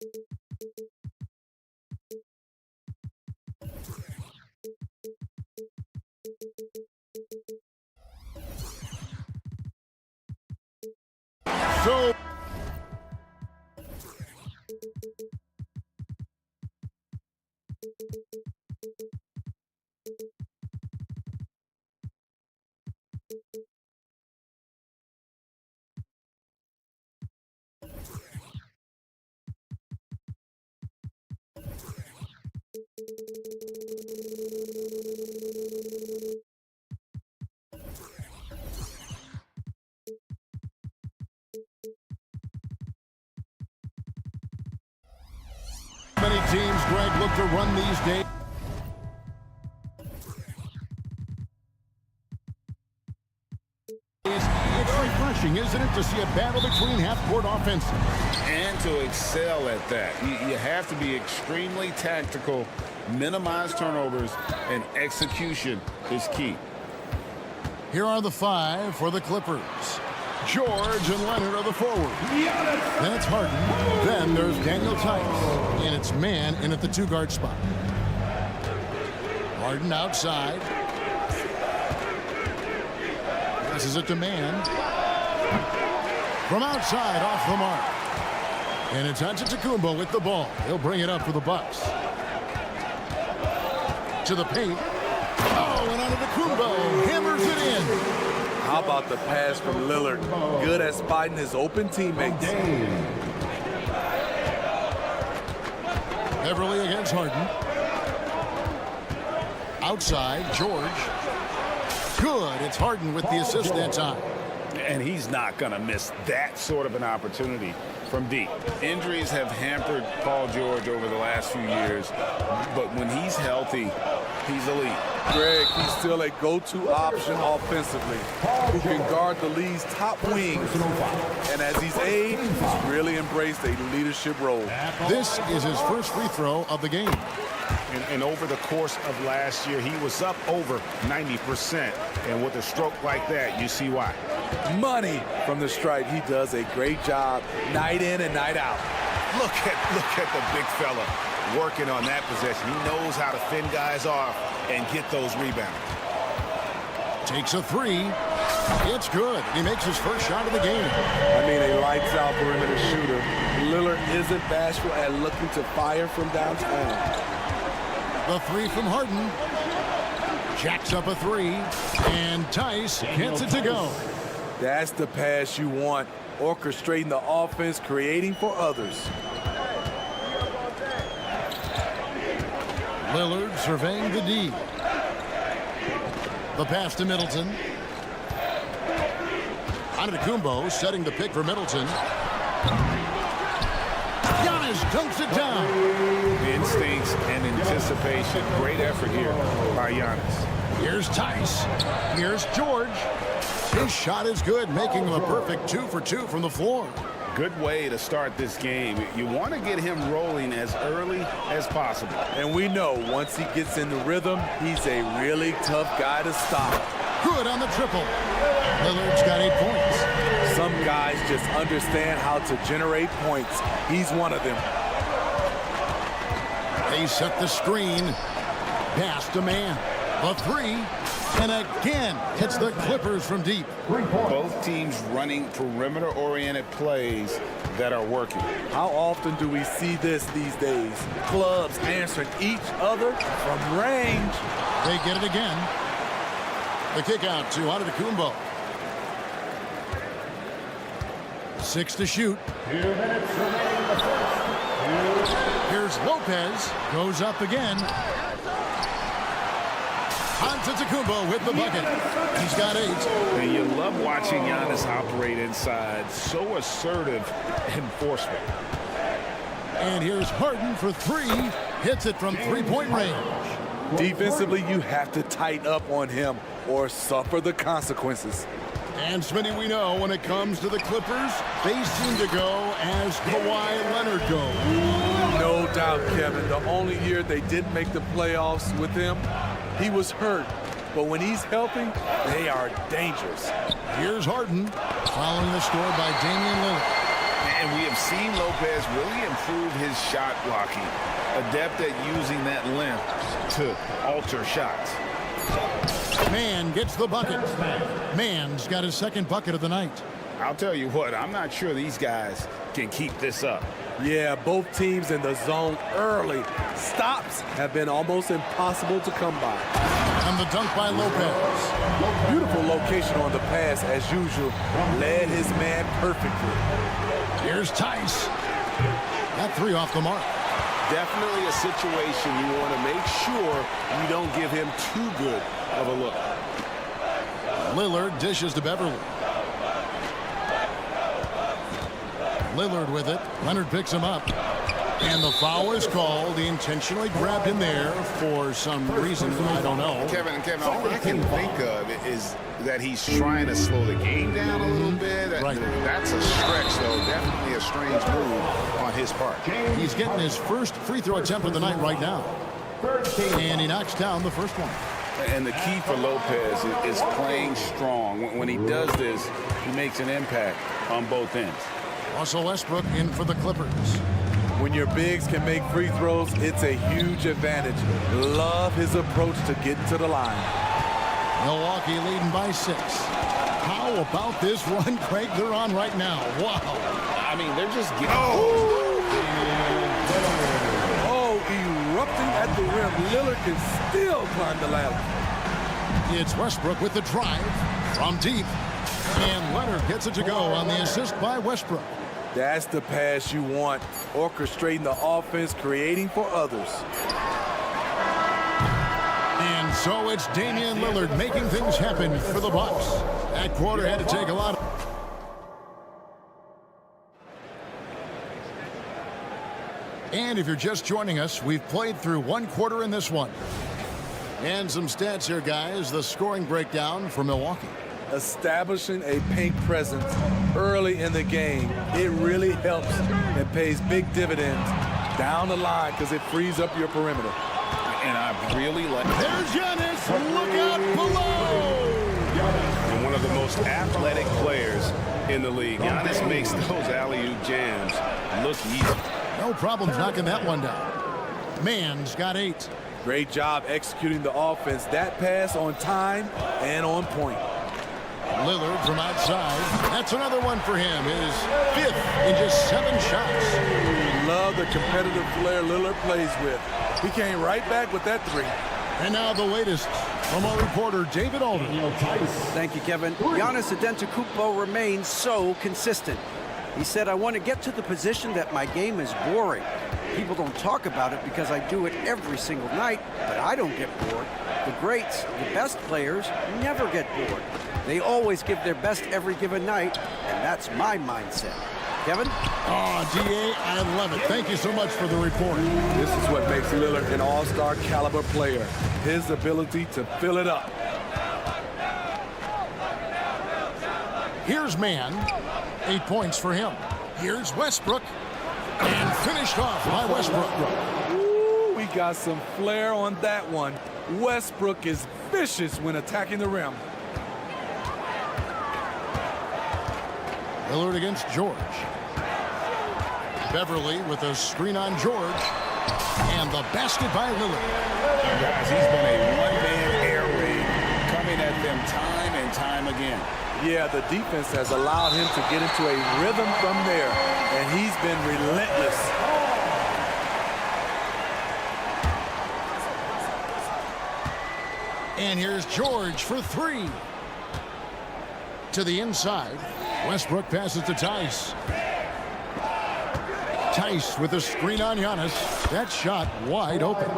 Speaker 1: So many teams, Greg, look to run these days. It's refreshing, isn't it, to see a battle between half-court offense.
Speaker 3: And to excel at that. You have to be extremely tactical, minimize turnovers, and execution is key.
Speaker 1: Here are the 5 for the Clippers. George and Leonard are the forward. Then it's Harden. Then there's Daniel Tice. And it's man in at the 2-guard spot. Harden outside. Passes it to man. From outside, off the mark. And it's Antetokounmpo with the ball. He'll bring it up for the Bucks. To the paint. Oh, and Antetokounmpo hammers it in.
Speaker 13: How about the pass from Lillard? Good at spotting his open teammates.
Speaker 1: Beverly against Harden. Outside, George. Good. It's Harden with the assist that time.
Speaker 3: And he's not going to miss that sort of an opportunity from deep. Injuries have hampered Paul George over the last few years, but when he's healthy, he's elite.
Speaker 13: Greg, he's still a go-to option offensively, who can guard the league's top wings. And as he's aged, he's really embraced a leadership role.
Speaker 1: This is his first free throw of the game.
Speaker 3: And over the course of last year, he was up over 90%. And with a stroke like that, you see why.
Speaker 13: Money from the stripe. He does a great job night in and night out.
Speaker 3: Look at the big fella working on that possession. He knows how to fend guys off and get those rebounds.
Speaker 1: Takes a 3. It's good. He makes his first shot of the game.
Speaker 13: I mean, a lights-out perimeter shooter. Lillard isn't bashful at looking to fire from downtown.
Speaker 1: The 3 from Harden. Jacks up a 3. And Tice gets it to go.
Speaker 13: That's the pass you want. Orchestrating the offense, creating for others.
Speaker 1: Lillard surveying the D. The pass to Middleton. Antetokounmpo setting the pick for Middleton. Giannis dunks it down.
Speaker 3: Instincts and anticipation. Great effort here by Giannis.
Speaker 1: Here's Tice. Here's George. His shot is good, making him a perfect 2 for 2 from the floor.
Speaker 3: Good way to start this game. You want to get him rolling as early as possible.
Speaker 13: And we know once he gets in the rhythm, he's a really tough guy to stop.
Speaker 1: Good on the triple. Lillard's got 8 points.
Speaker 13: Some guys just understand how to generate points. He's one of them.
Speaker 1: They set the screen. Pass to man. The 3. And again, hits the Clippers from deep.
Speaker 3: Both teams running perimeter-oriented plays that are working.
Speaker 13: How often do we see this these days? Clubs answering each other from range.
Speaker 1: They get it again. The kick out to Antetokounmpo. 6 to shoot.
Speaker 4: 2 minutes remaining in the first.
Speaker 1: Here's Lopez. Goes up again. Antetokounmpo with the bucket. He's got 8.
Speaker 3: And you love watching Giannis operate inside. So assertive enforcement.
Speaker 1: And here's Harden for 3. Hits it from 3-point range.
Speaker 13: Defensively, you have to tighten up on him or suffer the consequences.
Speaker 1: And Smitty, we know when it comes to the Clippers, they seem to go as Kawhi Leonard goes.
Speaker 13: No doubt, Kevin. The only year they didn't make the playoffs with him, he was hurt. But when he's healthy, they are dangerous.
Speaker 1: Here's Harden, following the score by Damian Lillard.
Speaker 3: And we have seen Lopez really improve his shot blocking, adept at using that length to alter shots.
Speaker 1: Mann gets the bucket. Mann's got his second bucket of the night.
Speaker 3: I'll tell you what, I'm not sure these guys can keep this up.
Speaker 13: Yeah, both teams in the zone early. Stops have been almost impossible to come by.
Speaker 1: And the dunk by Lopez.
Speaker 13: Beautiful location on the pass as usual. Led his man perfectly.
Speaker 1: Here's Tice. That three off the mark.
Speaker 6: Definitely a situation you want to make sure you don't give him too good of a look.
Speaker 1: Lillard dishes to Beverly. Lillard with it. Leonard picks him up. And the foul is called. He intentionally grabbed him there for some reason. I don't know.
Speaker 3: Kevin, all I can think of is that he's trying to slow the game down a little bit.
Speaker 1: Right.
Speaker 3: That's a stretch, though. Definitely a strange move on his part.
Speaker 1: He's getting his first free throw attempt of the night right now. And he knocks down the first one.
Speaker 3: And the key for Lopez is playing strong. When he does this, he makes an impact on both ends.
Speaker 1: Russell Westbrook in for the Clippers.
Speaker 13: When your bigs can make free throws, it's a huge advantage. Love his approach to getting to the line.
Speaker 1: Milwaukee leading by 6. How about this run, Craig, they're on right now? Wow.
Speaker 3: I mean, they're just getting...
Speaker 13: Erupting at the rim. Lillard can still climb the ladder.
Speaker 1: It's Westbrook with the drive from deep. And Leonard gets it to go on the assist by Westbrook.
Speaker 13: That's the pass you want. Orchestrating the offense, creating for others.
Speaker 1: And so it's Damian Lillard making things happen for the Bucks. That quarter had to take a lot. And if you're just joining us, we've played through one quarter in this one. And some stats here, guys. The scoring breakdown for Milwaukee.
Speaker 13: Establishing a paint presence early in the game, it really helps and pays big dividends down the line because it frees up your perimeter.
Speaker 3: And I really like...
Speaker 1: There's Giannis. Look out below.
Speaker 3: And one of the most athletic players in the league. Giannis makes those alley-oop jams look easy.
Speaker 1: No problems knocking that one down. Mann's got 8.
Speaker 13: Great job executing the offense. That pass on time and on point.
Speaker 1: Lillard from outside. That's another one for him. His 5th in just 7 shots.
Speaker 13: Love the competitive flair Lillard plays with. He came right back with that 3.
Speaker 1: And now the latest from our reporter, David Alden.
Speaker 5: Thank you, Kevin. Giannis Antetokounmpo remains so consistent. He said, I want to get to the position that my game is boring. People don't talk about it because I do it every single night, but I don't get bored. The greats, the best players, never get bored. They always give their best every given night, and that's my mindset. Kevin?
Speaker 1: Oh, D.A., I love it. Thank you so much for the report.
Speaker 13: This is what makes Lillard an all-star caliber player. His ability to fill it up.
Speaker 1: Here's Mann. 8 points for him. Here's Westbrook. And finished off by Westbrook.
Speaker 13: Ooh, we got some flair on that one. Westbrook is vicious when attacking the rim.
Speaker 1: Lillard against George. Beverly with a screen on George. And the basket by Lillard.
Speaker 3: Guys, he's been a one-man air raid coming at them time and time again.
Speaker 13: Yeah, the defense has allowed him to get into a rhythm from there, and he's been relentless.
Speaker 1: And here's George for 3. To the inside. Westbrook passes to Tice. Tice with a screen on Giannis. That shot wide open.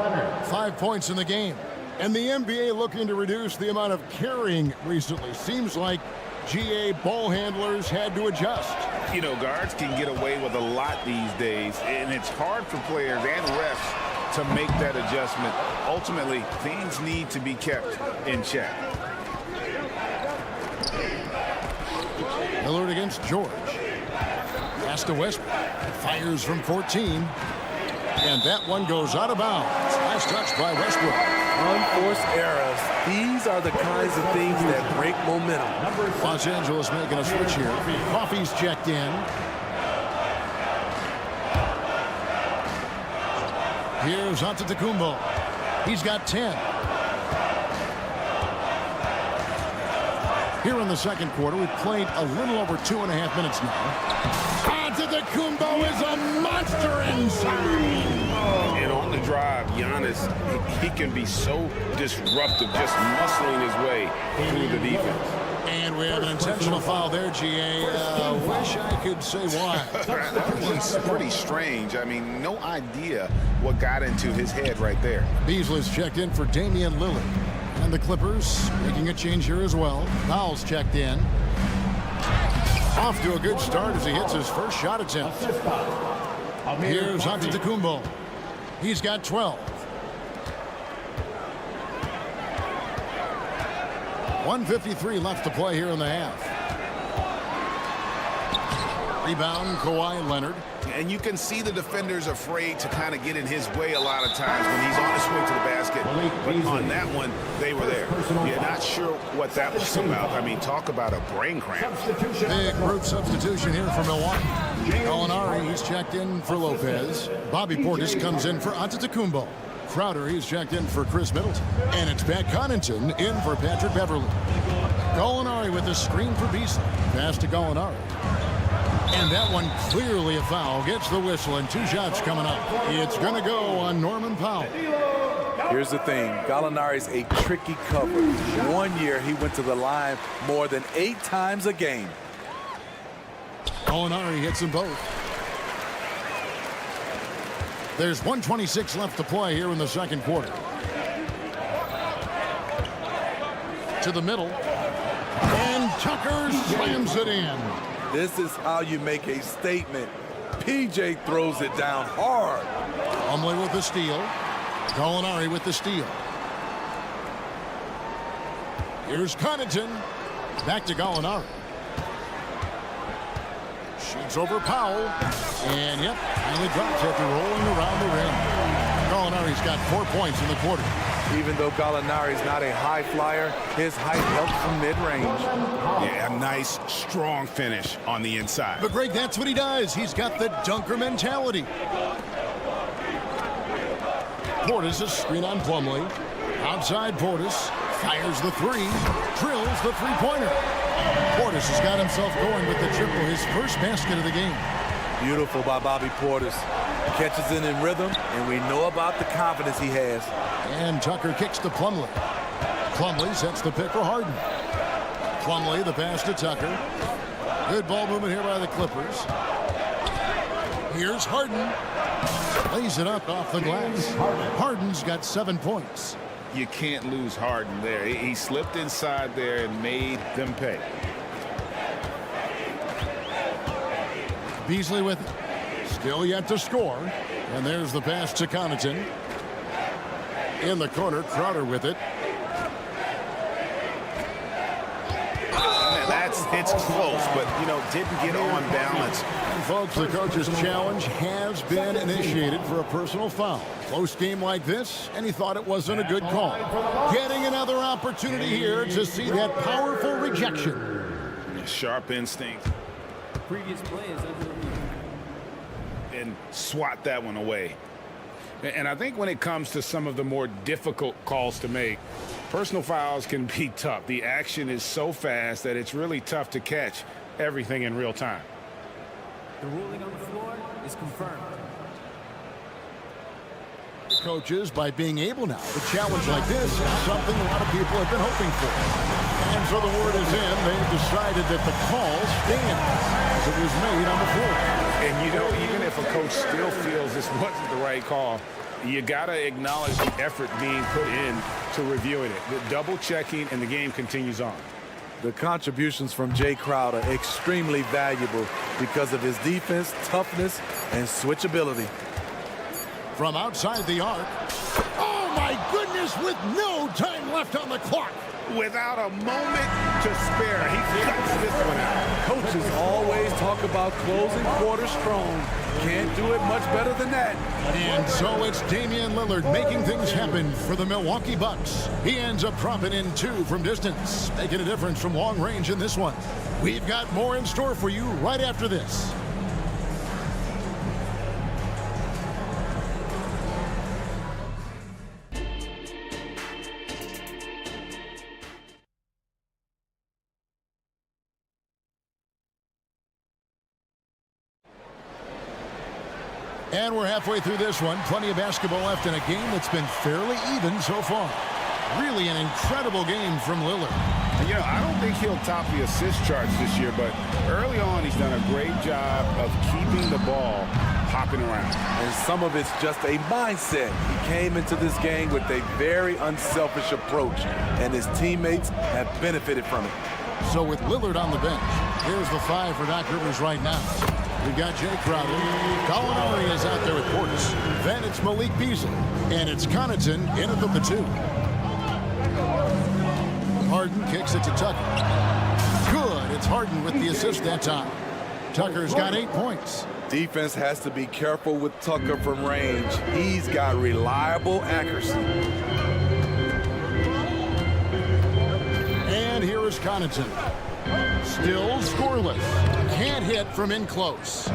Speaker 1: 5 points in the game. And the NBA looking to reduce the amount of carrying recently. Seems like GA ball handlers had to adjust.
Speaker 3: You know, guards can get away with a lot these days, and it's hard for players and refs to make that adjustment. Ultimately, things need to be kept in check.
Speaker 1: Lillard against George. Pass to Westbrook. Fires from 14. And that one goes out of bounds. Last touch by Westbrook.
Speaker 13: Unforced errors. These are the kinds of things that break momentum.
Speaker 1: Los Angeles making a switch here. Coffey's checked in. Here's Antetokounmpo. He's got 10. Here in the second quarter, we've played a little over 2.5 minutes now. Antetokounmpo is a monster inside.
Speaker 3: And on the drive, Giannis, he can be so disruptive, just muscling his way through the defense.
Speaker 1: And we have an intentional foul there, GA. Wish I could say why.
Speaker 3: That one's pretty strange. I mean, no idea what got into his head right there.
Speaker 1: Beasley's checked in for Damian Lillard. And the Clippers making a change here as well. Powell's checked in. Off to a good start as he hits his first shot attempt. Here's Antetokounmpo. He's got 12. 1:53 left to play here in the half. Rebound, Kawhi Leonard.
Speaker 3: And you can see the defenders afraid to kind of get in his way a lot of times when he's on his way to the basket. But on that one, they were there. You're not sure what that was about. I mean, talk about a brain cramp.
Speaker 1: Big group substitution here for Milwaukee. Gallinari, he's checked in for Lopez. Bobby Portis comes in for Antetokounmpo. Crowder, he's checked in for Chris Middleton. And it's Pat Connaughton in for Patrick Beverley. Gallinari with the screen for Beasley. Pass to Gallinari. And that one clearly a foul. Gets the whistle and 2 shots coming up. It's going to go on Norman Powell.
Speaker 13: Here's the thing. Gallinari's a tricky cover. 1 year he went to the line more than 8 times a game.
Speaker 1: Gallinari hits them both. There's 1:26 left to play here in the second quarter. To the middle. And Tucker slams it in.
Speaker 13: This is how you make a statement. PJ throws it down hard.
Speaker 1: Plumlee with the steal. Gallinari with the steal. Here's Connaughton. Back to Gallinari. Shoots over Powell. And, yep, finally drops after rolling around the rim. Gallinari's got 4 points in the quarter.
Speaker 13: Even though Gallinari's not a high flyer, his height helps from mid-range.
Speaker 3: Yeah, a nice, strong finish on the inside.
Speaker 1: But, Greg, that's what he does. He's got the dunker mentality. Portis, a screen on Plumlee. Outside Portis. Fires the three. Drills the three-pointer. Portis has got himself going with the triple, his first basket of the game.
Speaker 13: Beautiful by Bobby Portis. Catches it in rhythm, and we know about the confidence he has.
Speaker 1: And Tucker kicks to Plumlee. Plumlee sets the pick for Harden. Plumlee, the pass to Tucker. Good ball movement here by the Clippers. Here's Harden. Lays it up off the glass. Harden's got 7 points.
Speaker 3: You can't lose Harden there. He slipped inside there and made them pay.
Speaker 1: Beasley with it. Still yet to score. And there's the pass to Connaughton. In the corner, Crowder with it.
Speaker 3: It's close, but, you know, didn't get on balance.
Speaker 1: And folks, the coach's challenge has been initiated for a personal foul. Close game like this, and he thought it wasn't a good call. Getting another opportunity here to see that powerful rejection.
Speaker 3: Sharp instinct.
Speaker 14: Previous play is under review.
Speaker 3: And swat that one away. And I think when it comes to some of the more difficult calls to make, personal fouls can be tough. The action is so fast that it's really tough to catch everything in real time.
Speaker 14: The ruling on the floor is confirmed.
Speaker 1: Coaches, by being able now to challenge like this, is something a lot of people have been hoping for. And so the word is in. They've decided that the call stands as it was made on the floor.
Speaker 3: And, you know, even if a coach still feels this wasn't the right call, you got to acknowledge the effort being put in to reviewing it. The double checking, and the game continues on.
Speaker 13: The contributions from Jay Crowder extremely valuable because of his defense, toughness, and switchability.
Speaker 1: From outside the arc. Oh, my goodness, with no time left on the clock.
Speaker 3: Without a moment to spare, he cuts this one out.
Speaker 13: Coaches always talk about closing quarters strong. Can't do it much better than that.
Speaker 1: And so it's Damian Lillard making things happen for the Milwaukee Bucks. He ends up dropping in 2 from distance, making a difference from long range in this one. We've got more in store for you right after this. And we're halfway through this one. Plenty of basketball left in a game that's been fairly even so far. Really an incredible game from Lillard.
Speaker 3: You know, I don't think he'll top the assist charts this year, but early on he's done a great job of keeping the ball hopping around.
Speaker 13: And some of it's just a mindset. He came into this game with a very unselfish approach, and his teammates have benefited from it.
Speaker 1: So with Lillard on the bench, here's the 5 for Doc Rivers right now. We've got Jay Crowder. Gallinari is out there with Portis. Then it's Malik Beasley. And it's Connaughton in at the 2. Harden kicks it to Tucker. Good. It's Harden with the assist that time. Tucker's got 8 points.
Speaker 13: Defense has to be careful with Tucker from range. He's got reliable accuracy.
Speaker 1: And here is Connaughton. Still scoreless. Can't hit from in close.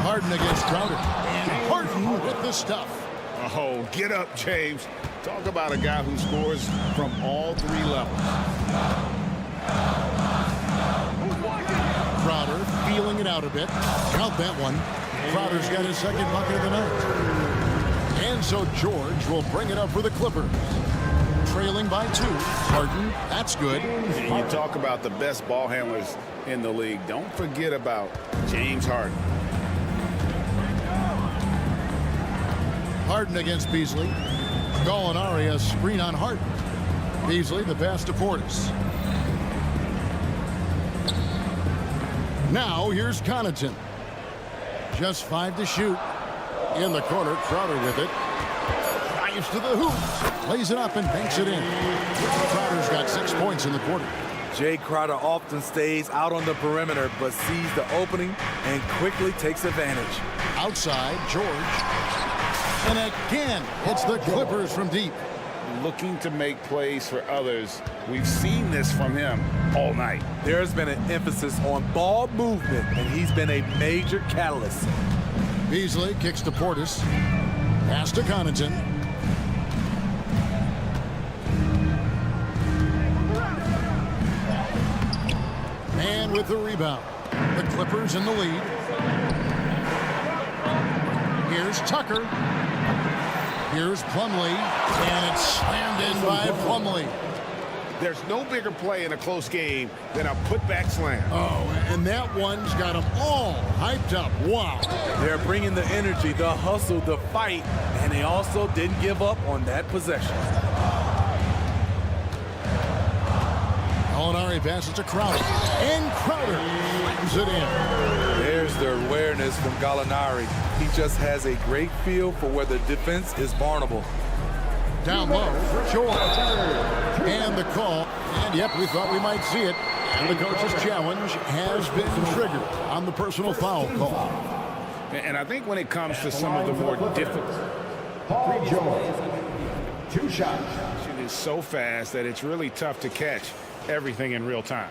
Speaker 1: Harden against Crowder. And Harden with the stuff.
Speaker 3: Oh, get up, James. Talk about a guy who scores from all 3 levels.
Speaker 1: Crowder feeling it out a bit. Count that one. Crowder's got his 2nd bucket of the night. And so George will bring it up for the Clippers. Trailing by 2. Harden, that's good.
Speaker 3: And you talk about the best ball handlers in the league. Don't forget about James Harden.
Speaker 1: Harden against Beasley. Gallinari a screen on Harden. Beasley the pass to Portis. Now here's Connaughton. Just 5 to shoot. In the corner, Crowder with it. Drives to the hoop. Lays it up and banks it in. Crowder's got 6 points in the quarter.
Speaker 13: Jay Crowder often stays out on the perimeter but sees the opening and quickly takes advantage.
Speaker 1: Outside, George. And again, it's the Clippers from deep.
Speaker 3: Looking to make plays for others. We've seen this from him all night.
Speaker 13: There's been an emphasis on ball movement, and he's been a major catalyst.
Speaker 1: Beasley kicks to Portis. Pass to Connaughton. And with the rebound, the Clippers in the lead. Here's Tucker. Here's Plumlee, and it's slammed in by Plumlee.
Speaker 3: There's no bigger play in a close game than a putback slam.
Speaker 1: Oh, and that one's got them all hyped up. Wow.
Speaker 13: They're bringing the energy, the hustle, the fight, and they also didn't give up on that possession.
Speaker 1: Gallinari passes to Crowder, and Crowder slams it in.
Speaker 13: There's the awareness from Gallinari. He just has a great feel for where the defense is vulnerable.
Speaker 1: Down low, George. And the call. And yep, we thought we might see it. And the coach's challenge has been triggered on the personal foul call.
Speaker 3: And I think when it comes to some of the more difficult,
Speaker 15: Paul George, 2 shots.
Speaker 3: It is so fast that it's really tough to catch everything in real time.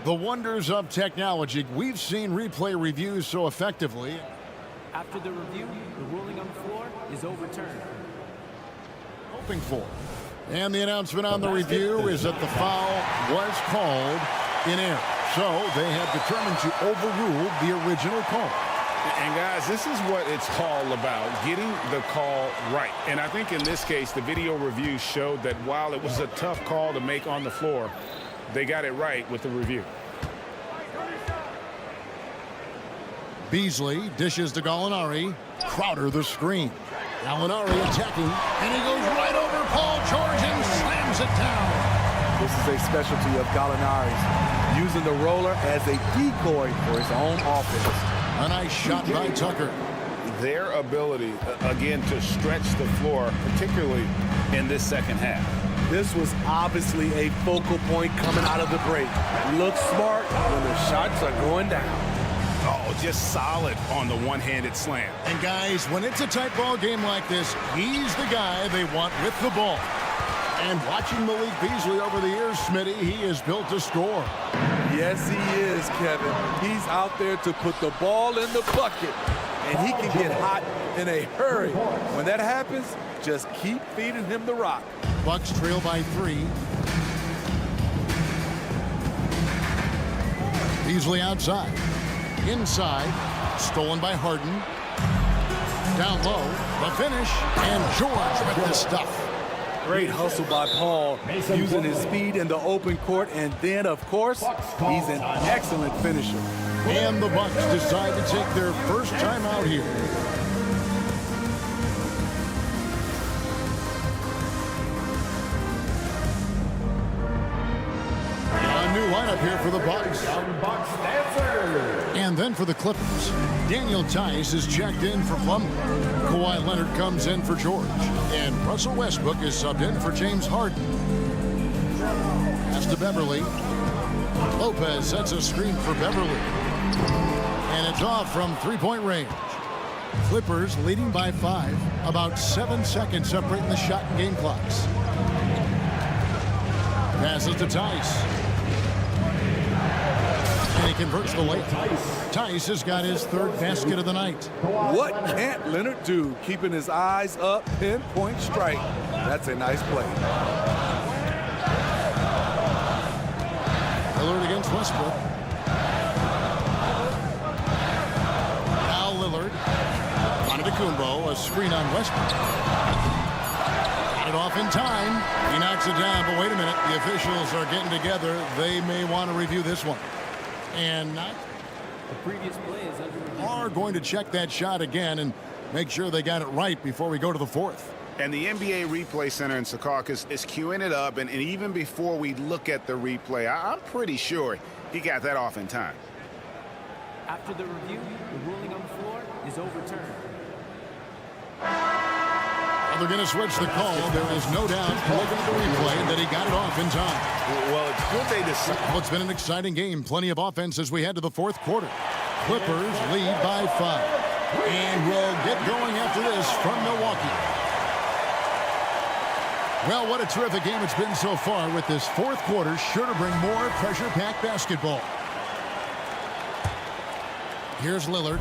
Speaker 1: The wonders of technology. We've seen replay reviews so effectively.
Speaker 14: After the review, the ruling on the floor is overturned.
Speaker 1: Hoping for. And the announcement on the review is that the foul was called in error. So they have determined to overrule the original call.
Speaker 3: And guys, this is what it's all about, getting the call right. And I think in this case, the video review showed that while it was a tough call to make on the floor, they got it right with the review.
Speaker 1: Beasley dishes to Gallinari. Crowder the screen. Gallinari attacking, and he goes right over Paul George and slams it down.
Speaker 13: This is a specialty of Gallinari's, using the roller as a decoy for his own offense.
Speaker 1: A nice shot by Tucker.
Speaker 3: Their ability, again, to stretch the floor, particularly in this second half.
Speaker 13: This was obviously a focal point coming out of the break. Looks smart when the shots are going down.
Speaker 3: Oh, just solid on the one-handed slam.
Speaker 1: And guys, when it's a tight ball game like this, he's the guy they want with the ball. And watching Malik Beasley over the years, Smitty, he is built to score.
Speaker 13: Yes, he is, Kevin. He's out there to put the ball in the bucket, and he can get hot in a hurry. When that happens, just keep feeding him the rock.
Speaker 1: Bucks trail by 3. Beasley outside. Inside, stolen by Harden. Down low, the finish, and George with the stuff.
Speaker 13: Great hustle by Paul, using his speed in the open court, and then, of course, he's an excellent finisher.
Speaker 1: And the Bucks decide to take their first time out here. A new lineup here for the Bucks. And then for the Clippers, Daniel Tice is checked in for Plumlee. Kawhi Leonard comes in for George. And Russell Westbrook is subbed in for James Harden. Pass to Beverly. Lopez sets a screen for Beverly. And it's off from three-point range. Clippers leading by 5. About 7 seconds separating the shot and game clocks. Passes to Tice. And he converts the layup. Tice has got his third basket of the night.
Speaker 13: What can't Leonard do? Keeping his eyes up, pinpoint strike. That's a nice play.
Speaker 1: Lillard against Westbrook. Now Lillard. Antetokounmpo, a screen on Westbrook. Got it off in time. He knocks it down, but wait a minute. The officials are getting together. They may want to review this one. And not.
Speaker 14: The previous play is under review.
Speaker 1: Are going to check that shot again and make sure they got it right before we go to the fourth.
Speaker 3: And the NBA Replay Center in Secaucus is queuing it up, and even before we look at the replay, I'm pretty sure he got that off in time.
Speaker 14: After the review, the ruling on the floor is overturned.
Speaker 1: They're going to switch the call. There is no doubt, looking at the replay, that he got it off in time.
Speaker 3: Well, it's good they decide.
Speaker 1: Well, it's been an exciting game. Plenty of offense as we head to the fourth quarter. Clippers lead by 5. And we'll get going after this from Milwaukee. Well, what a terrific game it's been so far, with this fourth quarter sure to bring more pressure-packed basketball. Here's Lillard.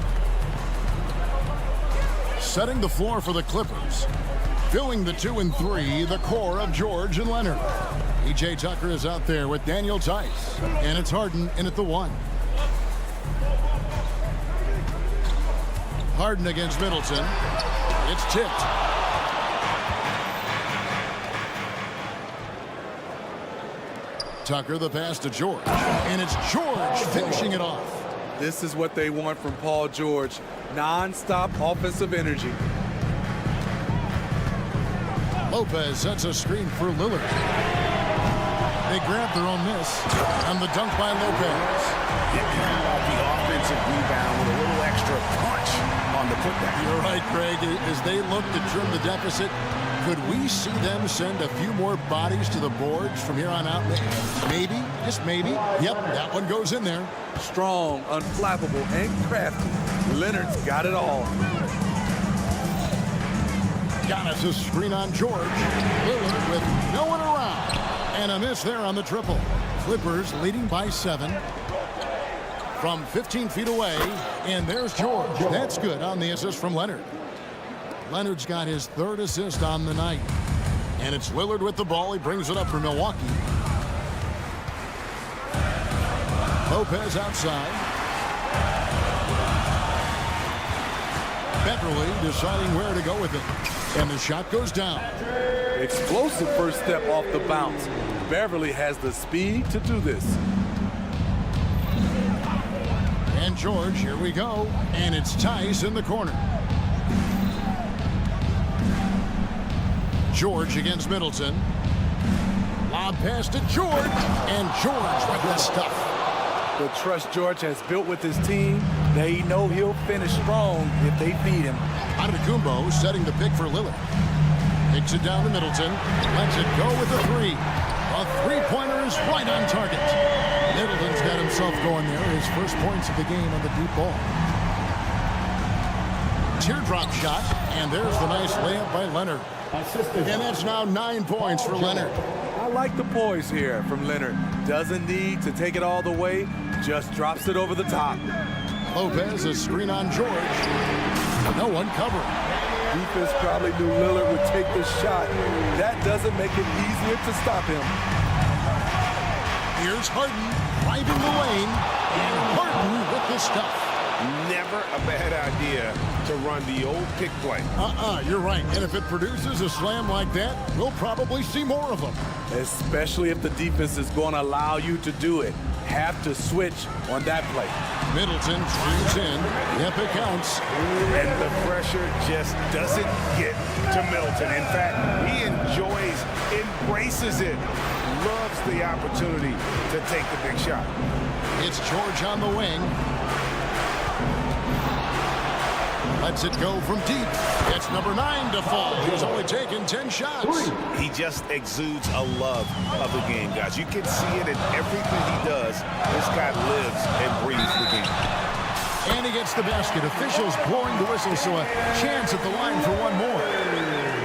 Speaker 1: Setting the floor for the Clippers. Filling the 2 and 3, the core of George and Leonard. E.J. Tucker is out there with Daniel Tice. And it's Harden in at the 1. Harden against Middleton. It's tipped. Tucker, the pass to George. And it's George finishing it off.
Speaker 13: This is what they want from Paul George. Non-stop offensive energy.
Speaker 1: Lopez sets a screen for Lillard. They grab their own miss. And the dunk by Lopez.
Speaker 3: How about the offensive rebound with a little extra punch on the putback?
Speaker 1: You're right, Craig. As they look to trim the deficit, could we see them send a few more bodies to the boards from here on out? Maybe, just maybe. Yep, that one goes in there.
Speaker 13: Strong, unflappable, and crafty. Leonard's got it all.
Speaker 1: Giannis a screen on George. Lillard with no one around. And a miss there on the triple. Clippers leading by 7. From 15 feet away. And there's George. That's good on the assist from Leonard. Leonard's got his third assist on the night. And it's Lillard with the ball. He brings it up for Milwaukee. Lopez outside. Beverly deciding where to go with it. And the shot goes down.
Speaker 13: Explosive first step off the bounce. Beverly has the speed to do this.
Speaker 1: And George, here we go. And it's Tice in the corner. George against Middleton. Lob pass to George. And George with the stuff.
Speaker 13: The trust George has built with his team, they know he'll finish strong if they feed him.
Speaker 1: Antetokounmpo setting the pick for Lillard. Takes it down to Middleton. Lets it go with a 3. A three-pointer is right on target. Middleton's got himself going there. His first points of the game on the deep ball. Teardrop shot. And there's the nice layup by Leonard. And that's now 9 points for Leonard.
Speaker 13: I like the poise here from Leonard. Doesn't need to take it all the way, just drops it over the top.
Speaker 1: Lopez, a screen on George. No one covering.
Speaker 13: Defense probably knew Lillard would take the shot. That doesn't make it easier to stop him.
Speaker 1: Here's Harden driving the lane, and Harden with the stuff.
Speaker 6: Never a bad idea to run the old pick play.
Speaker 1: You're right. And if it produces a slam like that, we'll probably see more of them.
Speaker 13: Especially if the defense is going to allow you to do it. Have to switch on that play.
Speaker 1: Middleton streams in. Yep, it counts.
Speaker 3: And the pressure just doesn't get to Milton. In fact, he embraces it, loves the opportunity to take the big shot.
Speaker 1: It's George on the wing. Lets it go from deep. It's number 9 to fall. He's only taken 10 shots.
Speaker 3: He just exudes a love of the game, guys. You can see it in everything he does. This guy lives and breathes the game.
Speaker 1: And he gets the basket. Officials blowing the whistle, so a chance at the line for one more.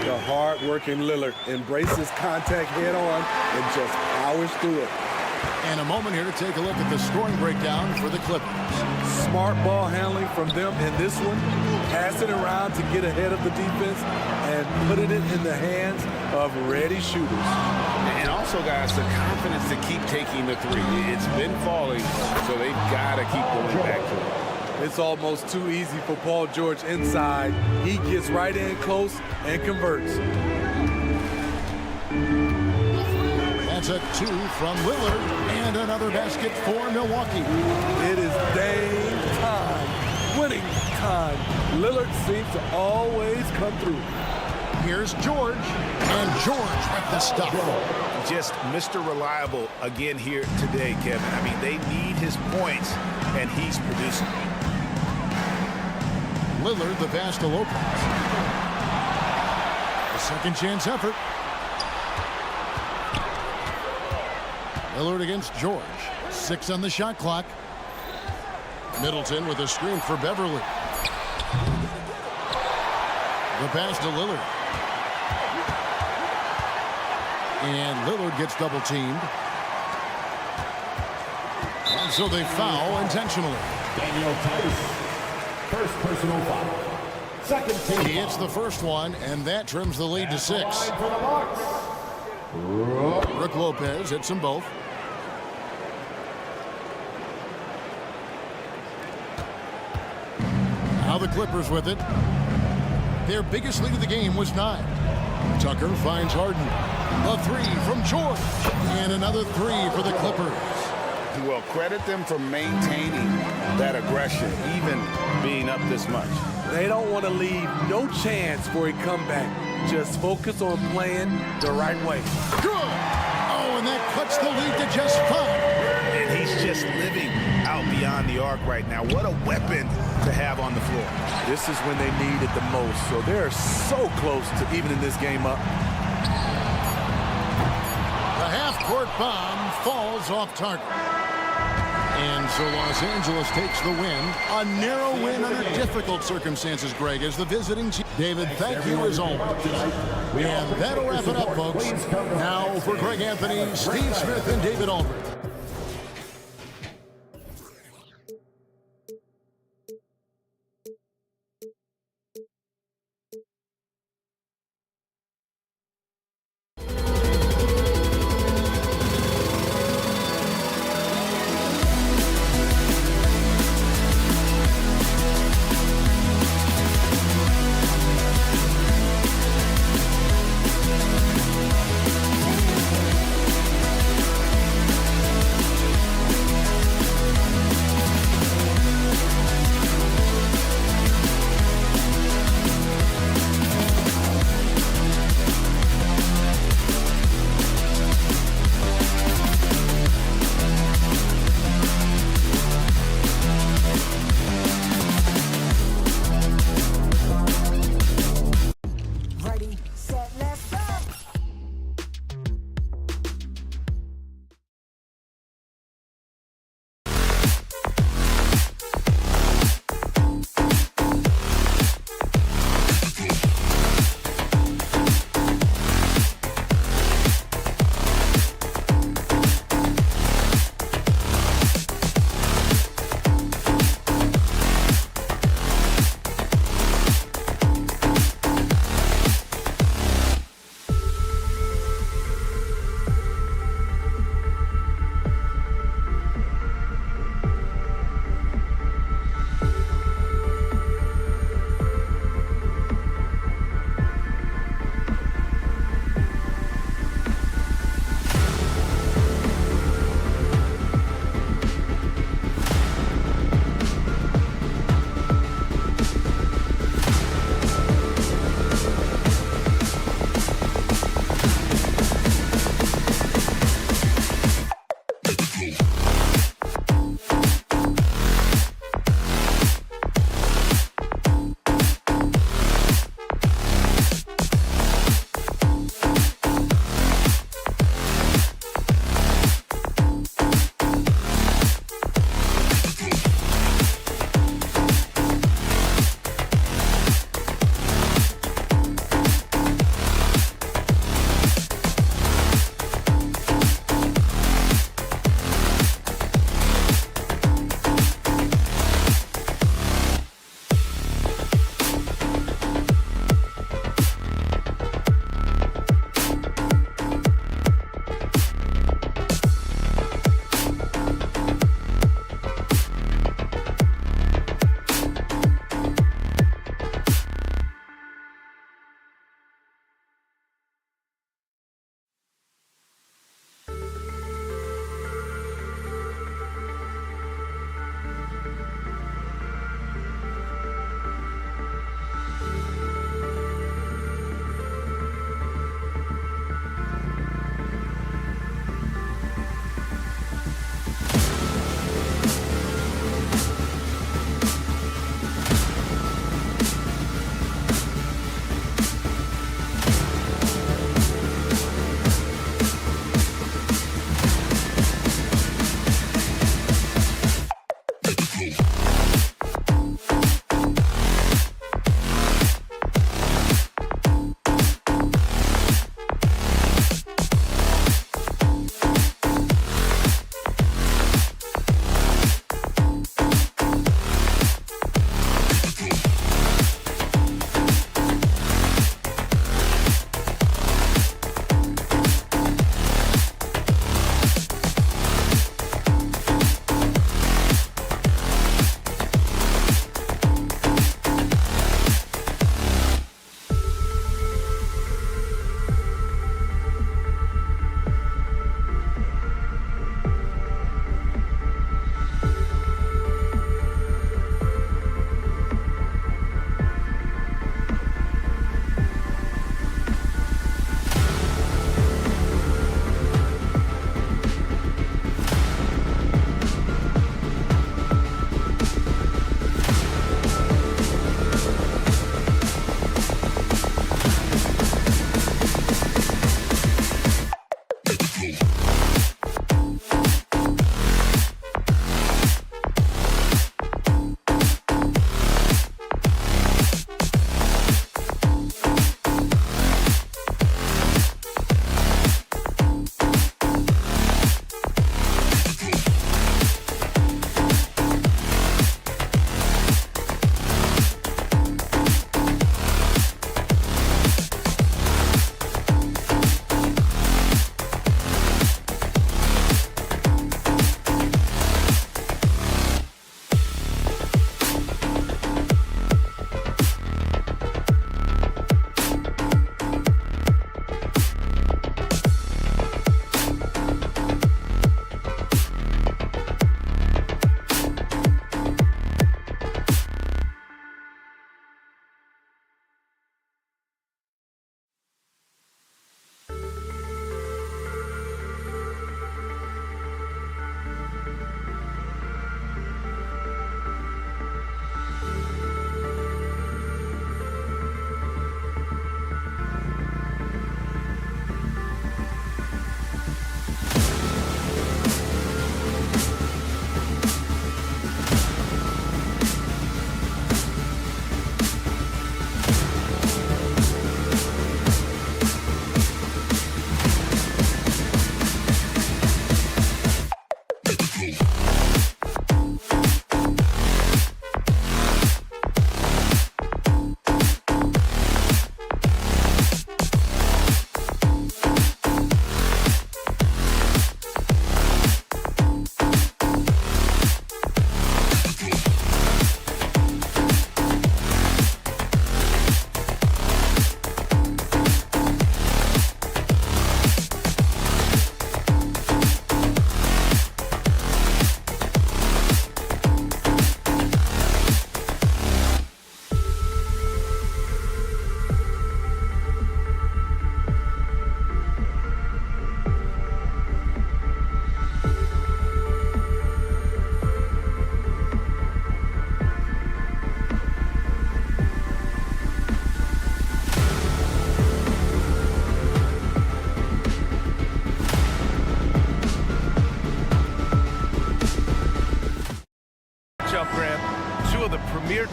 Speaker 13: The hard-working Lillard embraces contact head-on and just powers through it.
Speaker 1: And a moment here to take a look at the scoring breakdown for the Clippers.
Speaker 13: Smart ball handling from them in this one. Passing around to get ahead of the defense and putting it in the hands of ready shooters.
Speaker 3: And also, guys, the confidence to keep taking the three. It's been falling, so they've got to keep going back to it.
Speaker 13: It's almost too easy for Paul George inside. He gets right in close and converts.
Speaker 1: That's a 2 from Lillard, and another basket for Milwaukee.
Speaker 13: It is game time, winning time. Lillard seems to always come through.
Speaker 1: Here's George, and George with the stuff.
Speaker 3: Just Mr. Reliable again here today, Kevin. I mean, they need his points, and he's producing.
Speaker 1: Lillard, the pass to Lopez. A second chance effort. Lillard against George. 6 on the shot clock. Middleton with a screen for Beverly. The pass to Lillard. And Lillard gets double teamed. And so they foul intentionally.
Speaker 15: Daniel Tice, first personal foul. Second team.
Speaker 1: He hits the first one, and that trims the lead to 6. Brook Lopez hits them both. Now the Clippers with it. Their biggest lead of the game was 9. Tucker finds Harden. A 3 from George. And another 3 for the Clippers.
Speaker 3: Well, credit them for maintaining that aggression, even being up this much.
Speaker 13: They don't want to leave no chance for a comeback. Just focus on playing the right way.
Speaker 1: Good! Oh, and that cuts the lead to just 5.
Speaker 3: And he's just living out beyond the arc right now. What a weapon to have on the floor.
Speaker 13: This is when they need it the most. So they're so close to evening this game up.
Speaker 1: The half-court bomb falls off target. And so Los Angeles takes the win. A narrow win under difficult circumstances, Greg, as the visiting team. David, thank you as always. And that'll wrap it up, folks. Now for Greg Anthony, Steve Smith, and David Aldridge.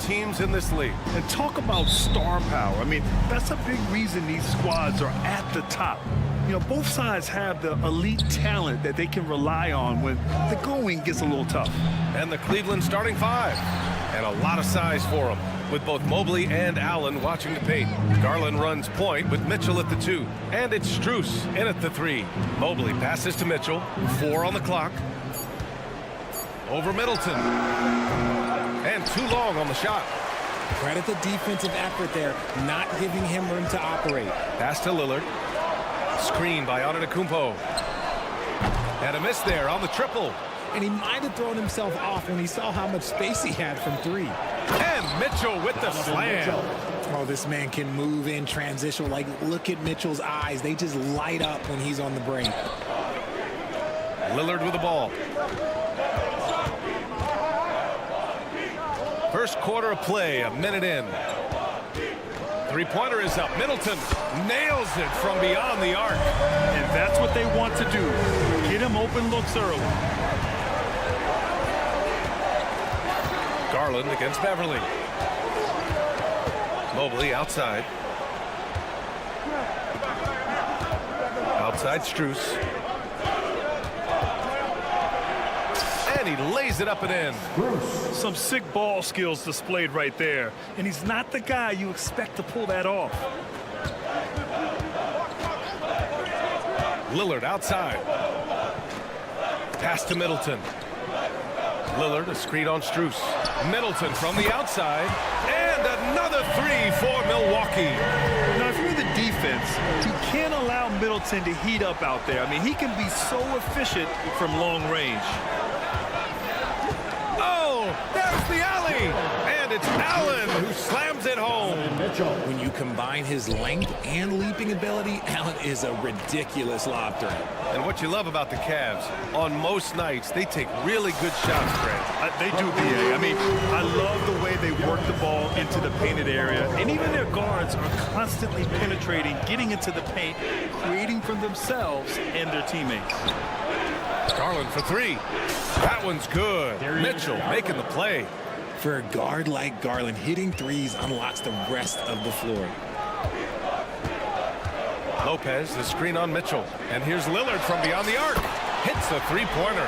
Speaker 7: teams in this league.
Speaker 8: And talk about star power. I mean, that's a big reason these squads are at the top. You know, both sides have the elite talent that they can rely on when the going gets a little tough.
Speaker 7: And the Cleveland starting five. And a lot of size for them, with both Mobley and Allen watching the paint. Garland runs point with Mitchell at the 2. And it's Strus in at the 3. Mobley passes to Mitchell. 4 on the clock. Over Middleton. And too long on the shot.
Speaker 2: Credit the defensive effort there, not giving him room to operate.
Speaker 7: Pass to Lillard. Screen by Antetokounmpo. And a miss there on the triple.
Speaker 2: And he might have thrown himself off when he saw how much space he had from 3.
Speaker 7: And Mitchell with the slam.
Speaker 2: Oh, this man can move in transition. Like, look at Mitchell's eyes. They just light up when he's on the break.
Speaker 7: Lillard with the ball. First quarter of play, a minute in. Three-pointer is up. Middleton nails it from beyond the arc.
Speaker 8: And that's what they want to do. Get him open looks early.
Speaker 7: Garland against Beverly. Mobley outside. Outside Strus. And he lays it up and in.
Speaker 8: Some sick ball skills displayed right there. And he's not the guy you expect to pull that off.
Speaker 7: Lillard outside. Pass to Middleton. Lillard, a screen on Strus. Middleton from the outside. And another 3 for Milwaukee.
Speaker 8: Now, if you're the defense, you can't allow Middleton to heat up out there. I mean, he can be so efficient from long range.
Speaker 7: Oh, there's the alley. And it's Allen who slams it home.
Speaker 2: When you combine his length and leaping ability, Allen is a ridiculous lob threat.
Speaker 7: And what you love about the Cavs, on most nights, they take really good shots, Grant.
Speaker 8: They do, B.A. I mean, I love the way they work the ball into the painted area. And even their guards are constantly penetrating, getting into the paint, creating for themselves and their teammates.
Speaker 7: Garland for 3. That one's good. Mitchell making the play.
Speaker 2: For a guard like Garland, hitting threes unlocks the rest of the floor.
Speaker 7: Lopez, the screen on Mitchell. And here's Lillard from beyond the arc. Hits a three-pointer.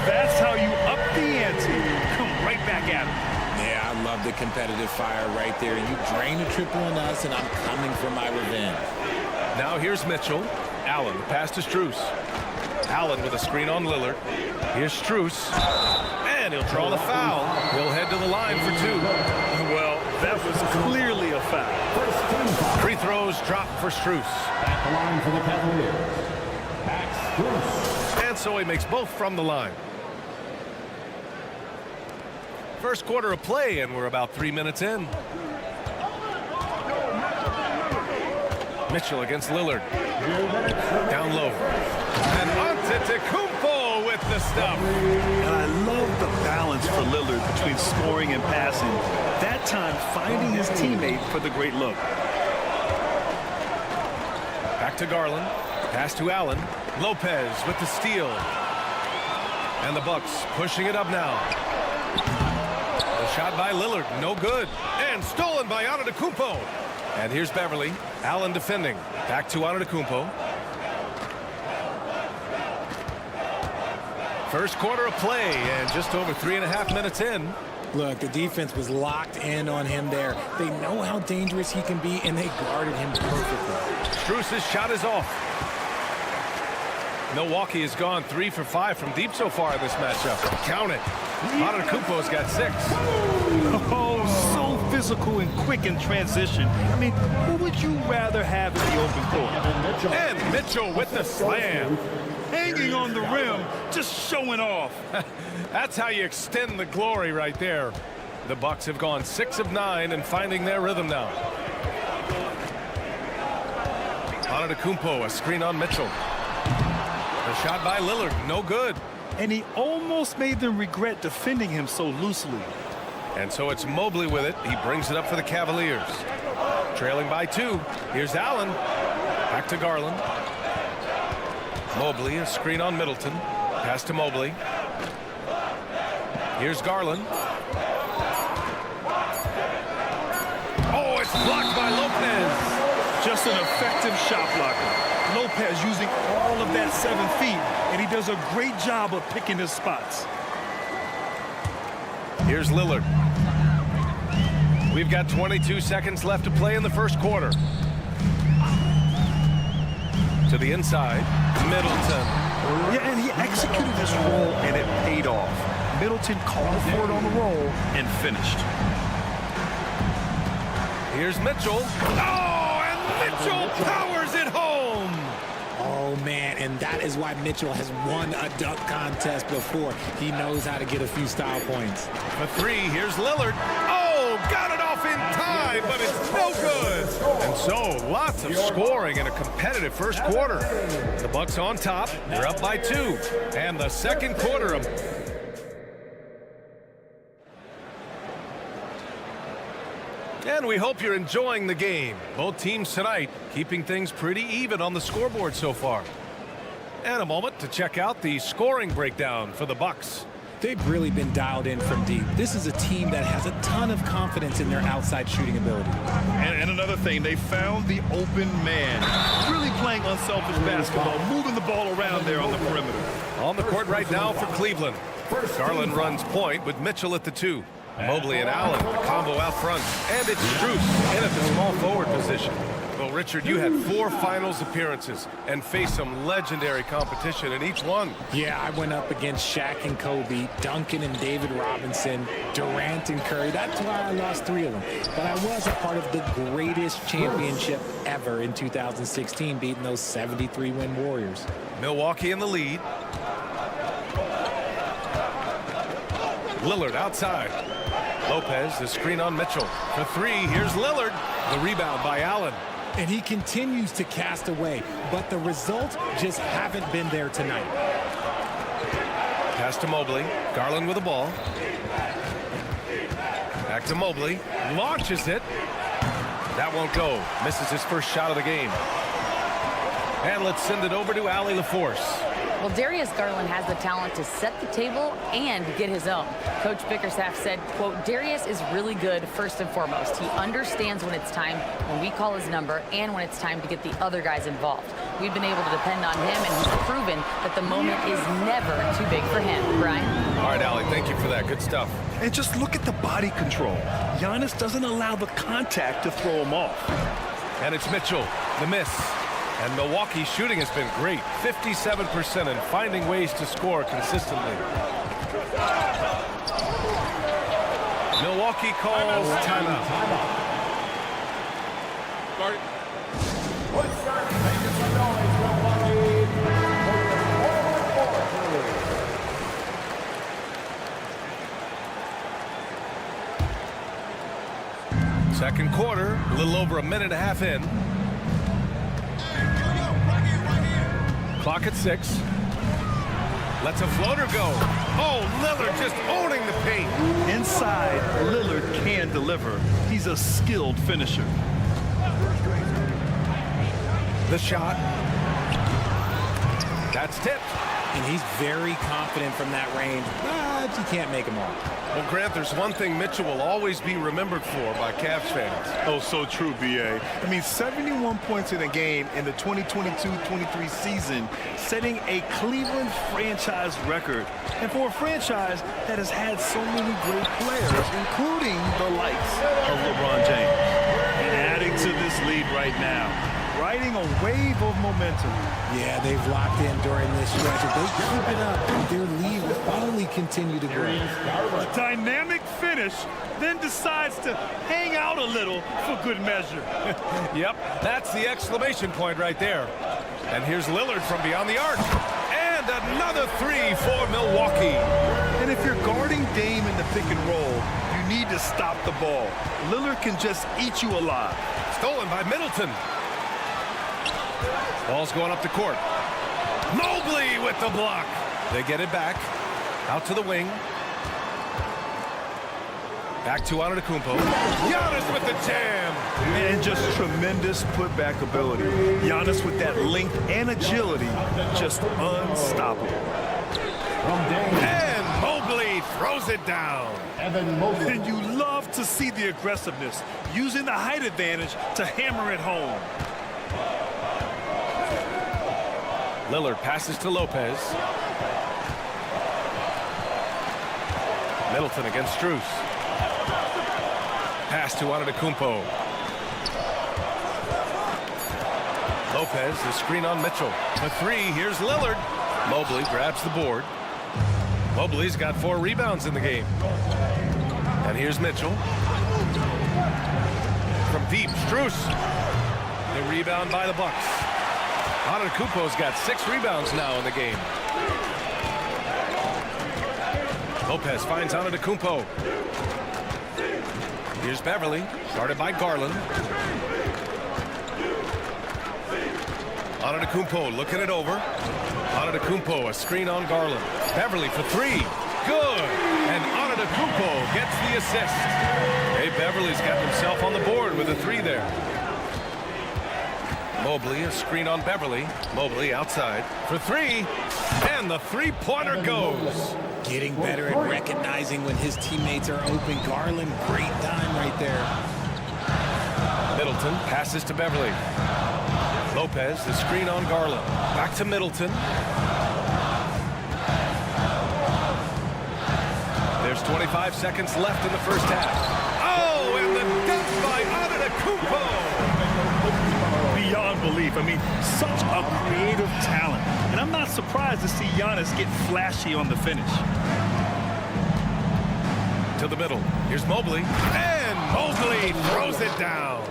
Speaker 8: That's how you up the ante. Come right back at him.
Speaker 2: Yeah, I love the competitive fire right there. You drain a triple on us, and I'm coming for my revenge.
Speaker 7: Now here's Mitchell. Allen, the pass to Strus. Allen with a screen on Lillard. Here's Strus. And he'll draw the foul. He'll head to the line for 2.
Speaker 8: Well, that was clearly a foul.
Speaker 7: Free throws drop for Strus.
Speaker 15: At the line for the Cavaliers. Max Strus.
Speaker 7: And so he makes both from the line. First quarter of play, and we're about 3 minutes in. Mitchell against Lillard. Down low. And Antetokounmpo with the stuff.
Speaker 8: And I love the balance for Lillard between scoring and passing. That time finding his teammate for the great look.
Speaker 7: Back to Garland. Pass to Allen. Lopez with the steal. And the Bucks pushing it up now. The shot by Lillard, no good. And stolen by Antetokounmpo. And here's Beverly. Allen defending. Back to Antetokounmpo. First quarter of play, and just over 3.5 minutes in.
Speaker 2: Look, the defense was locked in on him there. They know how dangerous he can be, and they guarded him perfectly.
Speaker 7: Strus's shot is off. Milwaukee has gone 3 for 5 from deep so far in this matchup. Count it. Antetokounmpo's got 6.
Speaker 8: Oh, so physical and quick in transition. I mean, who would you rather have in the open court?
Speaker 7: And Mitchell with the slam.
Speaker 8: Hanging on the rim, just showing off.
Speaker 7: That's how you extend the glory right there. The Bucks have gone 6 of 9 and finding their rhythm now. Antetokounmpo, a screen on Mitchell. The shot by Lillard, no good.
Speaker 8: And he almost made them regret defending him so loosely.
Speaker 7: And so it's Mobley with it. He brings it up for the Cavaliers. Trailing by 2. Here's Allen. Back to Garland. Mobley, a screen on Middleton. Pass to Mobley. Here's Garland. Blocked by Lopez.
Speaker 8: Just an effective shot blocker. Lopez using all of that 7 feet, and he does a great job of picking his spots.
Speaker 7: Here's Lillard. We've got 22 seconds left to play in the first quarter. To the inside, Middleton.
Speaker 8: Yeah, and he executed his role, and it paid off. Middleton called for it on the roll and finished.
Speaker 7: Here's Mitchell. Oh, and Mitchell powers it home.
Speaker 2: Oh, man, and that is why Mitchell has won a dunk contest before. He knows how to get a few style points.
Speaker 7: For three, here's Lillard. Oh, got it off in time, but it's no good. And so, lots of scoring in a competitive first quarter. The Bucks on top. They're up by 2. And the second quarter. And we hope you're enjoying the game. Both teams tonight keeping things pretty even on the scoreboard so far. And a moment to check out the scoring breakdown for the Bucks.
Speaker 2: They've really been dialed in from deep. This is a team that has a ton of confidence in their outside shooting ability.
Speaker 8: And another thing, they found the open man. Really playing unselfish basketball, moving the ball around there on the perimeter.
Speaker 7: On the court right now for Cleveland. Garland runs point with Mitchell at the 2. Mobley and Allen, the combo out front. And it's Strus in at the small forward position. Well, Richard, you had 4 finals appearances and faced some legendary competition in each one.
Speaker 2: Yeah, I went up against Shaq and Kobe, Duncan and David Robinson, Durant and Curry. That's why I lost 3 of them. But I was a part of the greatest championship ever in 2016, beating those 73-win Warriors.
Speaker 7: Milwaukee in the lead. Lillard outside. Lopez, the screen on Mitchell. For 3, here's Lillard. The rebound by Allen.
Speaker 2: And he continues to cast away, but the results just haven't been there tonight.
Speaker 7: Pass to Mobley. Garland with the ball. Back to Mobley. Launches it. That won't go. Misses his first shot of the game. And let's send it over to Allie LaForce.
Speaker 10: Well, Darius Garland has the talent to set the table and get his own. Coach Bickerstaff said, quote, Darius is really good first and foremost. He understands when it's time, when we call his number, and when it's time to get the other guys involved. We've been able to depend on him, and he's proven that the moment is never too big for him. Brian?
Speaker 7: All right, Allie, thank you for that. Good stuff.
Speaker 8: And just look at the body control. Giannis doesn't allow the contact to throw him off.
Speaker 7: And it's Mitchell, the miss. And Milwaukee's shooting has been great, 57%, and finding ways to score consistently. Milwaukee calls timeout. Second quarter, a little over a minute and a half in. Clock at 6. Lets a floater go. Oh, Lillard just owning the paint.
Speaker 8: Inside, Lillard can deliver. He's a skilled finisher.
Speaker 7: The shot. That's tipped.
Speaker 2: And he's very confident from that range, but you can't make him all.
Speaker 7: Well, Grant, there's one thing Mitchell will always be remembered for by Cavs fans.
Speaker 8: Oh, so true, B.A. I mean, 71 points in a game in the 2022-23 season, setting a Cleveland franchise record. And for a franchise that has had so many great players, including the likes of LeBron James. And adding to this lead right now, riding a wave of momentum.
Speaker 2: Yeah, they've locked in during this stretch. If they keep it up, their lead will only continue to grow.
Speaker 8: A dynamic finish, then decides to hang out a little for good measure.
Speaker 7: Yep, that's the exclamation point right there. And here's Lillard from beyond the arc. And another 3 for Milwaukee.
Speaker 8: And if you're guarding Dame in the pick and roll, you need to stop the ball. Lillard can just eat you alive.
Speaker 7: Stolen by Middleton. Ball's going up the court. Mobley with the block. They get it back. Out to the wing. Back to Antetokounmpo. Giannis with the jam.
Speaker 8: And just tremendous putback ability. Giannis with that length and agility, just unstoppable.
Speaker 7: And Mobley throws it down.
Speaker 8: And you love to see the aggressiveness, using the height advantage to hammer it home.
Speaker 7: Lillard passes to Lopez. Middleton against Strus. Pass to Antetokounmpo. Lopez, the screen on Mitchell. The three, here's Lillard. Mobley grabs the board. Mobley's got 4 rebounds in the game. And here's Mitchell. From deep, Strus. The rebound by the Bucks. Antetokounmpo's got 6 rebounds now in the game. Lopez finds Antetokounmpo. Here's Beverly, guarded by Garland. Antetokounmpo looking it over. Antetokounmpo, a screen on Garland. Beverly for 3. Good. And Antetokounmpo gets the assist. Hey, Beverly's got himself on the board with a 3 there. Mobley, a screen on Beverly. Mobley outside for 3. And the three-pointer goes.
Speaker 2: Getting better at recognizing when his teammates are open. Garland, great dime right there.
Speaker 7: Middleton passes to Beverly. Lopez, the screen on Garland. Back to Middleton. There's 25 seconds left in the first half. Oh, and the dunk by Antetokounmpo.
Speaker 8: Beyond belief. I mean, such a creative talent. And I'm not surprised to see Giannis get flashy on the finish.
Speaker 7: To the middle. Here's Mobley. And Mobley throws it down.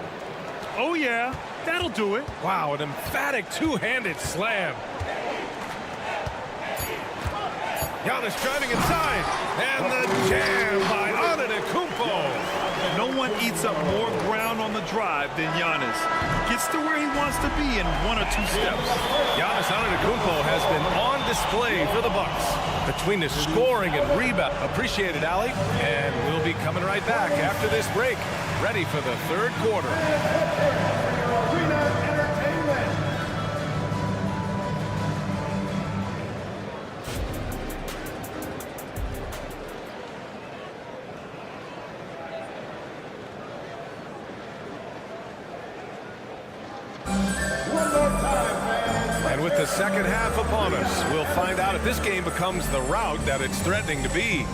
Speaker 8: Oh, yeah. That'll do it.
Speaker 7: Wow, an emphatic two-handed slam. Giannis driving inside. And the jam by Antetokounmpo.
Speaker 8: No one eats up more ground on the drive than Giannis. Gets to where he wants to be in 1 or 2 steps.
Speaker 7: Giannis Antetokounmpo has been on display for the Bucks between the scoring and rebound. Appreciate it, Allie. And we'll be coming right back after this break, ready for the third quarter. And with the second half upon us, we'll find out if this game becomes the rout that it's threatening to be.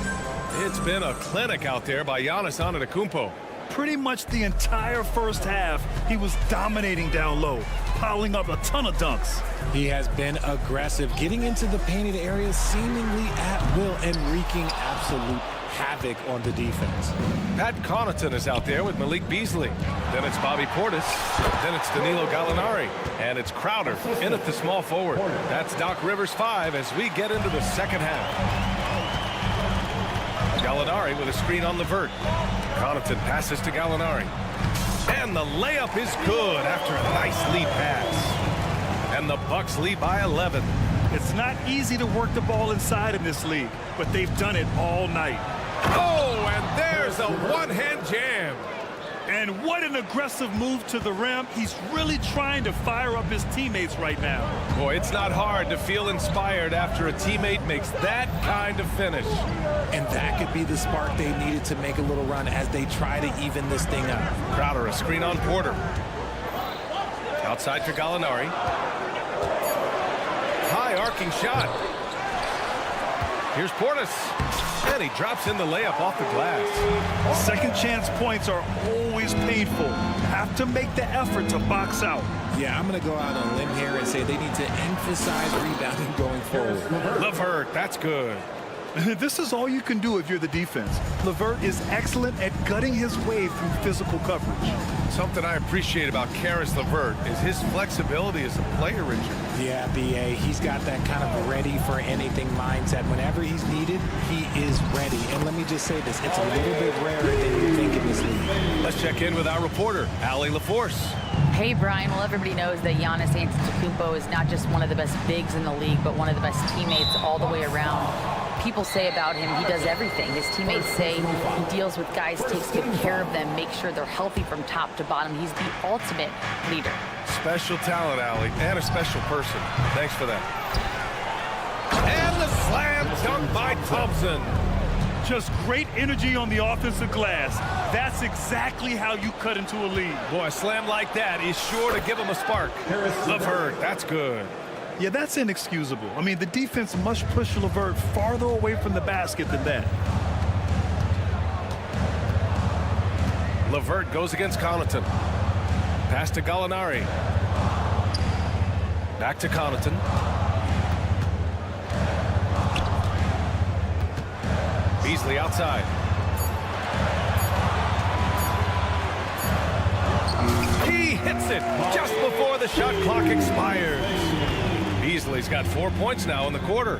Speaker 7: It's been a clinic out there by Giannis Antetokounmpo.
Speaker 8: Pretty much the entire first half, he was dominating down low, piling up a ton of dunks.
Speaker 2: He has been aggressive, getting into the painted areas seemingly at will and wreaking absolute havoc on the defense.
Speaker 7: Pat Connaughton is out there with Malik Beasley. Then it's Bobby Portis. Then it's Danilo Gallinari. And it's Crowder in at the small forward. That's Doc Rivers 5 as we get into the second half. Gallinari with a screen on Levert. Connaughton passes to Gallinari. And the layup is good after a nice lead pass. And the Bucks lead by 11.
Speaker 8: It's not easy to work the ball inside in this league, but they've done it all night.
Speaker 7: Oh, and there's a one-hand jam.
Speaker 8: And what an aggressive move to the rim. He's really trying to fire up his teammates right now.
Speaker 7: Boy, it's not hard to feel inspired after a teammate makes that kind of finish.
Speaker 2: And that could be the spark they needed to make a little run as they try to even this thing up.
Speaker 7: Crowder, a screen on Porter. Outside for Gallinari. High arcing shot. Here's Portis. And he drops in the layup off the glass.
Speaker 8: Second chance points are always painful. Have to make the effort to box out.
Speaker 2: Yeah, I'm going to go out on a limb here and say they need to emphasize rebounding going forward.
Speaker 7: Levert, that's good.
Speaker 8: This is all you can do if you're the defense. Levert is excellent at gutting his way through physical coverage.
Speaker 7: Something I appreciate about Caris LeVert is his flexibility as a player, Richard.
Speaker 2: Yeah, B.A., he's got that kind of ready-for-anything mindset. Whenever he's needed, he is ready. And let me just say this, it's a little bit rarer than you think in this league.
Speaker 7: Let's check in with our reporter, Allie LaForce.
Speaker 10: Hey, Brian. Well, everybody knows that Giannis Antetokounmpo is not just one of the best bigs in the league, but one of the best teammates all the way around. People say about him, he does everything. His teammates say he deals with guys, takes good care of them, makes sure they're healthy from top to bottom. He's the ultimate leader.
Speaker 7: Special talent, Allie, and a special person. Thanks for that. And the slam dunk by Thompson.
Speaker 8: Just great energy on the offensive glass. That's exactly how you cut into a lead.
Speaker 7: Boy, a slam like that is sure to give him a spark. LeVert, that's good.
Speaker 8: Yeah, that's inexcusable. I mean, the defense must push LeVert farther away from the basket than that.
Speaker 7: LeVert goes against Connaughton. Pass to Gallinari. Back to Connaughton. Beasley outside. He hits it just before the shot clock expires. Beasley's got 4 points now in the quarter.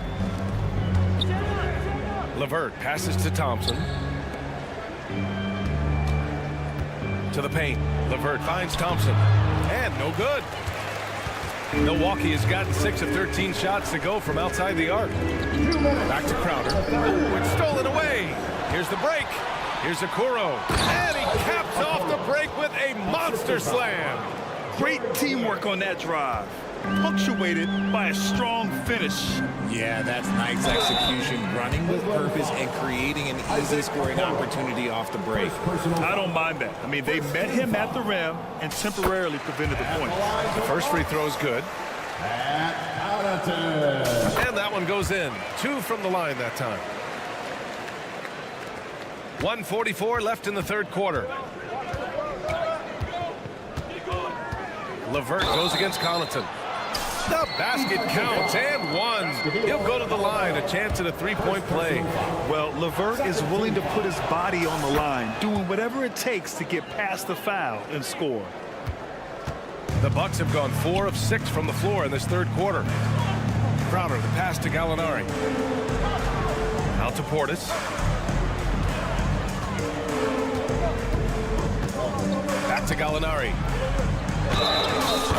Speaker 7: LeVert passes to Thompson. To the paint. LeVert finds Thompson. And no good. Milwaukee has gotten 6 of 13 shots to go from outside the arc. Back to Crowder. Oh, it's stolen away. Here's the break. Here's Okoro. And he caps off the break with a monster slam.
Speaker 8: Great teamwork on that drive. Punctuated by a strong finish.
Speaker 2: Yeah, that's nice execution, running with purpose and creating an easy scoring opportunity off the break.
Speaker 8: I don't mind that. I mean, they met him at the rim and temporarily prevented the point.
Speaker 7: The first free throw is good. And that one goes in. 2 from the line that time. 1:44 left in the third quarter. LeVert goes against Connaughton. The basket counts and one. He'll go to the line, a chance at a three-point play.
Speaker 8: Well, LeVert is willing to put his body on the line, doing whatever it takes to get past the foul and score.
Speaker 7: The Bucks have gone 4 of 6 from the floor in this third quarter. Crowder, the pass to Gallinari. Out to Portis. Back to Gallinari.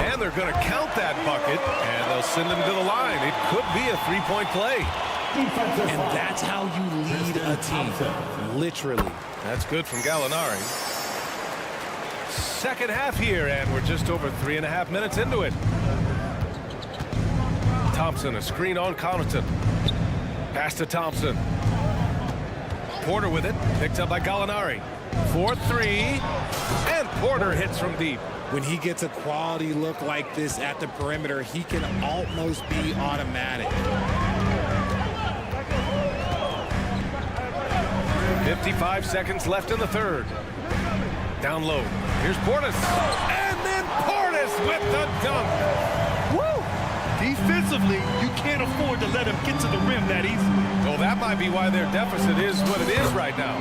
Speaker 7: And they're going to count that bucket, and they'll send him to the line. It could be a three-point play.
Speaker 2: And that's how you lead a team, literally.
Speaker 7: That's good from Gallinari. Second half here, and we're just over 3.5 minutes into it. Thompson, a screen on Connaughton. Pass to Thompson. Porter with it, picked up by Gallinari. 4-3, and Porter hits from deep.
Speaker 2: When he gets a quality look like this at the perimeter, he can almost be automatic.
Speaker 7: 55 seconds left in the third. Down low. Here's Portis. And then Portis with the dunk.
Speaker 8: Woo! Defensively, you can't afford to let him get to the rim that easy.
Speaker 7: Well, that might be why their deficit is what it is right now.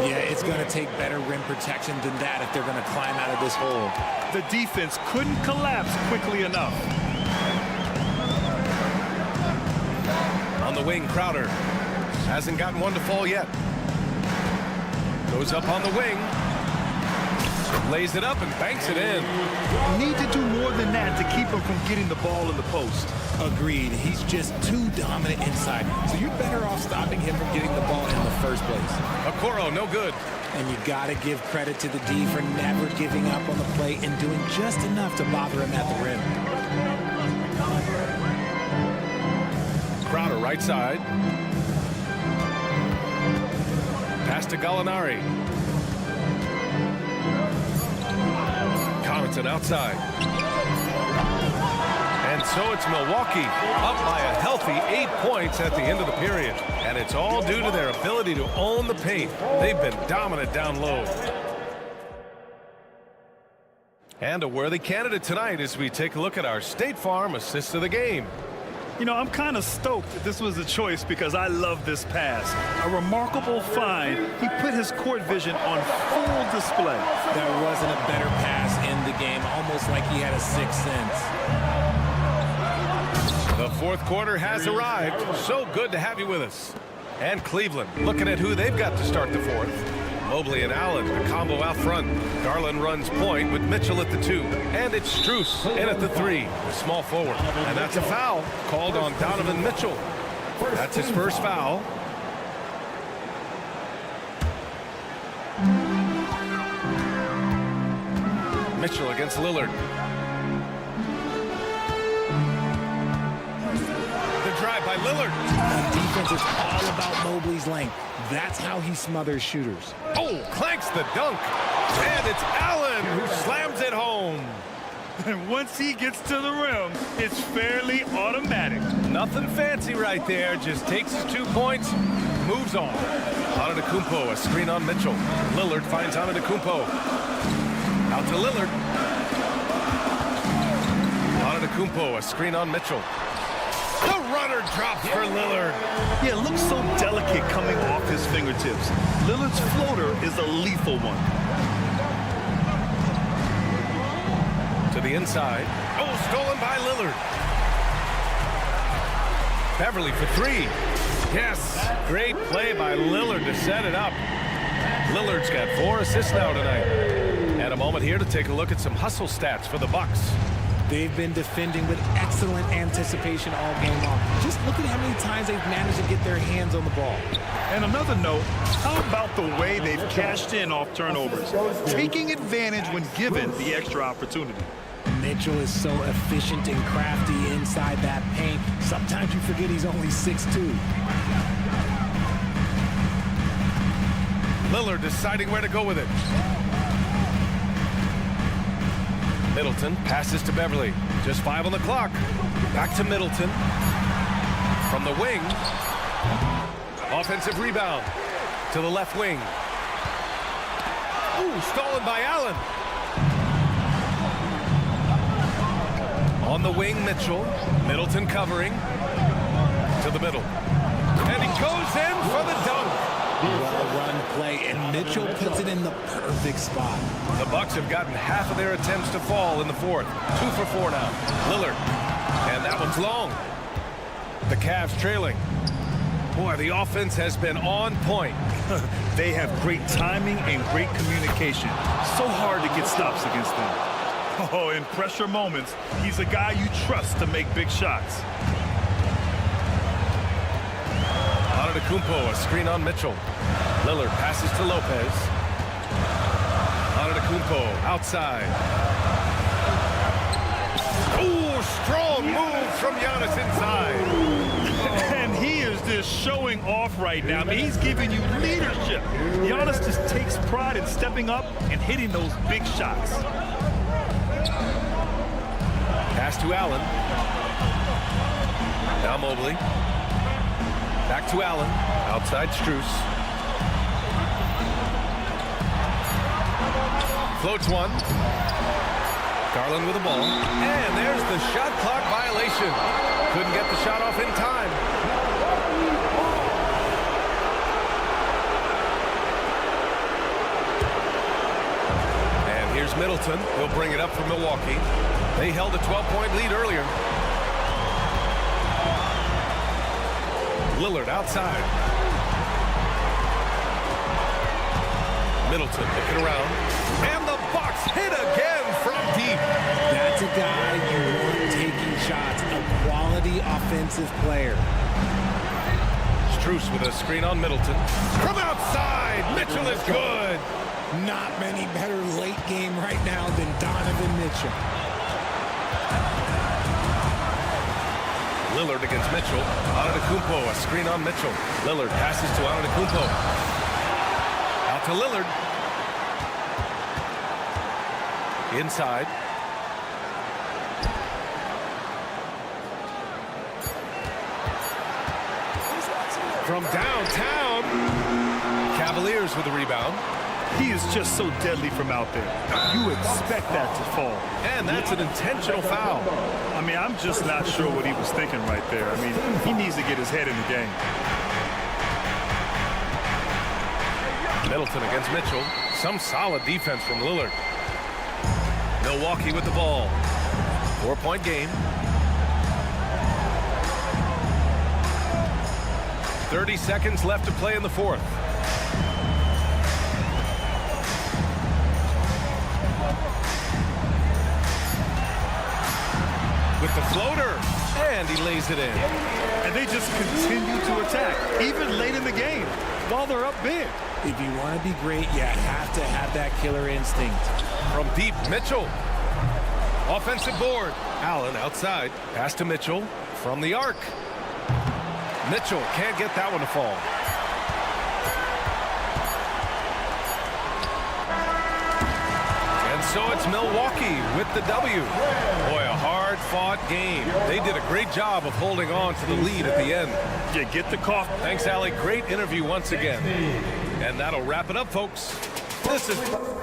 Speaker 2: Yeah, it's going to take better rim protection than that if they're going to climb out of this hole.
Speaker 8: The defense couldn't collapse quickly enough.
Speaker 7: On the wing, Crowder. Hasn't gotten one to fall yet. Goes up on the wing. Lays it up and banks it in.
Speaker 8: Need to do more than that to keep him from getting the ball in the post.
Speaker 2: Agreed. He's just too dominant inside. So you're better off stopping him from getting the ball in the first place.
Speaker 7: Okoro, no good.
Speaker 2: And you got to give credit to the D for never giving up on the play and doing just enough to bother him at the rim.
Speaker 7: Crowder, right side. Pass to Gallinari. Connaughton outside. And so it's Milwaukee up by a healthy 8 points at the end of the period. And it's all due to their ability to own the paint. They've been dominant down low. And a worthy candidate tonight as we take a look at our State Farm assist of the game.
Speaker 8: You know, I'm kind of stoked that this was a choice because I love this pass. A remarkable find. He put his court vision on full display.
Speaker 2: There wasn't a better pass in the game, almost like he had a sixth sense.
Speaker 7: The fourth quarter has arrived. So good to have you with us. And Cleveland looking at who they've got to start the fourth. Mobley and Allen, a combo out front. Garland runs point with Mitchell at the 2. And it's Strus in at the 3, the small forward. And that's a foul called on Donovan Mitchell. That's his first foul. Mitchell against Lillard. The drive by Lillard.
Speaker 2: On defense, it's all about Mobley's length. That's how he smothers shooters.
Speaker 7: Oh, clanks the dunk. And it's Allen who slams it home.
Speaker 8: And once he gets to the rim, it's fairly automatic.
Speaker 7: Nothing fancy right there. Just takes his 2 points, moves on. Antetokounmpo, a screen on Mitchell. Lillard finds Antetokounmpo. Out to Lillard. Antetokounmpo, a screen on Mitchell. The runner drops for Lillard.
Speaker 8: Yeah, it looks so delicate coming off his fingertips. Lillard's floater is a lethal one.
Speaker 7: To the inside. Oh, stolen by Lillard. Beverly for three. Yes, great play by Lillard to set it up. Lillard's got 4 assists now tonight. And a moment here to take a look at some hustle stats for the Bucks.
Speaker 2: They've been defending with excellent anticipation all game long. Just look at how many times they've managed to get their hands on the ball.
Speaker 8: And another note, how about the way they've cashed in off turnovers? Taking advantage when given the extra opportunity.
Speaker 2: Mitchell is so efficient and crafty inside that paint. Sometimes you forget he's only 6'2".
Speaker 7: Lillard deciding where to go with it. Middleton passes to Beverly. Just 5 on the clock. Back to Middleton. From the wing. Offensive rebound. To the left wing. Ooh, stolen by Allen. On the wing, Mitchell. Middleton covering. To the middle. And he goes in for the dunk.
Speaker 2: Well-run play, and Mitchell puts it in the perfect spot.
Speaker 7: The Bucks have gotten half of their attempts to fall in the fourth. 2 for 4 now. Lillard. And that one's long. The Cavs trailing. Boy, the offense has been on point.
Speaker 8: They have great timing and great communication. So hard to get stops against them. Oh, in pressure moments, he's a guy you trust to make big shots.
Speaker 7: Antetokounmpo, a screen on Mitchell. Lillard passes to Lopez. Antetokounmpo outside. Ooh, strong move from Giannis inside.
Speaker 8: And he is just showing off right now. I mean, he's giving you leadership. Giannis just takes pride in stepping up and hitting those big shots.
Speaker 7: Pass to Allen. Now Mobley. Back to Allen. Outside Strus. Floats one. Garland with the ball. And there's the shot clock violation. Couldn't get the shot off in time. And here's Middleton. He'll bring it up for Milwaukee. They held a 12-point lead earlier. Lillard outside. Middleton looking around. And the Bucks hit again from deep.
Speaker 2: That's a guy you want taking shots. A quality offensive player.
Speaker 7: Strus with a screen on Middleton. From outside, Mitchell is good.
Speaker 2: Not many better late game right now than Donovan Mitchell.
Speaker 7: Lillard against Mitchell. Antetokounmpo, a screen on Mitchell. Lillard passes to Antetokounmpo. Out to Lillard. Inside. From downtown. Cavaliers with the rebound.
Speaker 8: He is just so deadly from out there. You expect that to fall.
Speaker 7: And that's an intentional foul.
Speaker 8: I mean, I'm just not sure what he was thinking right there. I mean, he needs to get his head in the game.
Speaker 7: Middleton against Mitchell. Some solid defense from Lillard. Milwaukee with the ball. 4-point game. 30 seconds left to play in the fourth. With the floater, and he lays it in.
Speaker 8: And they just continue to attack, even late in the game, while they're up big.
Speaker 2: If you want to be great, you have to have that killer instinct.
Speaker 7: From deep, Mitchell. Offensive board. Allen outside. Pass to Mitchell from the arc. Mitchell can't get that one to fall. And so it's Milwaukee with the W. Boy, a hard-fought game. They did a great job of holding on to the lead at the end.
Speaker 8: Yeah, get the coffee.
Speaker 7: Thanks, Allie. Great interview once again. And that'll wrap it up, folks. This is...